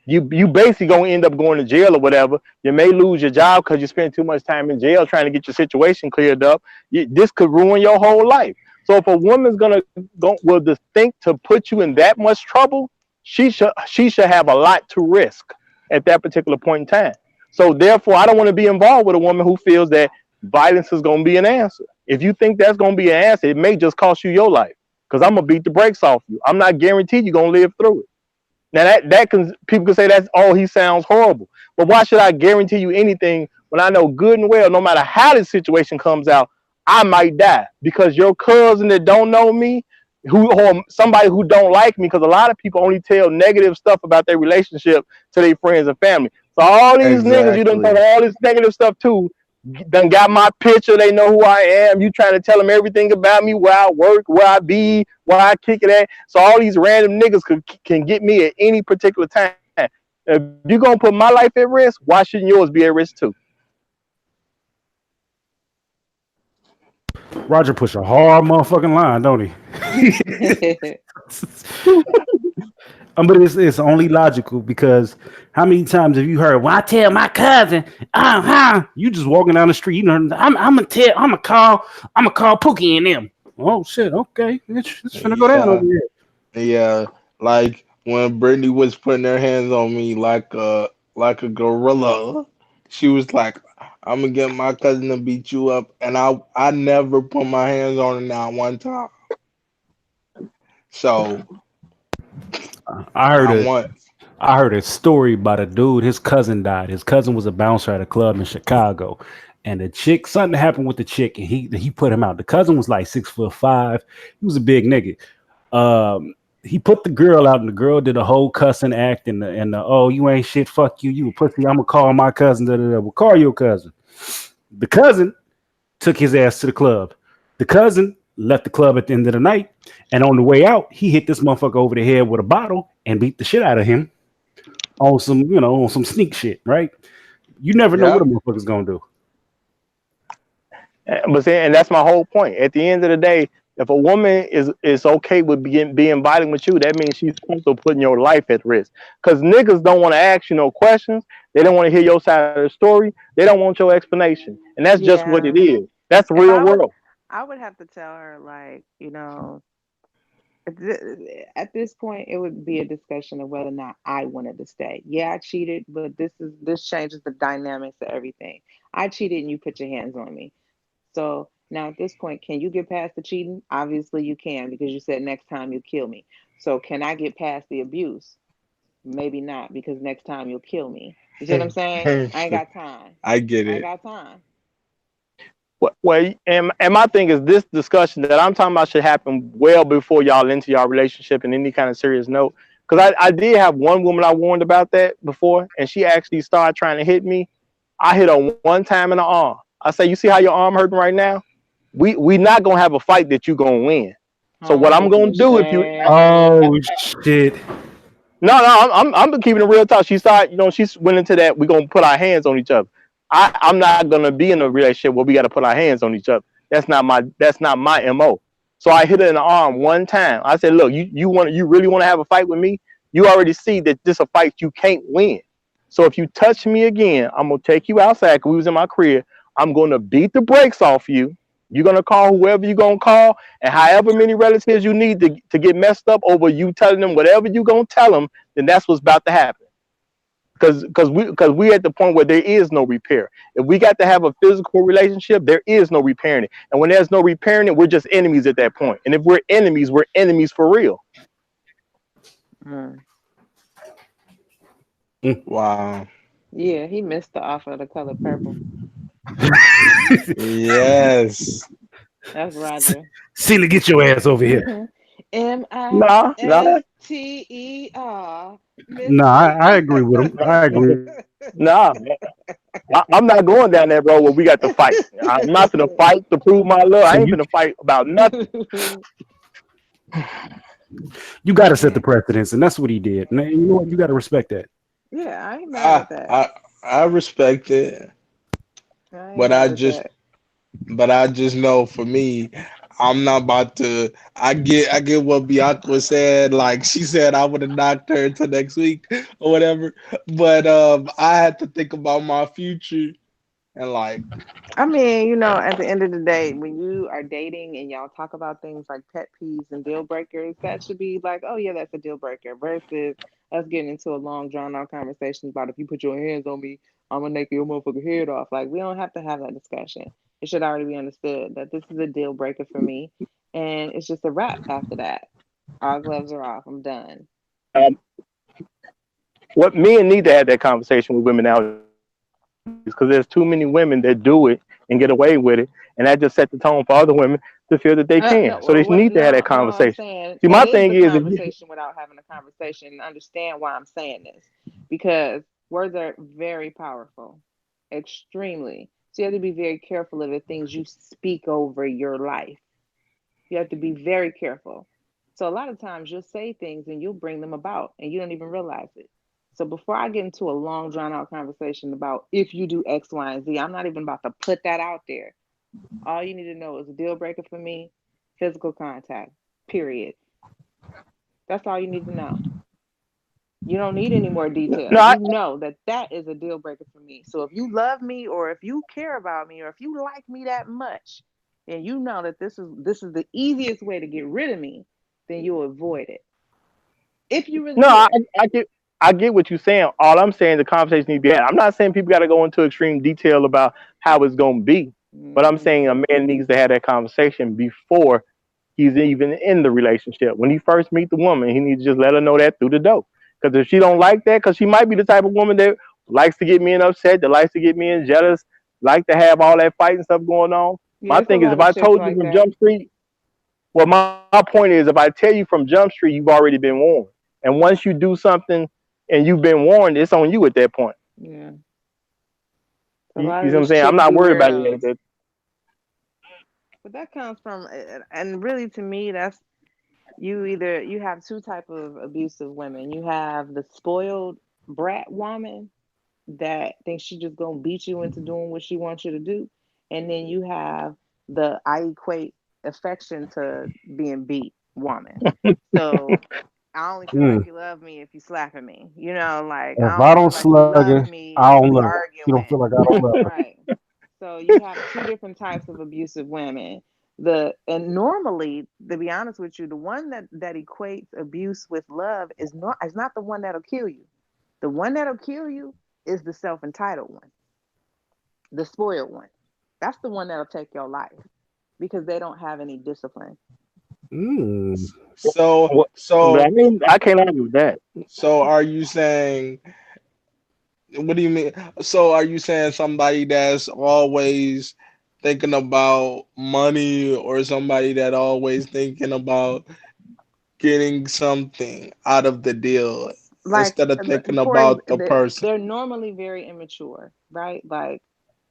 Speaker 4: You basically gonna end up going to jail or whatever. You may lose your job because you spend too much time in jail trying to get your situation cleared up. This could ruin your whole life. So if a woman's gonna will just think to put you in that much trouble, she should have a lot to risk at that particular point in time. So therefore, I don't want to be involved with a woman who feels that violence is gonna be an answer. If you think that's gonna be an answer, it may just cost you your life. Because I'm gonna beat the brakes off you. I'm not guaranteed you're gonna live through it. Now that can people can say that's he sounds horrible. But why should I guarantee you anything when I know good and well, no matter how this situation comes out, I might die because your cousin that don't know me, or somebody who don't like me, because a lot of people only tell negative stuff about their relationship to their friends and family. So all these niggas you done
Speaker 2: Exactly.
Speaker 4: told all this negative stuff to, done got my picture. They know who I am. You trying to tell them everything about me, where I work, where I be, where I kick it at. So all these random niggas can get me at any particular time. If you're gonna put my life at risk, why shouldn't yours be at risk too?
Speaker 1: Roger push a hard motherfucking line, don't he? But it's only logical because how many times have you heard? Well, I tell my cousin, you just walking down the street. You know, I'm gonna call Pookie and them. Oh shit, okay, it's gonna go down over
Speaker 2: Yeah,
Speaker 1: here.
Speaker 2: yeah. Like when Brittany was putting her hands on me like a gorilla, she was like, "I'm gonna get my cousin to beat you up," and I never put my hands on her not one time. So
Speaker 1: I heard
Speaker 2: I
Speaker 1: a
Speaker 2: want.
Speaker 1: I heard a story about a dude. His cousin died. His cousin was a bouncer at a club in Chicago, and the chick, something happened with the chick, and he put him out. The cousin was like 6'5". He was a big nigga. He put the girl out, and the girl did a whole cussing act, and the oh, you ain't shit, fuck you, you a pussy. I'm gonna call my cousin. We'll call your cousin. The cousin took his ass to the club. The cousin left the club at the end of the night, and on the way out, he hit this motherfucker over the head with a bottle and beat the shit out of him on some sneak shit, right? You never know what a
Speaker 2: Yep.
Speaker 1: motherfucker's gonna do.
Speaker 4: But see, and that's my whole point. At the end of the day, if a woman is okay with being violent with you, that means she's comfortable putting your life at risk. Because niggas don't want to ask you no questions. They don't want to hear your side of the story. They don't want your explanation. And that's just what
Speaker 7: Yeah.
Speaker 4: it is. That's the
Speaker 7: If
Speaker 4: real world.
Speaker 7: I would have to tell her, like, at this point, it would be a discussion of whether or not I wanted to stay. Yeah, I cheated, but this changes the dynamics of everything. I cheated and you put your hands on me. So now at this point, can you get past the cheating? Obviously you can, because you said next time you'll kill me. So can I get past the abuse? Maybe not, because next time you'll kill me. You see what I'm saying? I ain't got time.
Speaker 2: I get
Speaker 7: I ain't
Speaker 2: it.
Speaker 7: got time.
Speaker 4: Well, and my thing is this discussion that I'm talking about should happen well before y'all into y'all relationship in any kind of serious note. Because I did have one woman I warned about that before, and she actually started trying to hit me. I hit her one time in the arm. I say, you see how your arm hurting right now? We not gonna have a fight that you gonna win. So what I'm gonna do if you
Speaker 1: Oh shit!
Speaker 4: no, I'm keeping it real talk. She started, she went into that. We're gonna put our hands on each other. I'm not gonna be in a relationship where we got to put our hands on each other. That's not my MO. So I hit her in the arm one time. I said, look, you really want to have a fight with me? You already see that this a fight you can't win. So if you touch me again, I'm gonna take you outside. 'Cause we was in my crib. I'm gonna beat the brakes off you. You're gonna call whoever you're gonna call, and however many relatives you need to get messed up over you telling them whatever you're gonna tell them, then that's what's about to happen. Because we at the point where there is no repair. If we got to have a physical relationship, there is no repairing it. And when there's no repairing it, we're just enemies at that point. And if we're enemies for real.
Speaker 7: Mm.
Speaker 2: Wow.
Speaker 7: Yeah, he missed the offer of the color purple.
Speaker 2: Yes.
Speaker 7: That's Roger.
Speaker 1: Celia, get your ass over here.
Speaker 4: Nah.
Speaker 7: MISTER.
Speaker 1: No, I agree with him. I agree.
Speaker 4: Nah. I'm not going down that road where we got to fight. I'm not gonna fight to prove my love.
Speaker 1: So
Speaker 4: I ain't
Speaker 1: you
Speaker 4: gonna fight about nothing.
Speaker 1: you got to set the precedence, and that's what he did. And you know what? You got to respect that.
Speaker 7: Yeah, I ain't mad
Speaker 2: I
Speaker 7: at that.
Speaker 2: I respect it,
Speaker 7: I ain't
Speaker 2: but
Speaker 7: mad at that.
Speaker 2: I just know for me, I'm not about to. I get what Bianca said. Like she said, I would have knocked her until next week or whatever. But I had to think about my future and like,
Speaker 7: I mean, at the end of the day, when you are dating and y'all talk about things like pet peeves and deal breakers, that should be like, oh yeah, that's a deal breaker, versus us getting into a long drawn out conversation about if you put your hands on me, I'm gonna take your motherfucking head off. Like we don't have to have that discussion. It should already be understood that this is a deal breaker for me, and it's just a wrap after that. All gloves are off. I'm done.
Speaker 4: Um, what men need to have that conversation with women nowadays because there's too many women that do it and get away with it, and that just set the tone for other women to feel that they
Speaker 7: No,
Speaker 4: can. So they
Speaker 7: what?
Speaker 4: need to have that
Speaker 7: No, no. I'm
Speaker 4: conversation.
Speaker 7: saying
Speaker 4: See,
Speaker 7: that
Speaker 4: my
Speaker 7: is
Speaker 4: thing
Speaker 7: the
Speaker 4: is, if you,
Speaker 7: conversation without having a conversation. And understand why I'm saying this, because words are very powerful, extremely. So you have to be very careful of the things you speak over your life. You have to be very careful. So a lot of times you'll say things and you'll bring them about, and you don't even realize it. So before I get into a long drawn out conversation about if you do X, Y, and Z, I'm not even about to put that out there. All you need to know is a deal breaker for me, physical contact, period. That's all you need to know. You don't need any more
Speaker 4: no,
Speaker 7: details. You know that that is a deal breaker for me. So if you love me or if you care about me or if you like me that much, and you know that this is the easiest way to get rid of me, then you'll avoid it. If you really
Speaker 4: no,
Speaker 7: care.
Speaker 4: I get what you're saying. All I'm saying, the conversation needs to be had. I'm not saying people got to go into extreme detail about how it's going to be, but I'm
Speaker 7: Mm-hmm.
Speaker 4: saying a man needs to have that conversation before he's even in the relationship. When he first meet the woman, he needs to just let her know that through the door. Because if she don't like that, because she might be the type of woman that likes to get men upset, that likes to get men jealous, like to have all that fighting stuff going on.
Speaker 7: Yeah,
Speaker 4: My
Speaker 7: it's a
Speaker 4: thing is,
Speaker 7: lot
Speaker 4: if
Speaker 7: of
Speaker 4: I
Speaker 7: chicks
Speaker 4: told you
Speaker 7: like
Speaker 4: from
Speaker 7: that.
Speaker 4: Jump Street, well, my point is, if I tell you from Jump Street, you've already been warned. And once you do something and you've been warned, it's on you at that point.
Speaker 7: Yeah. A
Speaker 4: You
Speaker 7: lot
Speaker 4: see
Speaker 7: of
Speaker 4: what I'm
Speaker 7: these
Speaker 4: saying? I'm
Speaker 7: chicks
Speaker 4: not
Speaker 7: be
Speaker 4: worried about it.
Speaker 7: weirdos. But that comes from, and really to me, that's you have two type of abusive women. You have the spoiled brat woman that thinks she just gonna beat you into doing what she wants you to do, and then you have the I equate affection to being beat woman. So I only feel like
Speaker 1: Mm.
Speaker 7: you love me if you slapping me. Like I
Speaker 1: If
Speaker 7: only
Speaker 1: I
Speaker 7: feel
Speaker 1: don't
Speaker 7: like you
Speaker 1: slug
Speaker 7: love
Speaker 1: her,
Speaker 7: me
Speaker 1: I
Speaker 7: if
Speaker 1: don't
Speaker 7: we
Speaker 1: love her. She don't feel
Speaker 7: arguing.
Speaker 1: like I don't love her.
Speaker 7: Right. So you have two different types of abusive women. And normally, to be honest with you, the one that equates abuse with love is not the one that'll kill you. The one that'll kill you is the self entitled one, the spoiled one. That's the one that'll take your life because they don't have any discipline.
Speaker 1: Mm.
Speaker 2: so
Speaker 4: What? But I
Speaker 2: so
Speaker 4: mean, I can't argue with that.
Speaker 2: so are you saying? What do you mean? So are you saying somebody that's always thinking about money or somebody that always thinking about getting something out of the deal
Speaker 7: Like
Speaker 2: instead of thinking
Speaker 7: for
Speaker 2: about the person?
Speaker 7: they're normally very immature, right? Like,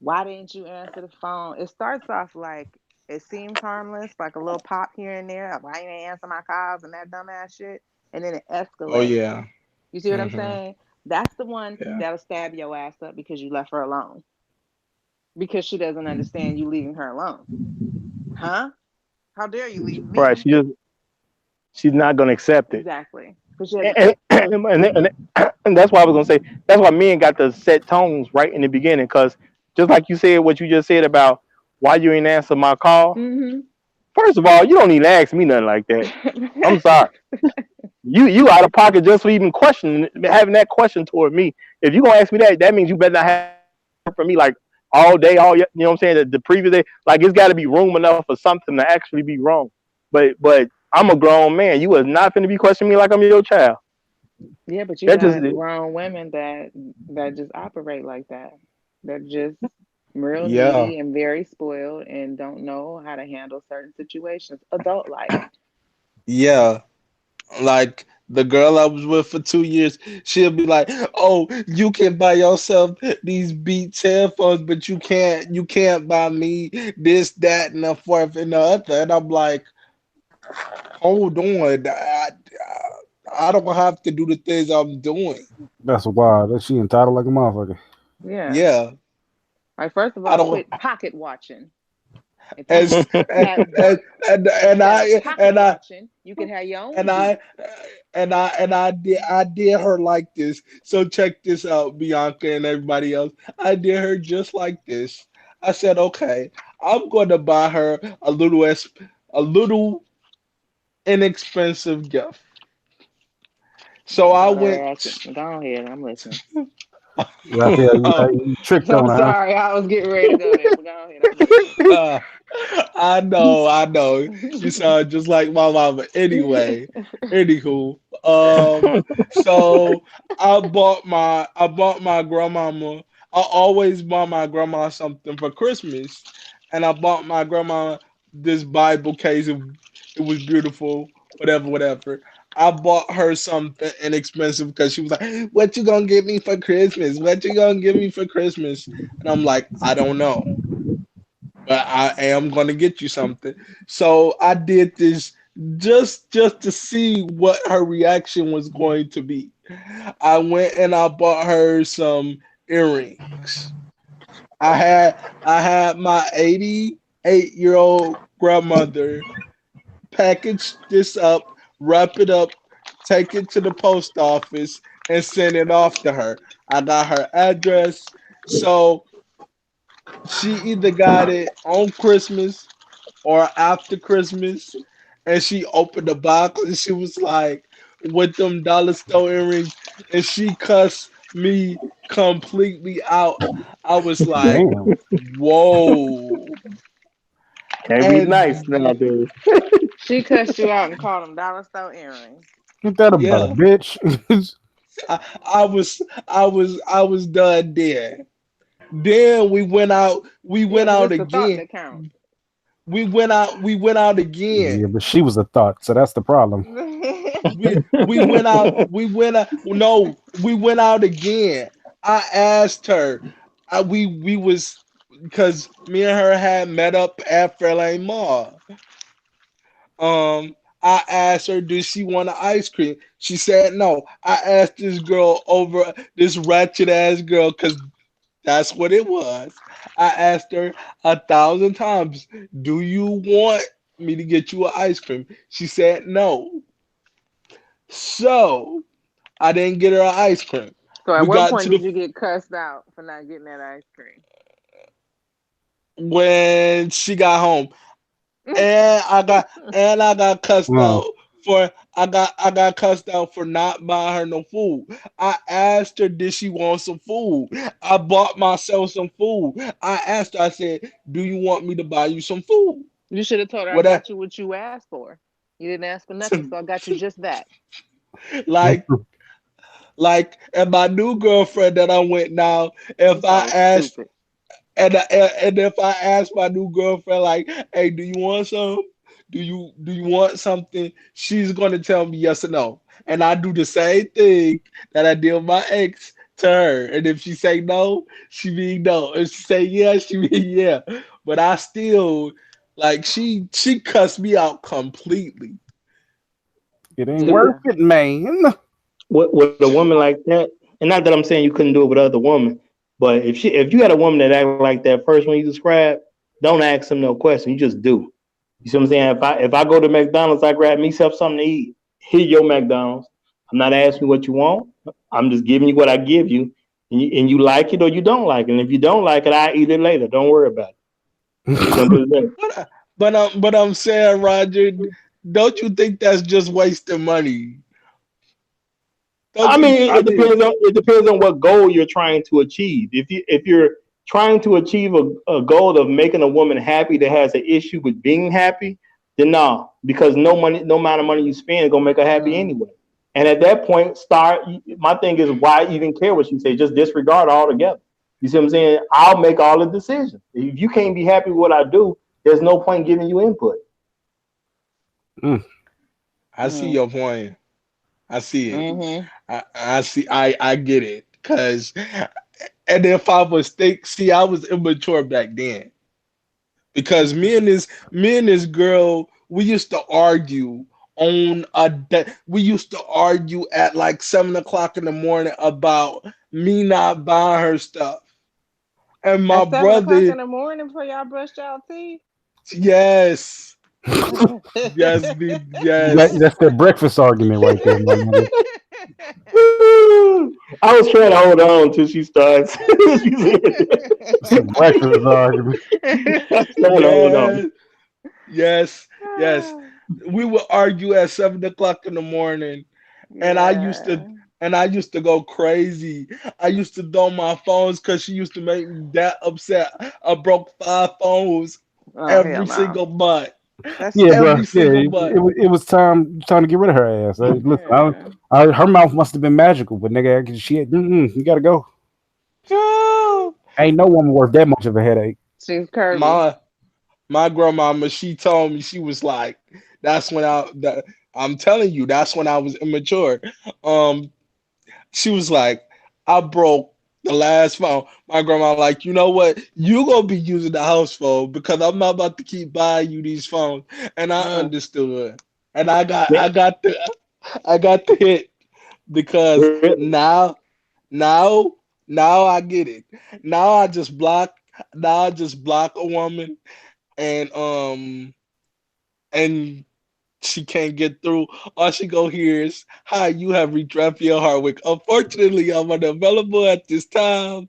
Speaker 7: why didn't you answer the phone? It starts off like it seems harmless, like a little pop here and there. Why you ain't answer my calls and that dumbass shit, and then it
Speaker 2: Oh
Speaker 7: escalates.
Speaker 2: yeah.
Speaker 7: You see what I'm
Speaker 2: Hmm.
Speaker 7: saying? That's the one
Speaker 2: Yeah.
Speaker 7: that'll stab your ass up because you left her alone because she doesn't understand you leaving her alone. Huh? How dare you leave
Speaker 4: Right?
Speaker 7: me?
Speaker 4: She's not gonna accept it.
Speaker 7: Exactly. Because you had to.
Speaker 4: And that's why I was gonna say that's why men got to set tones right in the beginning. Because just like you said, what you just said about why you ain't answer my call.
Speaker 7: Mm-hmm.
Speaker 4: First of all, you don't need to ask me nothing like that. I'm sorry. You out of pocket just for even questioning having that question toward me. If you gonna ask me that, that means you better not have for me like all day, you know what I'm saying? The previous day, like it's got to be room enough for something to actually be wrong. But I'm a grown man. You was not finna be questioning me like I'm your child.
Speaker 7: Yeah, but you
Speaker 4: That just
Speaker 7: got grown women that just operate like that. They're just real
Speaker 2: Yeah.
Speaker 7: needy and very spoiled and don't know how to handle certain situations. Adult life.
Speaker 2: Yeah. Like The girl I was with for 2 years, she'll be like, "Oh, you can buy yourself these Beats headphones, but you can't buy me this, that, and the fourth and the other." And I'm like, "Hold on, I don't have to do the things I'm doing."
Speaker 1: That's wild. That she entitled like a motherfucker.
Speaker 7: Yeah.
Speaker 2: Yeah,
Speaker 7: Like first of
Speaker 2: I
Speaker 7: all,
Speaker 2: don't.
Speaker 7: quit pocket watching. If you
Speaker 2: As and
Speaker 7: have
Speaker 2: and
Speaker 7: instead of
Speaker 2: I
Speaker 7: pocket
Speaker 2: and I
Speaker 7: watching, you could have your
Speaker 2: and
Speaker 7: own beat.
Speaker 2: I and I did her like this. So check this out, Bianca and everybody else. I did her just like this. I said, okay, I'm going to buy her a little inexpensive gift. So I
Speaker 7: Daughter
Speaker 2: went.
Speaker 7: asking. Go ahead, I'm listening.
Speaker 1: Raphael,
Speaker 2: uh,
Speaker 1: you tricked on
Speaker 7: I'm
Speaker 1: her, huh?
Speaker 7: sorry, I was getting ready to go there, but go ahead, I'm listening.
Speaker 2: I know. You sound just like my mama. Anyway, anywho, so I bought my grandmama. I always buy my grandma something for Christmas, and I bought my grandma this Bible case. It was beautiful, whatever, whatever. I bought her something inexpensive because she was like, "What you gonna get me for Christmas? What you gonna give me for Christmas?" And I'm like, "I don't know, but I am gonna get you something." So I did this just to see what her reaction was going to be. I went and I bought her some earrings. I had my 88-year-old grandmother package this up, wrap it up, take it to the post office, and send it off to her. I got her address. So she either got it on Christmas or after Christmas, and she opened the box and she was like, with them dollar store earrings, and she cussed me completely out. I was like,
Speaker 1: Damn.
Speaker 2: whoa.
Speaker 4: Can't be nice
Speaker 2: And
Speaker 4: nowadays.
Speaker 7: She cussed you out and called them dollar store earrings.
Speaker 1: Get that about a
Speaker 2: yeah,
Speaker 1: bitch.
Speaker 2: I was done there. Then we
Speaker 7: Yeah,
Speaker 2: went
Speaker 7: because
Speaker 2: out
Speaker 7: it's the thought
Speaker 2: again.
Speaker 7: that counts.
Speaker 2: We went out
Speaker 1: Yeah,
Speaker 2: again.
Speaker 1: but she was a thought, so that's the problem.
Speaker 2: We went out again. I asked her. We was because me and her had met up at Fairlane Mall. I asked her, did she want an ice cream? She said no. I asked this girl over this ratchet ass girl because that's what it was. I asked her 1,000 times, do you want me to get you an ice cream? She said no. So I didn't get her an ice cream.
Speaker 7: So at
Speaker 2: We
Speaker 7: what
Speaker 2: got
Speaker 7: point
Speaker 2: to
Speaker 7: did
Speaker 2: the
Speaker 7: you get cussed out for not getting that ice
Speaker 2: when she got home, and I got cussed
Speaker 1: Uh,
Speaker 2: out for I got cussed out for not buying her no food. I asked her, did she want some food? I bought myself some food. I asked her, I said, do you want me to buy you some food?
Speaker 7: You should have told her I
Speaker 2: What I,
Speaker 7: got you what you asked for. You didn't ask for nothing, so I got you just that.
Speaker 2: like and my new girlfriend that I went now,
Speaker 7: You
Speaker 2: if I
Speaker 7: so
Speaker 2: asked
Speaker 7: stupid.
Speaker 2: and if I ask my new girlfriend like, "Hey, do you want some? Do you want something?" She's gonna tell me yes or no, and I do the same thing that I did with my ex to her. And if she say no, she mean no. If she say yes, she mean yeah. But I still like she cussed me out completely.
Speaker 1: it ain't
Speaker 4: See,
Speaker 1: worth
Speaker 7: Yeah.
Speaker 1: it, man.
Speaker 4: with a woman like that, and not that I'm saying you couldn't do it with other women, but if you had a woman that act like that first one you described, don't ask them no question. You just do. You see what I'm saying? If I go to McDonald's, I grab myself something to eat. Here your McDonald's. I'm not asking you what you want. I'm just giving you what I give you, and you like it or you don't like it. And if you don't like it, I eat it later. Don't worry about it. Simple as that.
Speaker 2: But I'm saying, Roger, don't you think that's just wasting money? Don't
Speaker 4: I
Speaker 2: you?
Speaker 4: mean, it depends on what goal you're trying to achieve. If you're trying to achieve a goal of making a woman happy that has an issue with being happy, then no, because no amount of money you spend is gonna make her happy
Speaker 2: Mm.
Speaker 4: anyway. And at that point, start. My thing is, why even care what she says? Just disregard altogether. You see what I'm saying? I'll make all the decisions. If you can't be happy with what I do, there's no point giving you input.
Speaker 1: Mm.
Speaker 2: I see
Speaker 7: Mm.
Speaker 2: your point. I see it.
Speaker 5: Mm-hmm.
Speaker 2: I see. I get it. Cause, and if I was see, I was immature back then. Because me and this girl, we used to argue on a day. We used to argue at like 7 o'clock in the morning about me not buying her stuff. And my
Speaker 7: At 7 o'clock
Speaker 2: brother,
Speaker 7: in the morning before y'all brushed y'all teeth.
Speaker 2: yes, yes, dude, yes.
Speaker 1: That's their breakfast argument right there, my nigga.
Speaker 4: I was trying to hold on till she starts. She said
Speaker 1: It's a breakfast argument.
Speaker 4: I was trying to hold on.
Speaker 2: Yes, yes, yes. We would argue at 7 o'clock in the morning, and I used to
Speaker 7: Yeah.
Speaker 2: and I used to go crazy. I used to throw my phones because she used to make me that upset. I broke 5 phones
Speaker 7: Oh hell
Speaker 2: every
Speaker 7: no.
Speaker 2: single month.
Speaker 7: That's
Speaker 1: Yeah, bro.
Speaker 2: Every
Speaker 7: stupid.
Speaker 1: Yeah,
Speaker 2: single
Speaker 1: it,
Speaker 2: month.
Speaker 1: it, was- it was time to get rid of her ass. Listen,
Speaker 7: Yeah.
Speaker 1: her mouth must have been magical, but nigga, you gotta go.
Speaker 2: Ah,
Speaker 1: Ain't no woman worth that much of a headache.
Speaker 7: She's curvy.
Speaker 2: My my grandmama, she told me, she was like, that's when I'm telling you, that's when I was immature. Um, she was like, I broke the last phone. My grandma like, you know what? You gonna be using the house phone because I'm not about to keep buying you these phones. And I
Speaker 7: Mm.
Speaker 2: understood. And I got the hit because now now I get it. Now I just block now I just block a woman, and and she can't get through. All she go hear is, "Hi, you have reached Raphael Hardwick. Unfortunately, I'm unavailable at this time,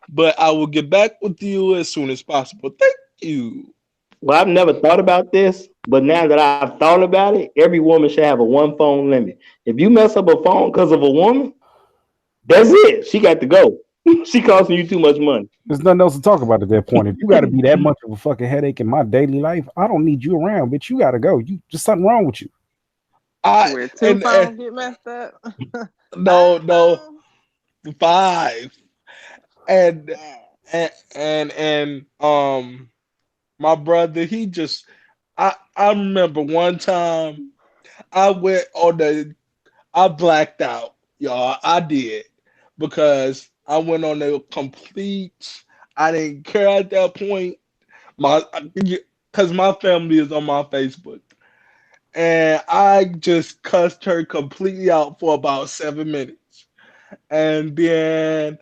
Speaker 2: but I will get back with you as soon as possible. Thank you."
Speaker 4: Well, I've never thought about this, but now that I've thought about it, every woman should have a one phone limit. If you mess up a phone because of a woman, that's it. She got to go. She costing you too much money.
Speaker 1: There's nothing else to talk about at that point. If you got to be that much of a fucking headache in my daily life, I don't need you around, bitch. You got to go. You just something wrong with you.
Speaker 2: I
Speaker 7: Where two
Speaker 2: and
Speaker 7: phones get messed up.
Speaker 2: no,
Speaker 7: Five
Speaker 2: no,
Speaker 7: phones.
Speaker 2: 5. And
Speaker 7: Yes.
Speaker 2: and my brother, he just I remember one time I went on the I blacked out, y'all. I did because I went on a complete. I didn't care at that point. My because my family is on my Facebook, and I just cussed her completely out for about 7 minutes, and then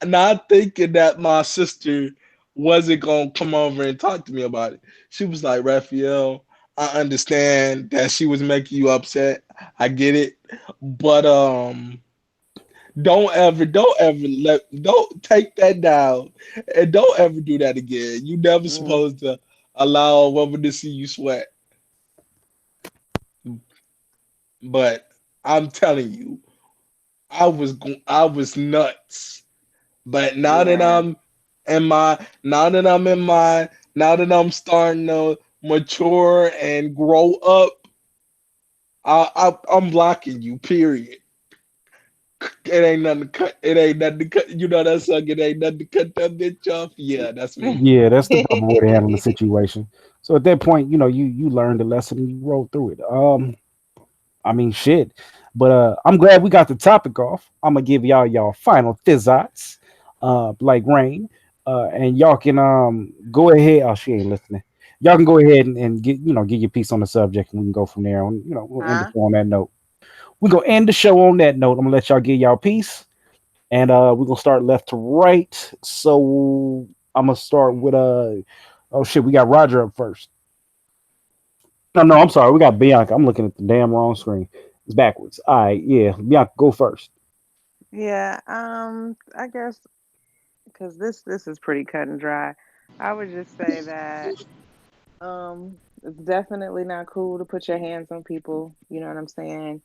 Speaker 2: not thinking that my sister wasn't gonna come over and talk to me about it. She was like, Raphael, I understand that she was making you upset. I get it. But don't take that down, and don't ever do that again. You never
Speaker 7: Mm.
Speaker 2: supposed to allow a woman to see you sweat. But I'm telling you, I was nuts. But
Speaker 7: Yeah.
Speaker 2: now that I'm in my now that I'm starting to mature and grow up, I'm blocking you. Period. It ain't nothing to cut. It ain't nothing to cut. You know that song. It ain't nothing to cut that bitch off. Yeah, that's me.
Speaker 1: Yeah, that's the proper way to handle the situation. So at that point, you learned the lesson and you rolled through it. I mean, shit. But I'm glad we got the topic off. I'm gonna give y'all final thizzats, like rain, and y'all can go ahead. Oh, she ain't listening. Y'all can go ahead and get your piece on the subject, and we can go from there. On we'll end the
Speaker 7: Huh?
Speaker 1: show on that note. We're gonna end the show on that note. I'm gonna let y'all get y'all piece, and we're gonna start left to right. So I'm gonna start with oh shit, we got Roger up first. No, I'm sorry. We got Bianca. I'm looking at the damn wrong screen. It's backwards. All right, yeah. Bianca, go first.
Speaker 7: Yeah. I guess because this is pretty cut and dry. I would just say that it's definitely not cool to put your hands on people. You know what I'm saying?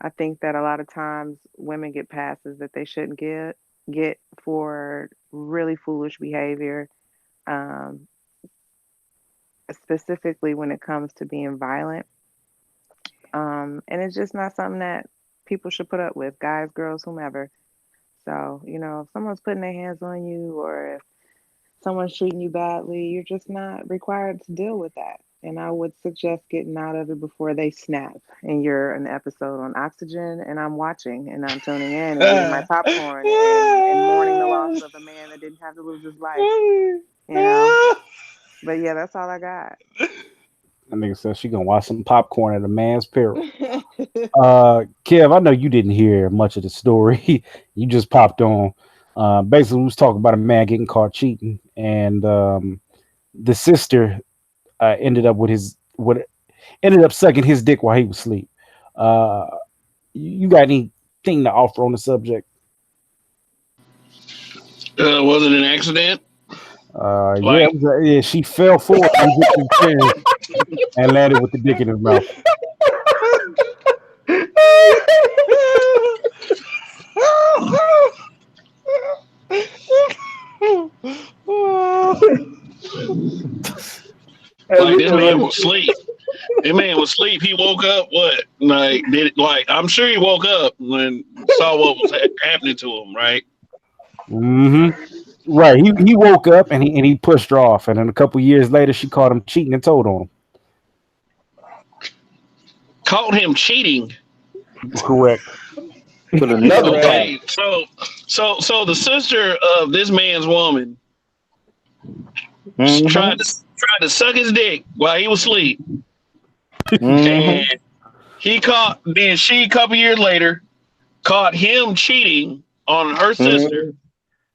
Speaker 7: I think that a lot of times women get passes that they shouldn't get for really foolish behavior. Um, Specifically when it comes to being violent. And it's just not something that people should put up with, guys, girls, whomever. So, if someone's putting their hands on you or if someone's treating you badly, you're just not required to deal with that. And I would suggest getting out of it before they snap. And you're an episode on oxygen, and I'm watching, and I'm tuning in and getting my popcorn and mourning the loss of a man that didn't have to lose his life. You know. But yeah, that's all I got.
Speaker 1: That nigga said she gonna watch some popcorn at a man's peril. Kev, I know you didn't hear much of the story. You just popped on. Basically, we was talking about a man getting caught cheating, and the sister ended up sucking his dick while he was asleep. You got anything to offer on the subject?
Speaker 8: Was it an accident?
Speaker 1: Yeah, she fell forward and landed with the dick in his mouth.
Speaker 8: Like this man was asleep. This man was asleep. He woke up. What? Like did it? Like I'm sure he woke up when saw what was happening to him. Right.
Speaker 1: Mm-hmm. Right. He woke up and he pushed her off, and then a couple years later, she caught him cheating and told on him.
Speaker 8: Caught him cheating.
Speaker 1: Correct.
Speaker 4: But another
Speaker 8: Okay. So the sister of this man's woman tried to suck his dick while he was asleep. And then she a couple years later caught him cheating on her sister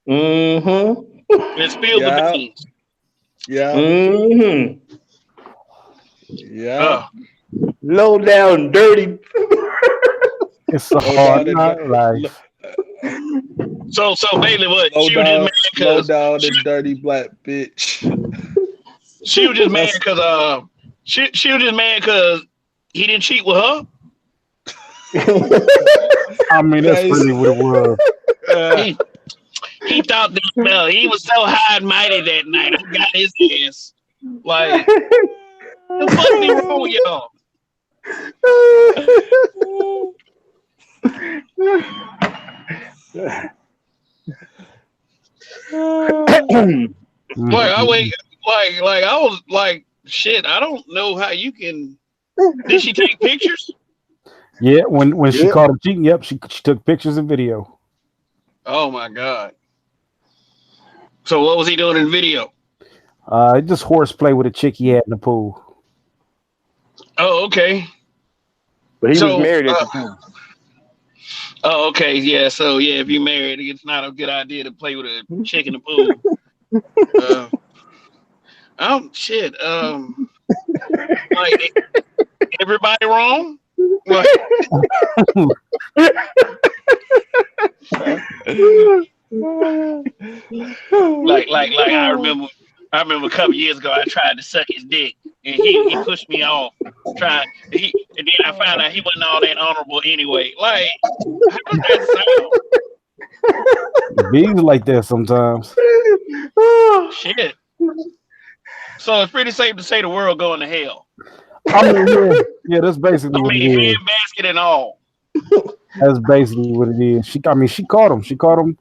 Speaker 8: and spilled the beans.
Speaker 2: Yeah.
Speaker 4: Low down, dirty.
Speaker 1: It's a hard life.
Speaker 8: So Bailey, what?
Speaker 2: Low
Speaker 8: She was
Speaker 2: down,
Speaker 8: just
Speaker 2: low
Speaker 8: mad
Speaker 2: down and dirty black bitch.
Speaker 8: she was just mad because she was just mad because he didn't cheat with her.
Speaker 1: I mean, that's really what it was.
Speaker 8: He thought that he was so high and mighty that night. I got his ass. Like, the fuck is wrong with y'all? I was like, shit. I don't know how you can. Did she take pictures?
Speaker 1: Yeah, when she caught him cheating, yep, she took pictures and video.
Speaker 8: Oh my god! So what was he doing in video?
Speaker 1: Just horseplay with a chick he had in the pool.
Speaker 8: Oh, okay.
Speaker 4: But he was married at the time.
Speaker 8: Oh, okay, yeah. So yeah, if you're married, it's not a good idea to play with a chick in the pool. Shit. Like everybody wrong? Like, like I remember a couple years ago I tried to suck his dick and he pushed me off. And then I found out he wasn't all that honorable anyway. Like, how does that sound?
Speaker 1: Bees like that sometimes.
Speaker 8: Shit. So it's pretty safe to say the world going to hell.
Speaker 1: I mean, yeah, that's basically what it is.
Speaker 8: Hand basket and all.
Speaker 1: That's basically what it is. She caught him. She caught him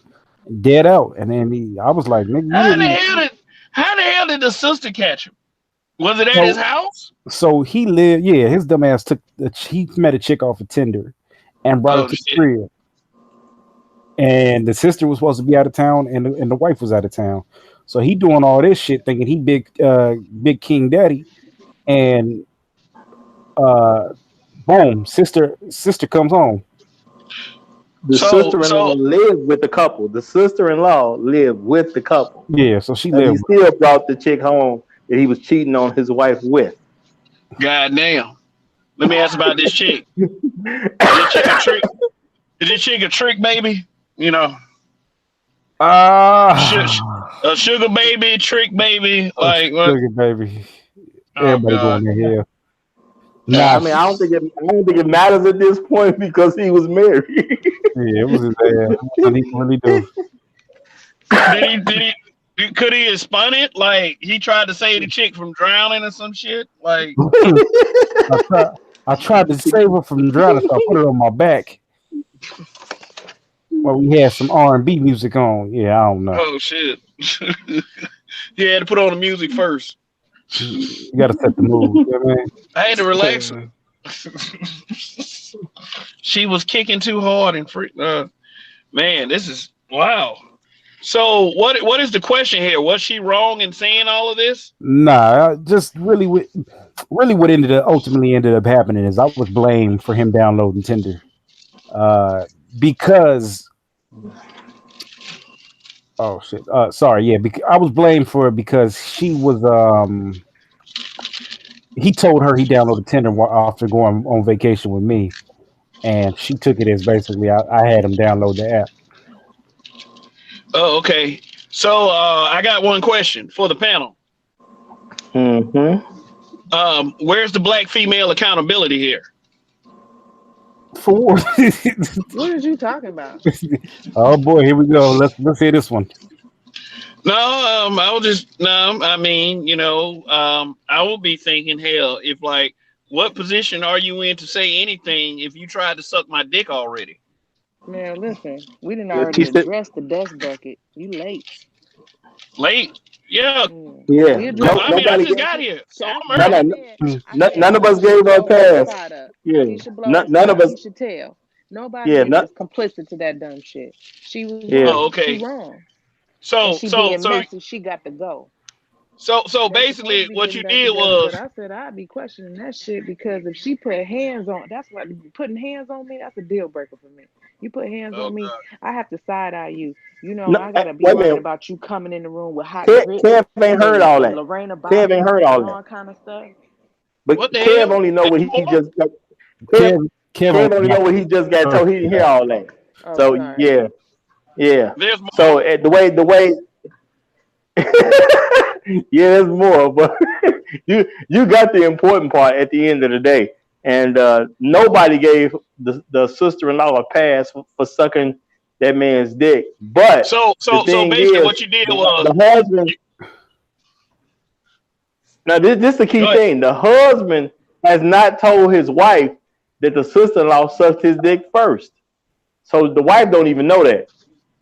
Speaker 1: dead out, and then I was like, nigga,
Speaker 8: how the hell did the sister catch him? Was it at his house?
Speaker 1: So he lived. Yeah, his dumb ass he met a chick off of Tinder and brought her to the crib. And the sister was supposed to be out of town, and the wife was out of town. So he doing all this shit, thinking he big King Daddy, and boom, sister comes home.
Speaker 4: The sister-in-law lived with the couple. The sister-in-law lived with the couple.
Speaker 1: Yeah, so she
Speaker 4: lived. He still brought the chick home that he was cheating on his wife with.
Speaker 8: God damn. Let me ask about this chick. Is this chick a trick? Is this chick a trick baby? You know. A sugar baby, trick baby, like what?
Speaker 1: Sugar baby. Everybody going to hell.
Speaker 4: Nah, I mean, I don't think it matters at this point because he was married.
Speaker 1: Yeah, it was his ass. What he really do?
Speaker 8: Could he have spun it? Like he tried to save the chick from drowning or some shit? Like
Speaker 1: I tried to save her from drowning, so I put it on my back. Well, we had some R&B music on. Yeah, I don't know.
Speaker 8: Oh shit! You had to put on the music first.
Speaker 1: You got to set the mood. You know what I mean?
Speaker 8: I had to relax her. She was kicking too hard and man, this is wow. So what is the question here? Was she wrong in saying all of this?
Speaker 1: Nah, just really what ultimately ended up happening is I was blamed for him downloading Tinder, because oh shit, sorry, yeah, I was blamed for it because she was he told her he downloaded Tinder after going on vacation with me, and she took it as basically I had him download the app.
Speaker 8: Oh, okay. So I got one question for the panel. Where's the black female accountability here?
Speaker 1: For
Speaker 7: What are you talking about?
Speaker 1: oh boy, here we go. Let's hear this one.
Speaker 8: No, I mean, I will be thinking, hell, if like, what position are you in to say anything if you tried to suck my dick already?
Speaker 7: Man, listen, we didn't already address the dust bucket. You late.
Speaker 8: Late? Yeah.
Speaker 9: Yeah.
Speaker 7: We
Speaker 8: I
Speaker 7: addressed
Speaker 8: mean, I
Speaker 9: Nobody
Speaker 8: just
Speaker 9: gave.
Speaker 8: got here. So I'm
Speaker 7: I
Speaker 8: early.
Speaker 9: None of us
Speaker 7: he
Speaker 9: gave
Speaker 7: should
Speaker 9: her a
Speaker 7: blow his
Speaker 9: pass.
Speaker 7: spot up.
Speaker 9: Yeah.
Speaker 7: He should blow his
Speaker 9: None
Speaker 7: spot
Speaker 9: of
Speaker 7: up.
Speaker 9: us.
Speaker 7: He should tell. Nobody
Speaker 9: Yeah.
Speaker 7: in here is complicit to that dumb shit. She was
Speaker 9: Yeah.
Speaker 7: wrong.
Speaker 8: Oh,
Speaker 7: She
Speaker 8: okay.
Speaker 7: wrong.
Speaker 8: So
Speaker 7: And she being messy, she got to go.
Speaker 8: So
Speaker 7: They supposed
Speaker 8: basically,
Speaker 7: to be
Speaker 8: what
Speaker 7: getting
Speaker 8: you
Speaker 7: back
Speaker 8: did
Speaker 7: together, but
Speaker 8: was,
Speaker 7: I said I'd be questioning that shit because if she put hands on, that's what putting hands on me. That's a deal breaker for me. You put hands
Speaker 8: oh
Speaker 7: on me,
Speaker 8: god,
Speaker 7: I have to side eye you. You know,
Speaker 9: No,
Speaker 7: I gotta be
Speaker 9: wait a
Speaker 7: worried
Speaker 9: minute.
Speaker 7: about you coming in the room with hot
Speaker 9: Kev,
Speaker 7: grits
Speaker 9: Kev ain't heard all
Speaker 7: and
Speaker 9: that.
Speaker 7: Lorena
Speaker 9: Kev ain't
Speaker 7: Bobbitt
Speaker 9: heard all
Speaker 7: and
Speaker 9: that.
Speaker 7: all kind of stuff.
Speaker 9: But
Speaker 8: what the
Speaker 9: Kev
Speaker 8: hell?
Speaker 9: only know
Speaker 8: There's
Speaker 9: what he
Speaker 8: more?
Speaker 9: just got. Kev
Speaker 1: Kevin
Speaker 9: only know what he just got told. He didn't hear all that.
Speaker 7: Oh,
Speaker 9: So
Speaker 7: sorry.
Speaker 9: yeah.
Speaker 8: There's more.
Speaker 9: So the way. Yeah, there's more, but you got the important part at the end of the day, and nobody gave the sister-in-law a pass for sucking that man's dick. But
Speaker 8: So
Speaker 9: the thing
Speaker 8: basically,
Speaker 9: is,
Speaker 8: what you did was,
Speaker 9: the husband. Now this is the key
Speaker 8: go ahead.
Speaker 9: thing: the husband has not told his wife that the sister-in-law sucked his dick first, so the wife don't even know that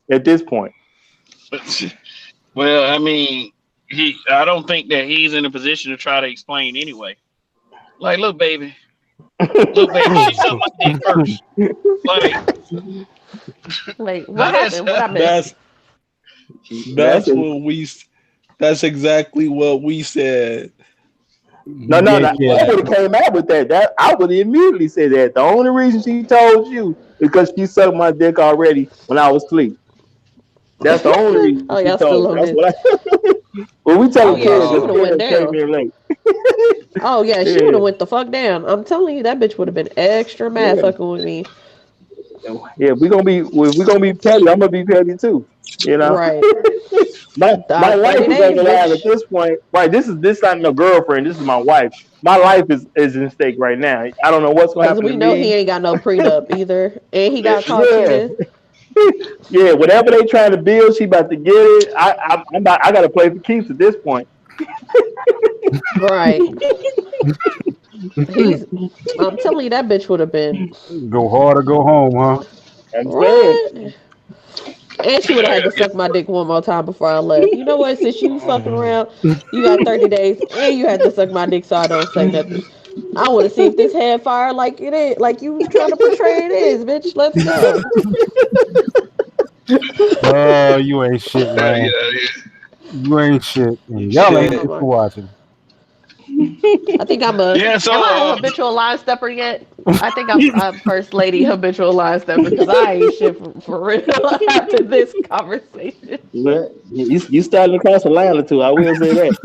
Speaker 9: at this point.
Speaker 8: Well, I mean, I don't think that he's in a position to try to explain anyway. Like, look, baby, she sucked my dick first. Like,
Speaker 3: Wait,
Speaker 8: how
Speaker 3: what
Speaker 8: that's
Speaker 3: happened? What I missed?
Speaker 2: That's that's exactly what we said.
Speaker 9: No.
Speaker 1: Yeah,
Speaker 9: I would have came out with that. That I would have immediately said that. The only reason she told you because she sucked my dick already when I was asleep. That's the only reason
Speaker 3: Oh,
Speaker 9: she
Speaker 3: y'all still
Speaker 9: told me.
Speaker 3: on
Speaker 9: That's
Speaker 3: this?
Speaker 9: what I. Well, we
Speaker 3: Oh
Speaker 9: telling
Speaker 3: yeah,
Speaker 9: kids
Speaker 3: she
Speaker 9: that
Speaker 3: would have went
Speaker 9: Kev came
Speaker 3: down.
Speaker 9: in late.
Speaker 3: Oh yeah, she
Speaker 9: Yeah,
Speaker 3: would have went the fuck down. I'm telling you, that bitch would have been extra mad
Speaker 9: yeah,
Speaker 3: fucking with me.
Speaker 9: yeah. We gonna be petty. I'm gonna be petty too. You know.
Speaker 3: Right.
Speaker 9: My wife
Speaker 3: 30
Speaker 9: is on
Speaker 3: days,
Speaker 9: the line at
Speaker 3: bitch.
Speaker 9: this point. Right. This not no girlfriend. This is my wife. My life is in stake right now. I don't know what's gonna
Speaker 3: Because
Speaker 9: happen to
Speaker 3: we know he
Speaker 9: me.
Speaker 3: ain't got no prenup either. And he got caught
Speaker 9: Yeah.
Speaker 3: cheating.
Speaker 9: Yeah, whatever they trying to build, she about to get it. I got to play for keeps at this point.
Speaker 3: Right. He's I'm telling you, that bitch would have been
Speaker 1: go hard or go home, huh?
Speaker 9: I'm saying.
Speaker 3: what? And she would have had to suck my dick one more time before I left. You know what? Since you fucking around, you got 30 days and you had to suck my dick so I don't say nothing. I want to see if this had fire like it is, like you was trying to portray it is, bitch. Let's go.
Speaker 1: Oh, you ain't shit, man. You ain't shit. And y'all ain't
Speaker 2: Shit.
Speaker 1: shit for watching.
Speaker 3: I think I'm a.
Speaker 8: yeah. So
Speaker 3: Am I a habitual line stepper yet? I think I'm first lady habitual line stepper because I ain't shit for real after this conversation.
Speaker 9: Well, you starting to cross the line or two. I will say that.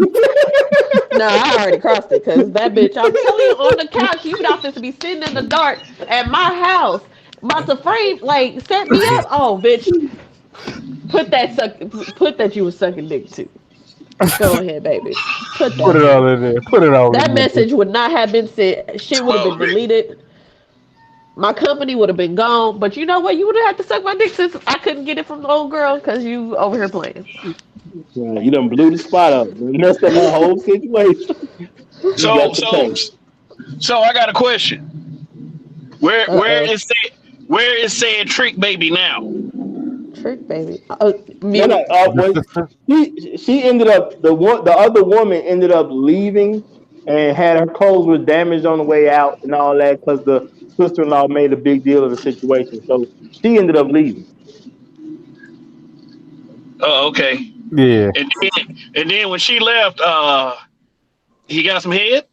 Speaker 3: No, I already crossed it because that bitch. I'm telling you, on the couch, you about to be sitting in the dark at my house, about to frame like set me up. Oh, bitch, put that you was sucking dick too. Go ahead, baby. Put
Speaker 1: Put
Speaker 3: that
Speaker 1: it
Speaker 3: there.
Speaker 1: all in there. Put it all
Speaker 3: That
Speaker 1: in there.
Speaker 3: message would not have been sent. Shit would have been deleted. My company would have been gone. But you know what? You would have had to suck my dick since I couldn't get it from the old girl because you over here playing.
Speaker 9: Yeah, you done blew the spot up. You messed up my whole situation. You got the tank.
Speaker 8: So I got a question. Where
Speaker 3: Uh-oh.
Speaker 8: is said trick baby now?
Speaker 3: Trick baby. Oh,
Speaker 9: No,
Speaker 3: mute.
Speaker 9: no,
Speaker 1: The sister.
Speaker 9: she ended up the other woman ended up leaving and had her clothes was damaged on the way out and all that because the sister-in-law made a big deal of the situation. So she ended up leaving.
Speaker 8: Oh, okay.
Speaker 1: Yeah.
Speaker 8: And then when she left, he got some head.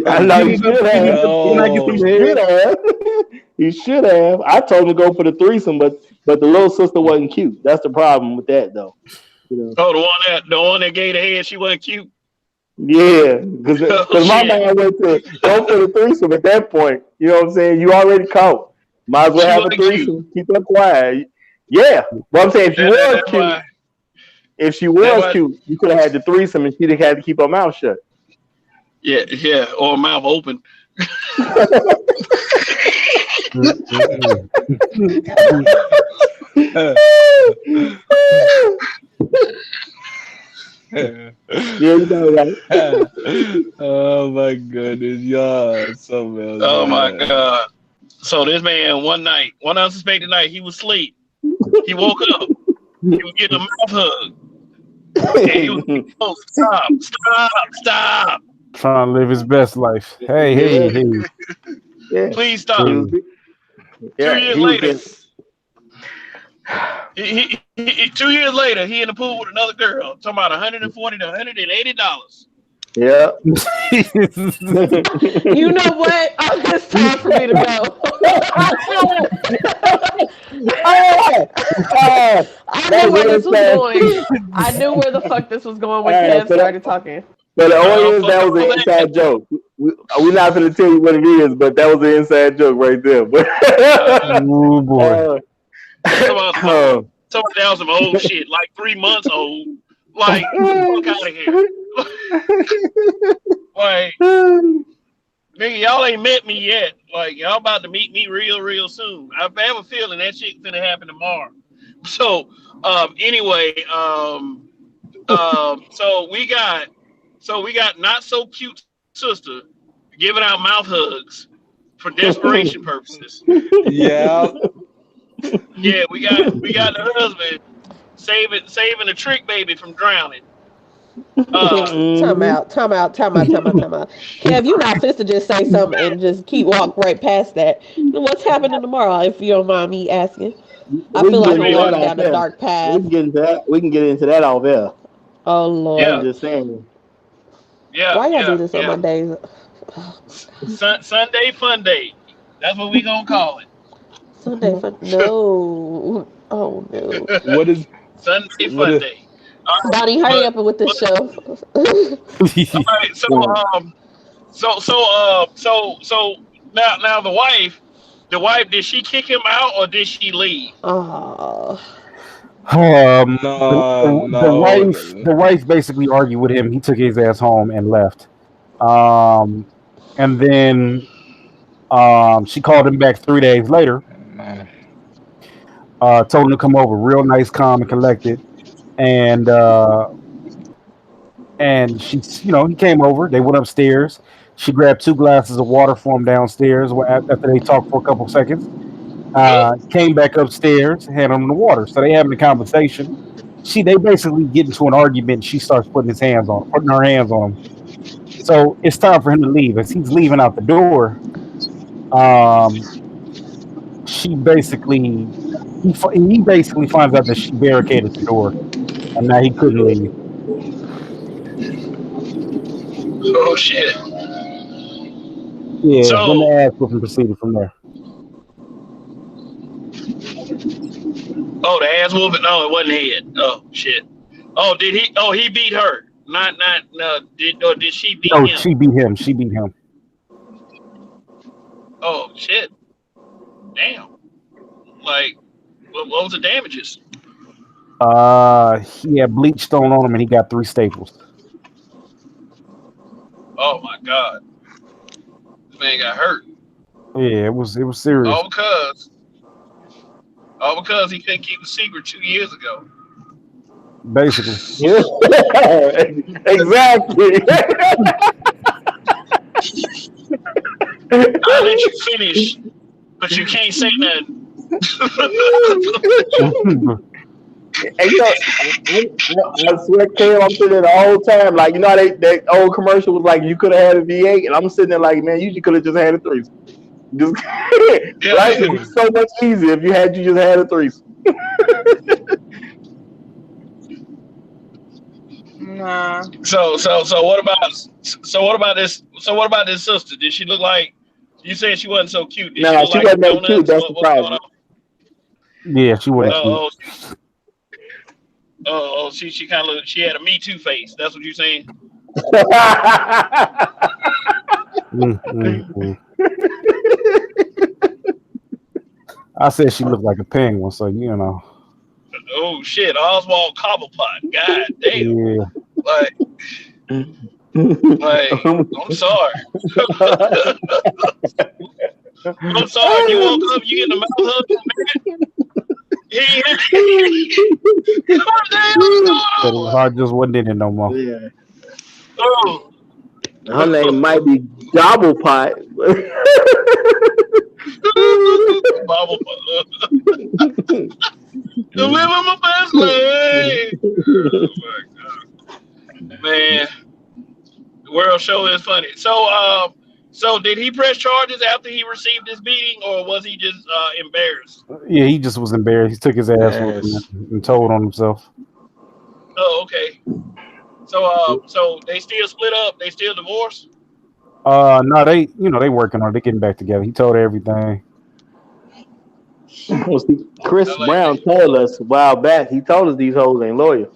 Speaker 9: I know he should have.
Speaker 1: Can I get some
Speaker 2: No.
Speaker 9: He should
Speaker 1: head?
Speaker 9: have. He should have. I told him to go for the threesome, but the little sister wasn't cute. That's the problem with that, though. You know.
Speaker 8: Oh, the one that gave the head, she wasn't cute.
Speaker 9: Yeah, because
Speaker 8: Oh
Speaker 9: my
Speaker 8: shit.
Speaker 9: man went to go for the threesome at that point. You know what I'm saying? You already caught. Might as well
Speaker 8: She
Speaker 9: have a
Speaker 8: wasn't cute.
Speaker 9: threesome. Keep her quiet. Yeah, but I'm saying if she
Speaker 8: That,
Speaker 9: was
Speaker 8: that's
Speaker 9: cute,
Speaker 8: why.
Speaker 9: if she
Speaker 8: That
Speaker 9: was
Speaker 8: why.
Speaker 9: cute, you could have had the threesome and she'd have had to keep her mouth shut.
Speaker 8: Yeah, or mouth open.
Speaker 9: Yeah, you know, right?
Speaker 2: Oh my goodness, y'all, something else,
Speaker 8: Oh my
Speaker 2: man.
Speaker 8: god. So this man one unsuspected night, he was asleep. He woke up. He was getting a mouth hug. And he was like, oh, stop.
Speaker 1: Trying to live his best life. Hey.
Speaker 9: Yeah,
Speaker 8: Please
Speaker 9: he
Speaker 8: stop.
Speaker 9: was,
Speaker 8: 2
Speaker 9: yeah,
Speaker 8: years
Speaker 9: he was
Speaker 8: later,
Speaker 9: in,
Speaker 8: 2 years later, he in the pool with another girl, talking about $140 to $180.
Speaker 9: yeah.
Speaker 3: You know what? Oh, it's time for me to go. I knew where this was going. I knew where the fuck this was going when Kev started talking.
Speaker 9: But the audience,
Speaker 8: fuck
Speaker 9: that was
Speaker 8: all
Speaker 9: an inside joke. We're not going to tell you what it is, but that was an inside joke right there. But
Speaker 1: Oh boy.
Speaker 8: Talking about that was some old shit, like 3 months old. Like, get the fuck out of here. Like, nigga, y'all ain't met me yet. Like, y'all about to meet me real soon. I have a feeling that shit's gonna happen tomorrow. So, anyway, so we got not so cute sister giving out mouth hugs for desperation purposes.
Speaker 2: Yeah.
Speaker 8: Yeah, we got the husband saving a trick baby from drowning.
Speaker 3: Time out. Kev, you not fit to just say something and just walk right past that. What's happening tomorrow, if you don't mind me asking? I feel like we're walking down a dark path.
Speaker 9: We can get into that off air.
Speaker 3: Oh Lord.
Speaker 8: Yeah.
Speaker 9: I'm just saying.
Speaker 8: Yeah.
Speaker 3: Why y'all do this on my days?
Speaker 8: Sunday fun day. That's what we gonna call it.
Speaker 3: Sunday fun. No. Oh no.
Speaker 2: What is
Speaker 8: Sunday
Speaker 2: what
Speaker 8: fun
Speaker 2: is
Speaker 8: day.
Speaker 3: Bonnie, hurry up with this show.
Speaker 8: All right, so now the wife, did she kick him out or did she leave?
Speaker 3: Oh.
Speaker 1: The wife basically argued with him. He took his ass home and left. And then she called him back 3 days later. Told him to come over, real nice, calm, and collected. And she, he came over. They went upstairs. She grabbed 2 glasses of water for him downstairs after they talked for a couple seconds. Came back upstairs, handed him the water. So they having a conversation. They basically get into an argument. She starts putting her hands on him. So it's time for him to leave. As he's leaving out the door, he basically finds out that she barricaded the door, and now he couldn't leave.
Speaker 8: Oh shit!
Speaker 1: Yeah,
Speaker 8: So-
Speaker 1: then the ass whooping proceeded from there.
Speaker 8: Oh, the ass whooping. No, it wasn't head. Oh shit. Oh, did he? Oh, he beat her. Not. No. Did she beat
Speaker 1: No,
Speaker 8: him?
Speaker 1: she beat him. She beat him.
Speaker 8: Oh shit. Damn. Like, what was the damages?
Speaker 1: He had bleach thrown on him, and he got 3 staples.
Speaker 8: Oh my god. This man got hurt.
Speaker 1: Yeah, it was serious.
Speaker 8: All because he couldn't keep a secret 2 years ago.
Speaker 1: Basically.
Speaker 9: Exactly.
Speaker 8: I'll let you finish, but you can't say nothing.
Speaker 9: And you know, I swear, Cam, I'm sitting there the whole time, like, you know how that old commercial was like, you could have had a V8, and I'm sitting there like, man, you could have just had a threesome. Just life would be so much easier if you just had a threesome.
Speaker 7: Nah.
Speaker 8: So what about this? So what about this sister? Did she look like? You said she wasn't so cute. Did
Speaker 9: No,
Speaker 8: she look
Speaker 9: she
Speaker 8: like
Speaker 9: wasn't that
Speaker 8: donuts?
Speaker 9: cute. That's the
Speaker 8: What's going
Speaker 9: problem.
Speaker 8: on?
Speaker 1: Yeah, she wasn't cute.
Speaker 8: She kind of she had a Me Too face. That's what you're saying.
Speaker 1: I said she looked like a penguin, so you know.
Speaker 8: Oh shit, Oswald Cobblepot. God damn.
Speaker 1: Yeah.
Speaker 8: Like, I'm sorry. I'm sorry. You woke up, you get the mouth hug from
Speaker 1: But his heart just wasn't in it no more.
Speaker 9: Yeah.
Speaker 8: Oh.
Speaker 9: Her name might be Gobblepot.
Speaker 8: To live on my best life. Oh my God. Man, the world show is funny. So did he press charges after he received this beating, or was he just embarrassed?
Speaker 1: Yeah, he just was embarrassed. He took his ass and told on himself.
Speaker 8: Oh, okay. So they still split up. They still divorced.
Speaker 1: No, they working on it. They getting back together. He told her everything.
Speaker 9: Well, see, Chris Brown told us a while back. He told us these hoes ain't loyal.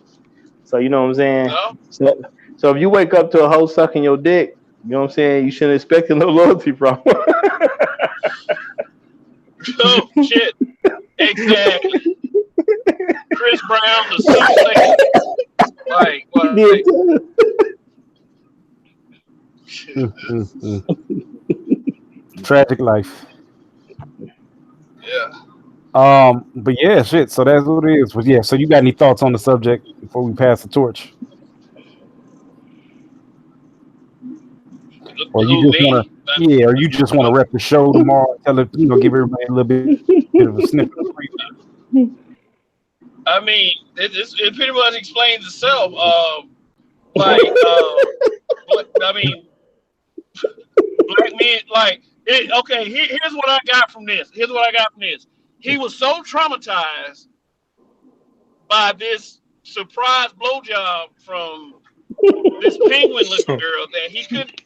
Speaker 9: So you know what I'm saying.
Speaker 8: No?
Speaker 9: So if you wake up to a hoe sucking your dick, you know what I'm saying, you shouldn't expect no loyalty from her.
Speaker 8: Oh shit! Exactly. Chris Brown, the soothsayer.
Speaker 1: Tragic life.
Speaker 8: Yeah.
Speaker 1: But yeah, shit. So that's what it is. But yeah, so you got any thoughts on the subject before we pass the torch? Or you just want to, or you just want to rep the show tomorrow? Tell it, give everybody a little bit of a snippet of free.
Speaker 8: I mean, it pretty much explains itself. I mean, black men, okay. Here's what I got from this. He was so traumatized by this surprise blowjob from this penguin-looking girl that he couldn't take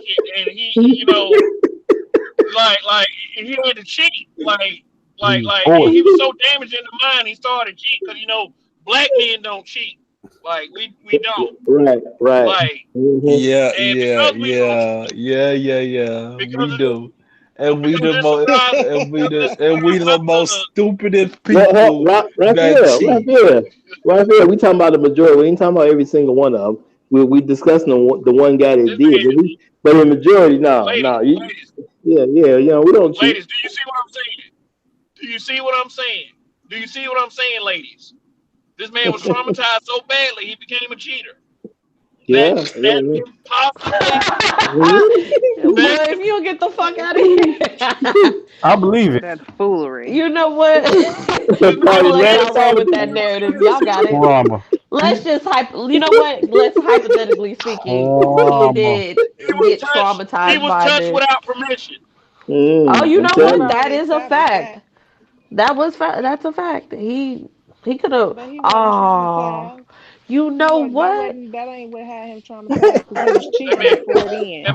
Speaker 8: it, and he he had to cheat. He was so damaged in the mind, he started cheating because black men don't cheat. We don't.
Speaker 9: Right.
Speaker 2: Yeah.
Speaker 8: Because
Speaker 2: We do. And we the most stupidest
Speaker 9: Right
Speaker 2: people that cheat.
Speaker 9: here. We talking about the majority. We ain't talking about every single one of them. We discussing the one guy that did. But the majority, no. We don't cheat.
Speaker 8: Ladies, do you see what I'm saying? Do you see what I'm saying, ladies? This man was traumatized so badly he became a cheater. That
Speaker 3: if you don't get the fuck out of here,
Speaker 1: I believe it.
Speaker 7: That's foolery.
Speaker 3: You know what? Y'all roll with that narrative. Y'all got it.
Speaker 1: Drama.
Speaker 3: Let's just you know what? Let's hypothetically speaking, he did get traumatized.
Speaker 8: He was
Speaker 3: by
Speaker 8: touched
Speaker 3: this.
Speaker 8: without permission.
Speaker 3: Oh, you know what? That is a fact. That's a fact. He could have. Oh, you know what?
Speaker 7: That ain't what had him traumatized because he was cheating before then.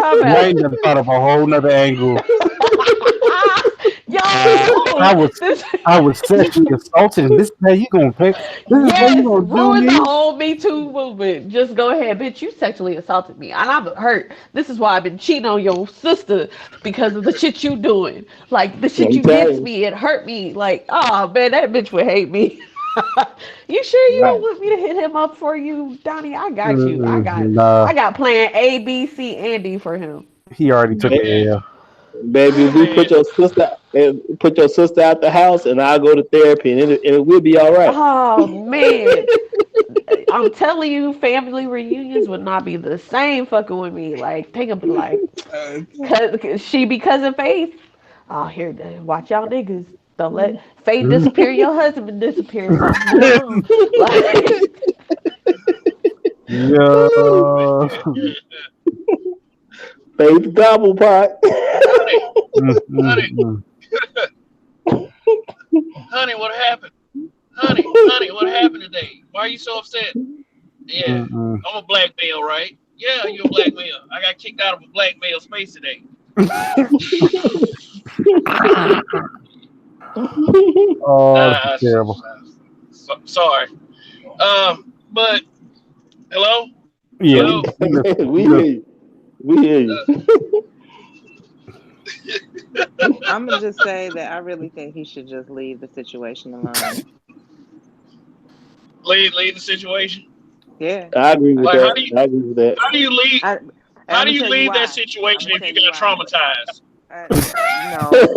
Speaker 1: I ain't never thought of a whole nother angle.
Speaker 3: Yo,
Speaker 1: I was sexually assaulted, and this is how you gonna pay.
Speaker 3: Yes, ruin the whole Me Too movement. Just go ahead, bitch. You sexually assaulted me, and I'm hurt. This is why I've been cheating on your sister because of the shit you doing. Like the shit you did to me, it hurt me. Like, oh man, that bitch would hate me. You sure you don't want me to hit him up for you, Donnie? I got you. I got plan A, B, C, and D for him.
Speaker 1: He already took the L.
Speaker 9: Baby, we put your sister out the house, and I'll go to therapy, and it will be all right.
Speaker 3: Oh man, I'm telling you, family reunions would not be the same fucking with me. Like, take a because of Faith. Oh, here, watch y'all niggas. Don't let Faye disappear. Your husband disappear. Something going on. Like,
Speaker 1: Yeah.
Speaker 9: Faith Gobble Pot.
Speaker 8: Honey,
Speaker 1: Mm,
Speaker 8: honey,
Speaker 1: mm,
Speaker 8: honey, what happened? Honey, what happened today? Why are you so upset? Yeah,
Speaker 1: mm, mm,
Speaker 8: I'm a black male, right? Yeah, you're a black male. I got kicked out of a black male space today.
Speaker 1: Oh, this is
Speaker 8: Uh,
Speaker 1: terrible.
Speaker 8: sorry. But hello,
Speaker 1: Yeah,
Speaker 8: hello.
Speaker 1: we listen.
Speaker 9: We
Speaker 1: We
Speaker 9: hear
Speaker 1: listen.
Speaker 9: you. We hear you.
Speaker 8: Uh,
Speaker 7: I'm gonna just say that I really think he should just leave the situation alone.
Speaker 8: leave the situation.
Speaker 7: Yeah.
Speaker 9: I agree with
Speaker 7: I
Speaker 8: Like,
Speaker 9: that.
Speaker 7: do.
Speaker 9: I agree with that.
Speaker 8: how do you leave?
Speaker 7: I and
Speaker 8: How
Speaker 7: I'm
Speaker 8: do
Speaker 7: gonna
Speaker 8: you
Speaker 7: tell you
Speaker 8: leave that
Speaker 7: why. I'm
Speaker 8: situation
Speaker 7: gonna
Speaker 8: if
Speaker 7: tell
Speaker 8: you
Speaker 7: you
Speaker 8: got
Speaker 7: why.
Speaker 8: traumatized?
Speaker 7: Uh, no,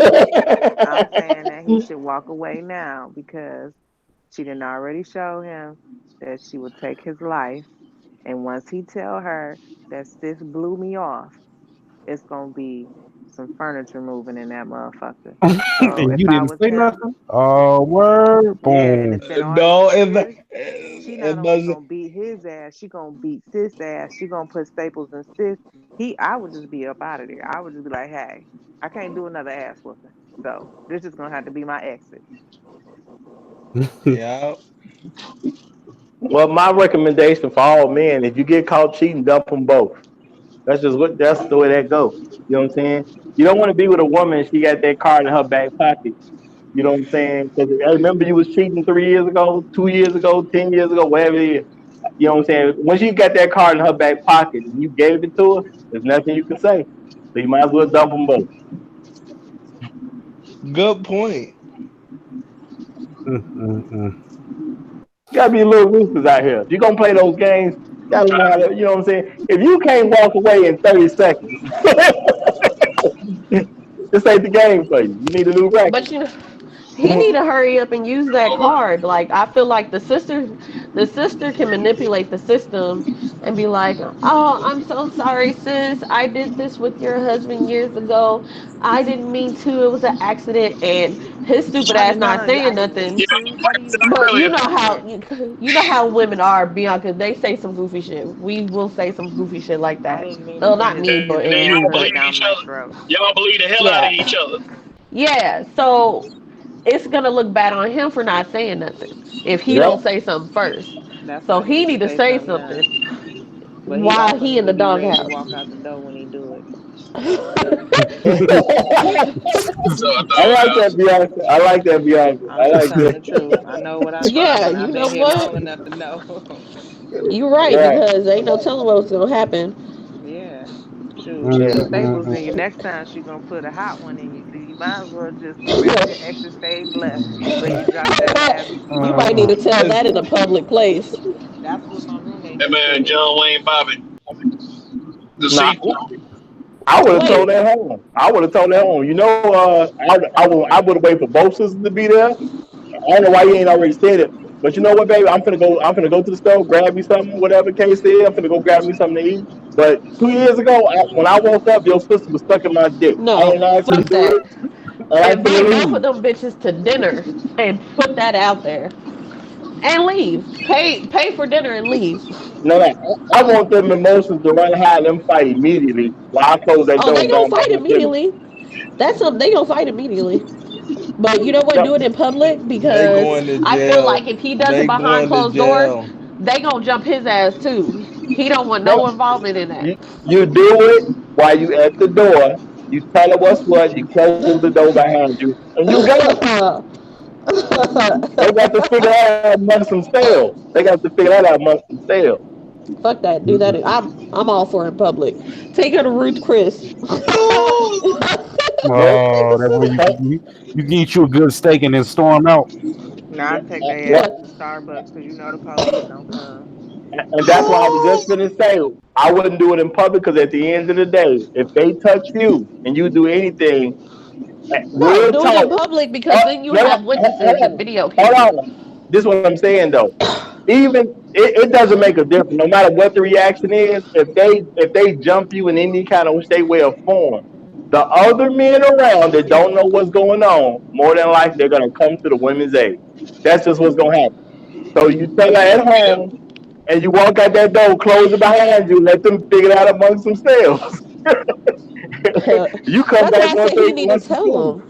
Speaker 7: I'm saying that he should walk away now because she didn't already show him that she would take his life, and once he tell her that sis blew me off, it's gonna be some furniture moving in that motherfucker. So
Speaker 1: And
Speaker 7: if
Speaker 1: you
Speaker 7: I
Speaker 1: didn't
Speaker 7: was
Speaker 1: say
Speaker 7: him,
Speaker 1: nothing. Oh, word,
Speaker 7: yeah, and
Speaker 1: boom.
Speaker 7: if then all he
Speaker 2: No,
Speaker 7: do is she not
Speaker 2: it
Speaker 7: only
Speaker 2: doesn't.
Speaker 7: gonna beat his ass, she gonna beat sis ass. She gonna put staples in sis. I would just be up out of there. I would just be like, hey, I can't do another ass whooping. So this is gonna have to be my exit.
Speaker 2: Yeah.
Speaker 9: Well, my recommendation for all men: if you get caught cheating, dump them both. That's the way that goes. You know what I'm saying? You don't want to be with a woman and she got that card in her back pocket. You know what I'm saying? Because I remember you was cheating 3 years ago, 2 years ago, 10 years ago, whatever it is. You know what I'm saying? Once you got that card in her back pocket and you gave it to her, there's nothing you can say. So you might as well dump them both.
Speaker 2: Good point.
Speaker 1: Mm, mm, mm.
Speaker 9: Gotta be little roosters out here. If you're gonna play those games, gotta learn how to, you know what I'm saying? If you can't walk away in 30 seconds, this ain't the game for you. You need a new
Speaker 3: but
Speaker 9: record.
Speaker 3: he need to hurry up and use that card. Like, I feel like the sister can manipulate the system and be like, "Oh, I'm so sorry, sis. I did this with your husband years ago. I didn't mean to. It was an accident." And his stupid
Speaker 7: How do
Speaker 3: ass
Speaker 7: you
Speaker 3: not
Speaker 7: know? I
Speaker 3: saying
Speaker 7: didn't mean
Speaker 3: nothing.
Speaker 8: Yeah,
Speaker 7: to. How do you
Speaker 8: like I
Speaker 7: know
Speaker 8: said
Speaker 3: But
Speaker 7: he
Speaker 3: you
Speaker 8: earlier.
Speaker 3: know
Speaker 7: didn't do
Speaker 3: how
Speaker 7: it?
Speaker 3: women are, Bianca. They say some goofy shit. We will say some goofy shit like
Speaker 7: I
Speaker 3: that.
Speaker 7: didn't mean to
Speaker 3: Well,
Speaker 7: put
Speaker 3: not
Speaker 7: his
Speaker 3: me,
Speaker 8: And
Speaker 3: but
Speaker 7: his
Speaker 8: then
Speaker 3: and
Speaker 7: ass
Speaker 3: you,
Speaker 8: y'all
Speaker 3: but
Speaker 7: straight
Speaker 8: believe
Speaker 7: down
Speaker 8: each
Speaker 7: my
Speaker 8: other.
Speaker 7: throat.
Speaker 8: Y'all believe the hell out of
Speaker 3: yeah,
Speaker 8: each other.
Speaker 3: yeah. So it's gonna look bad on him for not saying nothing if he
Speaker 9: Yep.
Speaker 3: don't say something first.
Speaker 7: That's
Speaker 3: So
Speaker 7: why he
Speaker 3: he
Speaker 7: need to
Speaker 3: need to
Speaker 7: say
Speaker 3: say
Speaker 7: something now.
Speaker 3: something
Speaker 7: But he
Speaker 3: while he in
Speaker 7: definitely
Speaker 3: the
Speaker 7: be ready to
Speaker 3: doghouse.
Speaker 7: walk out the door when he do it.
Speaker 8: So a
Speaker 9: I like that,
Speaker 8: doghouse.
Speaker 9: Bianca. I like that, Bianca.
Speaker 7: I'm
Speaker 9: I
Speaker 7: just
Speaker 9: like
Speaker 7: telling
Speaker 9: that.
Speaker 7: the truth. I know what I know.
Speaker 3: Yeah,
Speaker 7: I've
Speaker 3: you know
Speaker 7: been here
Speaker 3: what?
Speaker 7: long enough to know.
Speaker 3: You right,
Speaker 9: Right.
Speaker 3: because ain't no telling what's gonna happen.
Speaker 7: Yeah. Shoot, she
Speaker 1: Mm,
Speaker 7: put
Speaker 9: Yeah.
Speaker 1: mm,
Speaker 7: staples in you.
Speaker 1: mm.
Speaker 7: Next time she gonna put a hot one in you. So you might as well just get ready to exit stage left before you drop that last.
Speaker 3: You might need
Speaker 1: Mm,
Speaker 3: to tell that in a public place.
Speaker 7: That's what my roommate
Speaker 8: That
Speaker 7: just
Speaker 8: man
Speaker 7: said.
Speaker 8: John Wayne Bobbitt. The
Speaker 9: Nah,
Speaker 8: sequel.
Speaker 9: I would have told
Speaker 3: Wait,
Speaker 9: that home. I would have told that home. You know, I would have waited for both sisters to be there. I don't know why you ain't already said it. But you know what, baby? I'm finna go to the store, grab me something, whatever the case is. I'm finna go grab me something to eat. But 2 years ago, when I woke up, your sister was stuck in my dick. I
Speaker 3: no,
Speaker 9: ain't asked you to
Speaker 3: fuck
Speaker 9: do
Speaker 3: that.
Speaker 9: it. And I finna
Speaker 3: Invite both of
Speaker 9: leave.
Speaker 3: them bitches to dinner and put that out there and leave. Pay for dinner and leave.
Speaker 9: No, no. I want them emotions to run high and them fight immediately while I close that
Speaker 3: Oh,
Speaker 9: door
Speaker 3: they
Speaker 9: and go
Speaker 3: gonna
Speaker 9: on about
Speaker 3: fight
Speaker 9: my business.
Speaker 3: immediately. That's something they gonna fight immediately. But you know what?
Speaker 9: No,
Speaker 3: Do it in public
Speaker 2: They
Speaker 3: because
Speaker 2: going to
Speaker 3: I feel like
Speaker 2: jail.
Speaker 3: if he does it
Speaker 2: They
Speaker 3: behind
Speaker 2: going to
Speaker 3: closed doors,
Speaker 2: jail.
Speaker 3: they gonna jump his ass too. He don't want
Speaker 9: no.
Speaker 3: no involvement in that.
Speaker 9: You do it while you at the door. You tell her what's what. You close the door behind you, and you go. They got to figure that out amongst themselves. They got to figure that out amongst themselves.
Speaker 3: Fuck that. Do that.
Speaker 1: mm.
Speaker 3: I'm all for in public. Take her to Ruth Chris.
Speaker 9: Yep.
Speaker 1: Oh, that's where you can eat you a good steak and then storm out.
Speaker 7: Now I take their
Speaker 9: Yep.
Speaker 7: asses to Starbucks because you know the police don't come.
Speaker 9: And that's why I was just gonna say I wouldn't do it in public because at the end of the day, if they touch you and you do anything,
Speaker 3: No,
Speaker 9: real
Speaker 3: do it in
Speaker 9: talk.
Speaker 3: public because then you
Speaker 9: No, no,
Speaker 3: have witnesses and video
Speaker 9: hold
Speaker 3: cameras.
Speaker 9: on. This is what I'm saying though. Even it doesn't make a difference. No matter what the reaction is, if they jump you in any kind of shape, way, or form, the other men around that don't know what's going on, more than likely they're gonna come to the women's aid. That's just what's gonna happen. So you tell her at home, and you walk out that door, close it behind you, let them figure it out amongst themselves. You come
Speaker 3: That's why
Speaker 9: back
Speaker 3: I
Speaker 9: once
Speaker 3: said he
Speaker 9: they
Speaker 3: need to
Speaker 9: once you
Speaker 3: tell
Speaker 9: do.
Speaker 3: him.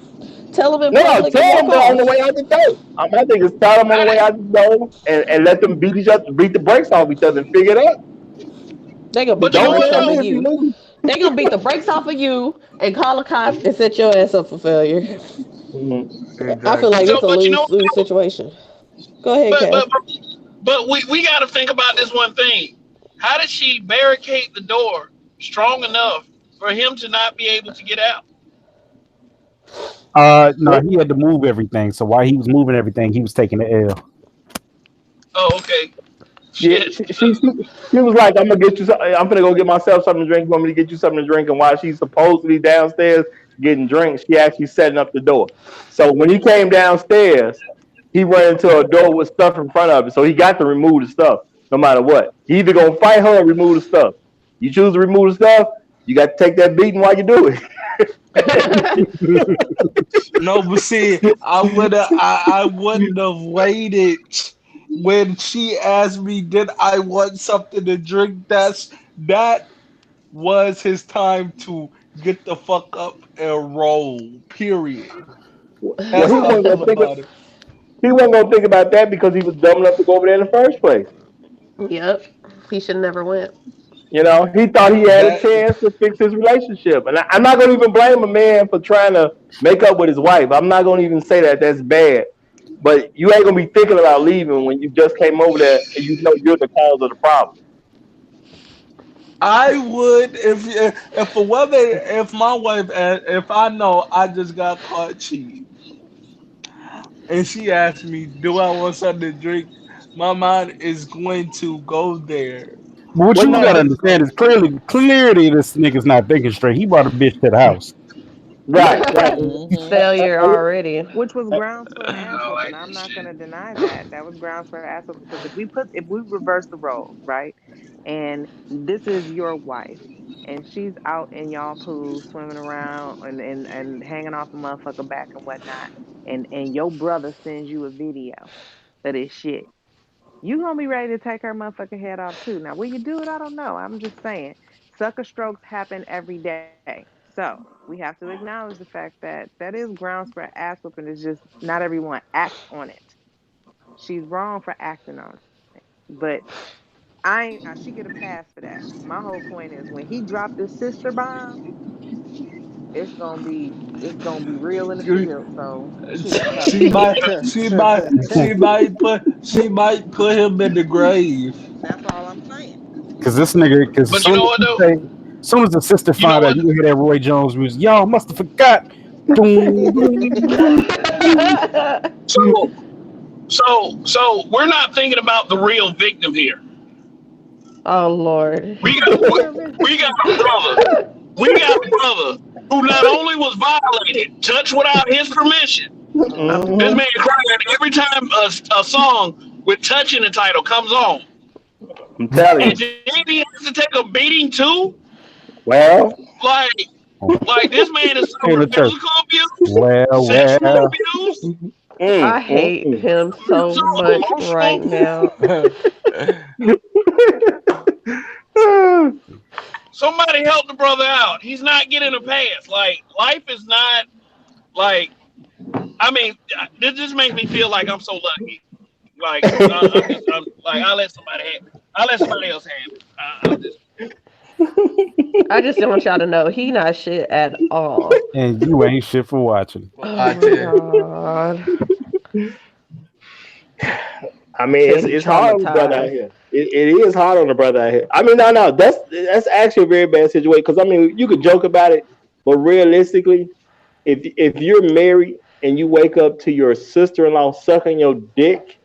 Speaker 3: Tell him in
Speaker 9: No,
Speaker 3: public and
Speaker 9: tell
Speaker 3: walk
Speaker 9: them they're on the way
Speaker 3: off.
Speaker 9: out the door. My thing is tell them on the way out the door and let them beat each other, beat the brakes off each other and figure it out.
Speaker 3: They gonna beat
Speaker 8: But you
Speaker 3: the
Speaker 8: know
Speaker 9: Don't
Speaker 3: brakes
Speaker 8: what
Speaker 9: tell
Speaker 3: off
Speaker 9: me
Speaker 3: of
Speaker 8: though?
Speaker 9: if you
Speaker 3: you.
Speaker 9: lose.
Speaker 3: They gonna beat the brakes off of you and call the cops and set your ass up for failure.
Speaker 9: Mhm.
Speaker 3: I feel
Speaker 2: Exactly.
Speaker 3: like
Speaker 8: So,
Speaker 3: it's a
Speaker 8: but you know
Speaker 3: lose
Speaker 8: what
Speaker 3: lose
Speaker 8: though?
Speaker 3: situation. Go ahead,
Speaker 8: But
Speaker 3: Cass.
Speaker 8: but but we got to think about this one thing. How did she barricade the door strong enough for him to not be able to get out?
Speaker 1: No, he had to move everything. So while he was moving everything, he was taking the L.
Speaker 8: Oh, okay.
Speaker 9: Yeah,
Speaker 8: Shit.
Speaker 9: she was like, "I'm gonna get you. I'm gonna go get myself something to drink. You want me to get you something to drink?" And while she's supposedly downstairs getting drinks, she actually setting up the door. So when he came downstairs, he ran into a door with stuff in front of it. So he got to remove the stuff, no matter what. He either gonna fight her or remove the stuff. You choose to remove the stuff, you got to take that beating while you do it.
Speaker 2: No, but see, I wouldn't have waited when she asked me, did I want something to drink? That was his time to get the fuck up and roll. Period.
Speaker 9: Well,
Speaker 2: That's how I feel about it.
Speaker 9: he wasn't gonna think about that because he was dumb enough to go over there in the first place.
Speaker 3: Yep. He should never went.
Speaker 9: You know, he thought he had a
Speaker 2: That
Speaker 9: chance to fix his relationship. And I'm not going to even blame a man for trying to make up with his wife. I'm not going to even say that that's bad. But you ain't going to be thinking about leaving when you just came over there and you know you're the cause of the problem.
Speaker 2: I would if for whether if my wife if I know I just got caught cheating and she asked me, do I want something to drink? My mind is going to go there.
Speaker 1: But what
Speaker 9: Well,
Speaker 1: you
Speaker 9: no,
Speaker 1: gotta
Speaker 2: It's
Speaker 1: understand
Speaker 2: going
Speaker 1: is clearly this nigga's not thinking straight. He brought a bitch to the house.
Speaker 9: right.
Speaker 7: Hmm.
Speaker 3: Failure already.
Speaker 7: Which was grounds for an ass
Speaker 8: I
Speaker 7: whooping.
Speaker 8: like
Speaker 7: I'm
Speaker 8: this
Speaker 7: not
Speaker 8: shit.
Speaker 7: gonna deny that. That was grounds for an ass whooping because if we reverse the roles, right? And this is your wife, and she's out in y'all pool swimming around and hanging off a motherfucker back and whatnot, and your brother sends you a video of this shit. You gonna be ready to take her motherfucking head off too. Now, will you do it? I don't know. I'm just saying. Sucker strokes happen every day. So we have to acknowledge the fact that that is grounds for ass whooping. It's just not everyone acts on it. She's wrong for acting on it. But I ain't she get a pass for that. My whole point is when he dropped his sister bomb, it's gonna be real in the
Speaker 2: to
Speaker 7: field. So shit, fuck
Speaker 2: she might
Speaker 7: it.
Speaker 2: she might put him in the grave.
Speaker 7: That's all I'm saying.
Speaker 1: Cause this nigga, cause
Speaker 8: But you know what though?
Speaker 1: as soon as the sister
Speaker 8: You know
Speaker 1: find out,
Speaker 8: what?
Speaker 1: you can hear that Roy Jones music. Y'all must have forgot. Doom, doom, doom, doom.
Speaker 8: So so we're not thinking about the real victim here.
Speaker 3: Oh Lord.
Speaker 8: We got we got a brother. We got a brother who not only was violated, touched without his permission. This
Speaker 9: Hmm.
Speaker 8: man crying every time a song with touch in the title comes on.
Speaker 9: I'm telling
Speaker 8: And
Speaker 9: you.
Speaker 8: then he has to take a beating too?
Speaker 9: Well,
Speaker 8: Like like this man is
Speaker 1: Hey,
Speaker 8: suffering
Speaker 1: church.
Speaker 8: physical abuse, sexual
Speaker 1: Well.
Speaker 8: abuse,
Speaker 3: I hate
Speaker 9: mm.
Speaker 3: him so much right
Speaker 8: emotional.
Speaker 3: now.
Speaker 8: Somebody help the brother out. He's not getting a pass. Like life is not like. I mean, this just makes me feel like I'm so lucky. Like I'm like I let somebody else have it. I'm just
Speaker 3: I just want y'all to know he not shit at all.
Speaker 1: And you ain't shit for watching.
Speaker 3: Oh my god.
Speaker 9: I mean,
Speaker 3: Said he
Speaker 9: it's hard on the brother out
Speaker 3: traumatized.
Speaker 9: here. It is hard on the brother out here. I mean, no, that's actually a very bad situation because I mean, you could joke about it, but realistically, if you're married and you wake up to your sister-in-law sucking your dick,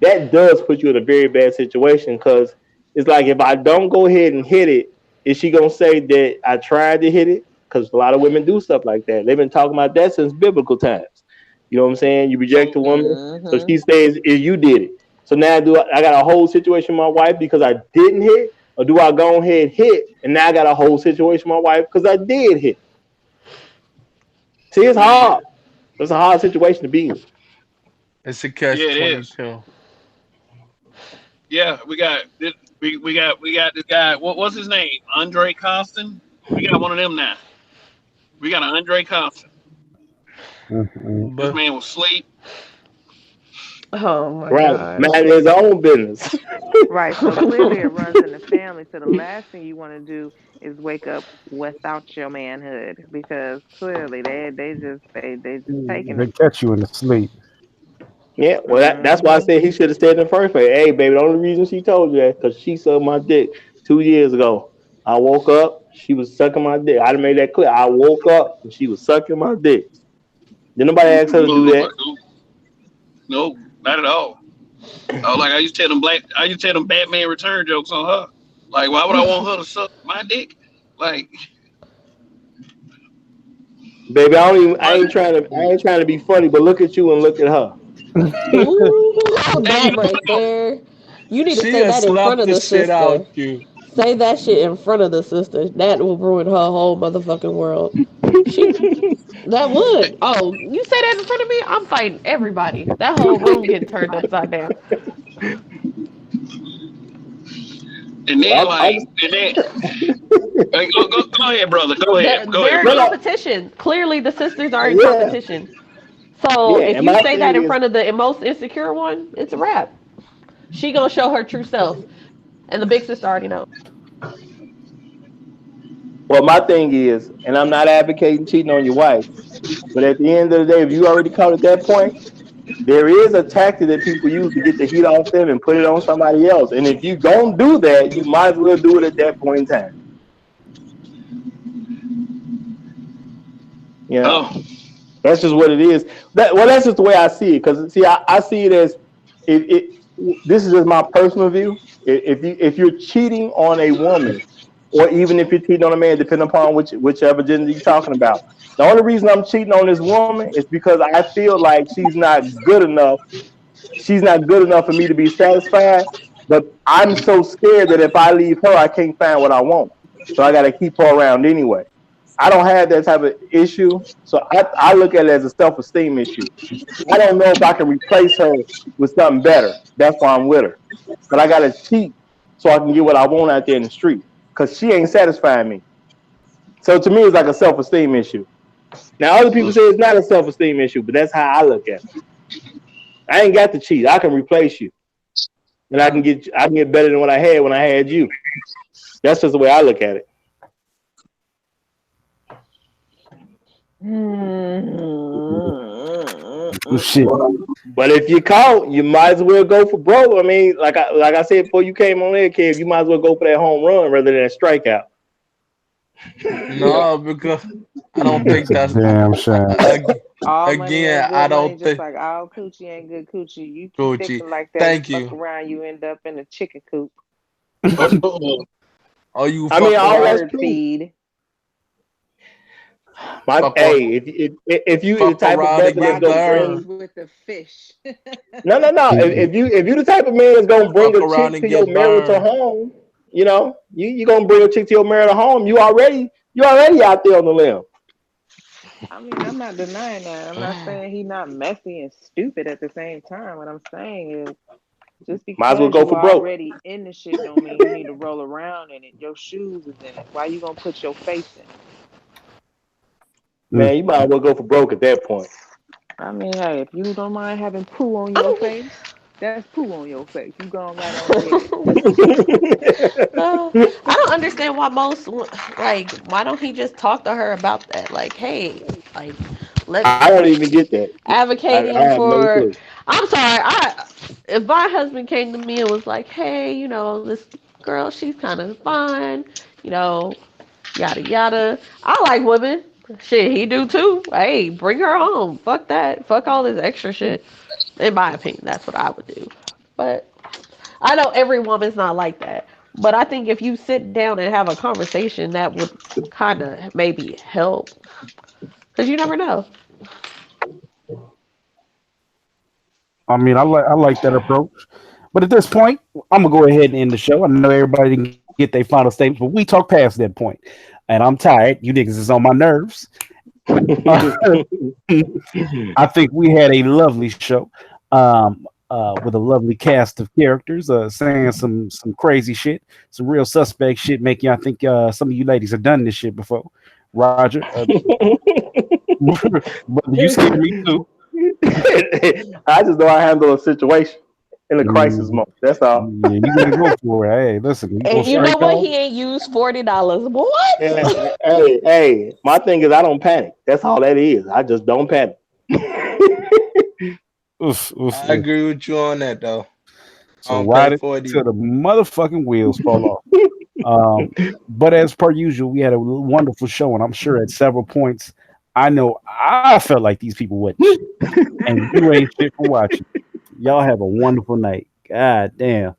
Speaker 9: that does put you in a very bad situation because it's like if I don't go ahead and hit it, is she gonna say that I tried to hit it? Because a lot of women do stuff like that. They've been talking about that since biblical times. You know what I'm saying? You reject
Speaker 8: so
Speaker 9: a woman, so
Speaker 7: Hmm.
Speaker 9: she says, "Is you did it." So now I got a whole situation with my wife because I didn't hit, or do I go ahead and hit, and now I got a whole situation with my wife because I did hit? See, it's hard. It's a hard situation to be in.
Speaker 2: It's a
Speaker 8: Yeah,
Speaker 2: catch
Speaker 8: it is.
Speaker 2: 22.
Speaker 8: Yeah, we got this. We got this guy. What's his name? Andre Costin. We got one of them now. We got an Andre Costin.
Speaker 1: Mhm.
Speaker 8: This
Speaker 2: But
Speaker 8: man was asleep.
Speaker 3: Oh my
Speaker 9: Right.
Speaker 3: god.
Speaker 9: Man, his own business.
Speaker 7: Right. So clearly it runs in the family. So the last thing you want to do is wake up without your manhood because clearly they just taking
Speaker 1: They
Speaker 7: it.
Speaker 1: catch you in the sleep.
Speaker 9: Yeah, well, that's why I
Speaker 7: Hmm.
Speaker 9: said he should have stayed in the first place. Hey, baby, the only reason she told you that because she sucked my dick 2 years ago. I woke up, she was sucking my dick. I done made that clear. I woke up and she was sucking my dick. Did nobody ask her to do
Speaker 8: No,
Speaker 9: that?
Speaker 8: no, not at all. Oh, like I used to tell them Batman Return jokes on her. Like, why would I want her to suck my dick? Like,
Speaker 9: Baby, I
Speaker 8: but
Speaker 9: ain't trying to be funny, but look at you and look at her.
Speaker 3: Ooh,
Speaker 8: and
Speaker 3: that right there. You need to say
Speaker 2: she'll
Speaker 3: that in front
Speaker 2: slap
Speaker 3: of
Speaker 2: the
Speaker 3: the
Speaker 2: shit out
Speaker 3: sister.
Speaker 2: you.
Speaker 3: Say that shit in front of the sister. That will ruin her whole motherfucking world. She that would. Oh, you say that in front of me? I'm fighting everybody. That whole room getting turned upside down.
Speaker 8: and then
Speaker 9: Well,
Speaker 8: like and then like, go ahead, brother. Go ahead,
Speaker 3: They're in
Speaker 9: no,
Speaker 8: brother.
Speaker 9: no,
Speaker 3: competition. Clearly, the sisters are in
Speaker 9: yeah,
Speaker 3: competition. So
Speaker 9: yeah.
Speaker 3: if
Speaker 9: And
Speaker 3: you
Speaker 9: my
Speaker 3: say that
Speaker 9: thing
Speaker 3: in
Speaker 9: is,
Speaker 3: front of the most insecure one, it's a wrap. She gonna show her true self, and the big sister already knows.
Speaker 9: well, my thing is, and I'm not advocating cheating on your wife, but at the end of the day, if you already caught at that point, there is a tactic that people use to get the heat off them and put it on somebody else. And if you don't do that, you might as well do it at that point in time. You know,
Speaker 8: Oh,
Speaker 9: that's just what it is. That's just the way I see it. Because see, I see it as this is just my personal view. If you're cheating on a woman, or even if you're cheating on a man, depending upon whichever gender you're talking about, the only reason I'm cheating on this woman is because I feel like she's not good enough. She's not good enough for me to be satisfied. But I'm so scared that if I leave her, I can't find what I want. So I got to keep her around anyway. I don't have that type of issue. So I look at it as a self-esteem issue. I don't know if I can replace her with something better. That's why I'm with her. But I got to cheat so I can get what I want out there in the street because she ain't satisfying me. So to me, it's like a self-esteem issue. Now, other people say it's not a self-esteem issue, but that's how I look at it. I ain't got to cheat. I can replace you, and I can get better than what I had when I had you. That's just the way I look at it.
Speaker 1: Shit.
Speaker 9: But if you caught, you might as well go for broke. I mean, like I said before you came on there, Kev, you might as well go for that home run rather than a strikeout.
Speaker 2: No, because I don't think
Speaker 1: That's a
Speaker 2: that's
Speaker 1: damn shame.
Speaker 7: All money
Speaker 2: again.
Speaker 7: ain't
Speaker 2: I
Speaker 7: good money,
Speaker 2: don't
Speaker 7: just
Speaker 2: think
Speaker 7: like all coochie ain't good coochie. You keep
Speaker 2: Gucci.
Speaker 7: thinking like that,
Speaker 2: Thank
Speaker 7: you fuck
Speaker 2: you.
Speaker 7: around, you end up in a chicken coop
Speaker 2: Oh, you
Speaker 9: I mean,
Speaker 2: fuck
Speaker 9: all
Speaker 2: around,
Speaker 9: that's
Speaker 7: bird
Speaker 9: true.
Speaker 7: feed,
Speaker 2: fuck around,
Speaker 9: Hey, if you the
Speaker 2: fuck
Speaker 9: type of
Speaker 2: around and
Speaker 9: brother that's
Speaker 2: get
Speaker 7: robbing
Speaker 9: gonna
Speaker 7: banks
Speaker 2: burned.
Speaker 9: bring
Speaker 7: with the fish.
Speaker 9: no. If you the type of man that's gonna bring
Speaker 2: Fuck
Speaker 9: a
Speaker 2: around
Speaker 9: chick
Speaker 2: and
Speaker 9: to your
Speaker 2: get
Speaker 9: marital
Speaker 2: burned.
Speaker 9: home, you gonna bring a chick to your marital home. You already out there on the limb.
Speaker 7: I mean, I'm not denying that. I'm not saying he's not messy and stupid at the same time. What I'm saying is just
Speaker 9: Might as well
Speaker 7: because
Speaker 9: go
Speaker 7: you
Speaker 9: for broke.
Speaker 7: already in the shit don't mean you need to roll around in it. Your shoes is in it. Why you gonna put your face in it?
Speaker 9: Man, you might as well go for broke at that point.
Speaker 7: I mean, hey, if you don't mind having poo on your
Speaker 3: Oh,
Speaker 7: face, that's poo on your face. You going right on ahead.
Speaker 3: I don't understand why like why don't he just talk to her about that? Like, hey, like let
Speaker 9: I don't even get that. I
Speaker 3: advocating
Speaker 9: have no
Speaker 3: for.
Speaker 9: clue.
Speaker 3: I'm sorry. If my husband came to me and was like, hey, this girl, she's kind of fine, you know, yada yada. I like women. Shit, he do too. Hey, bring her home. Fuck that. Fuck all this extra shit. In my opinion, that's what I would do. But I know every woman's not like that. But I think if you sit down and have a conversation, that would kind of maybe help. Because you never know.
Speaker 1: I mean, I like that approach. But at this point, I'm gonna go ahead and end the show. I know everybody didn't get their final statements, but we talked past that point, and I'm tired. You niggas is on my nerves. I think we had a lovely show with a lovely cast of characters saying some crazy shit, some real suspect shit, making I think some of you ladies have done this shit before. Roger, brother, you scared me too.
Speaker 9: I just know I handle a situation in a crisis mode. That's all.
Speaker 1: Yeah, you gotta go for it. Hey, listen.
Speaker 3: And you know what? He ain't used $40. What?
Speaker 9: Hey, my thing is I don't panic. That's all that is. I just don't panic.
Speaker 2: I agree with you on that though.
Speaker 1: So ride it till the motherfucking wheels fall off. But as per usual, we had a wonderful show, and I'm sure at several points, I know I felt like these people wouldn't. And you ain't shit for watching. Y'all have a wonderful night. God damn.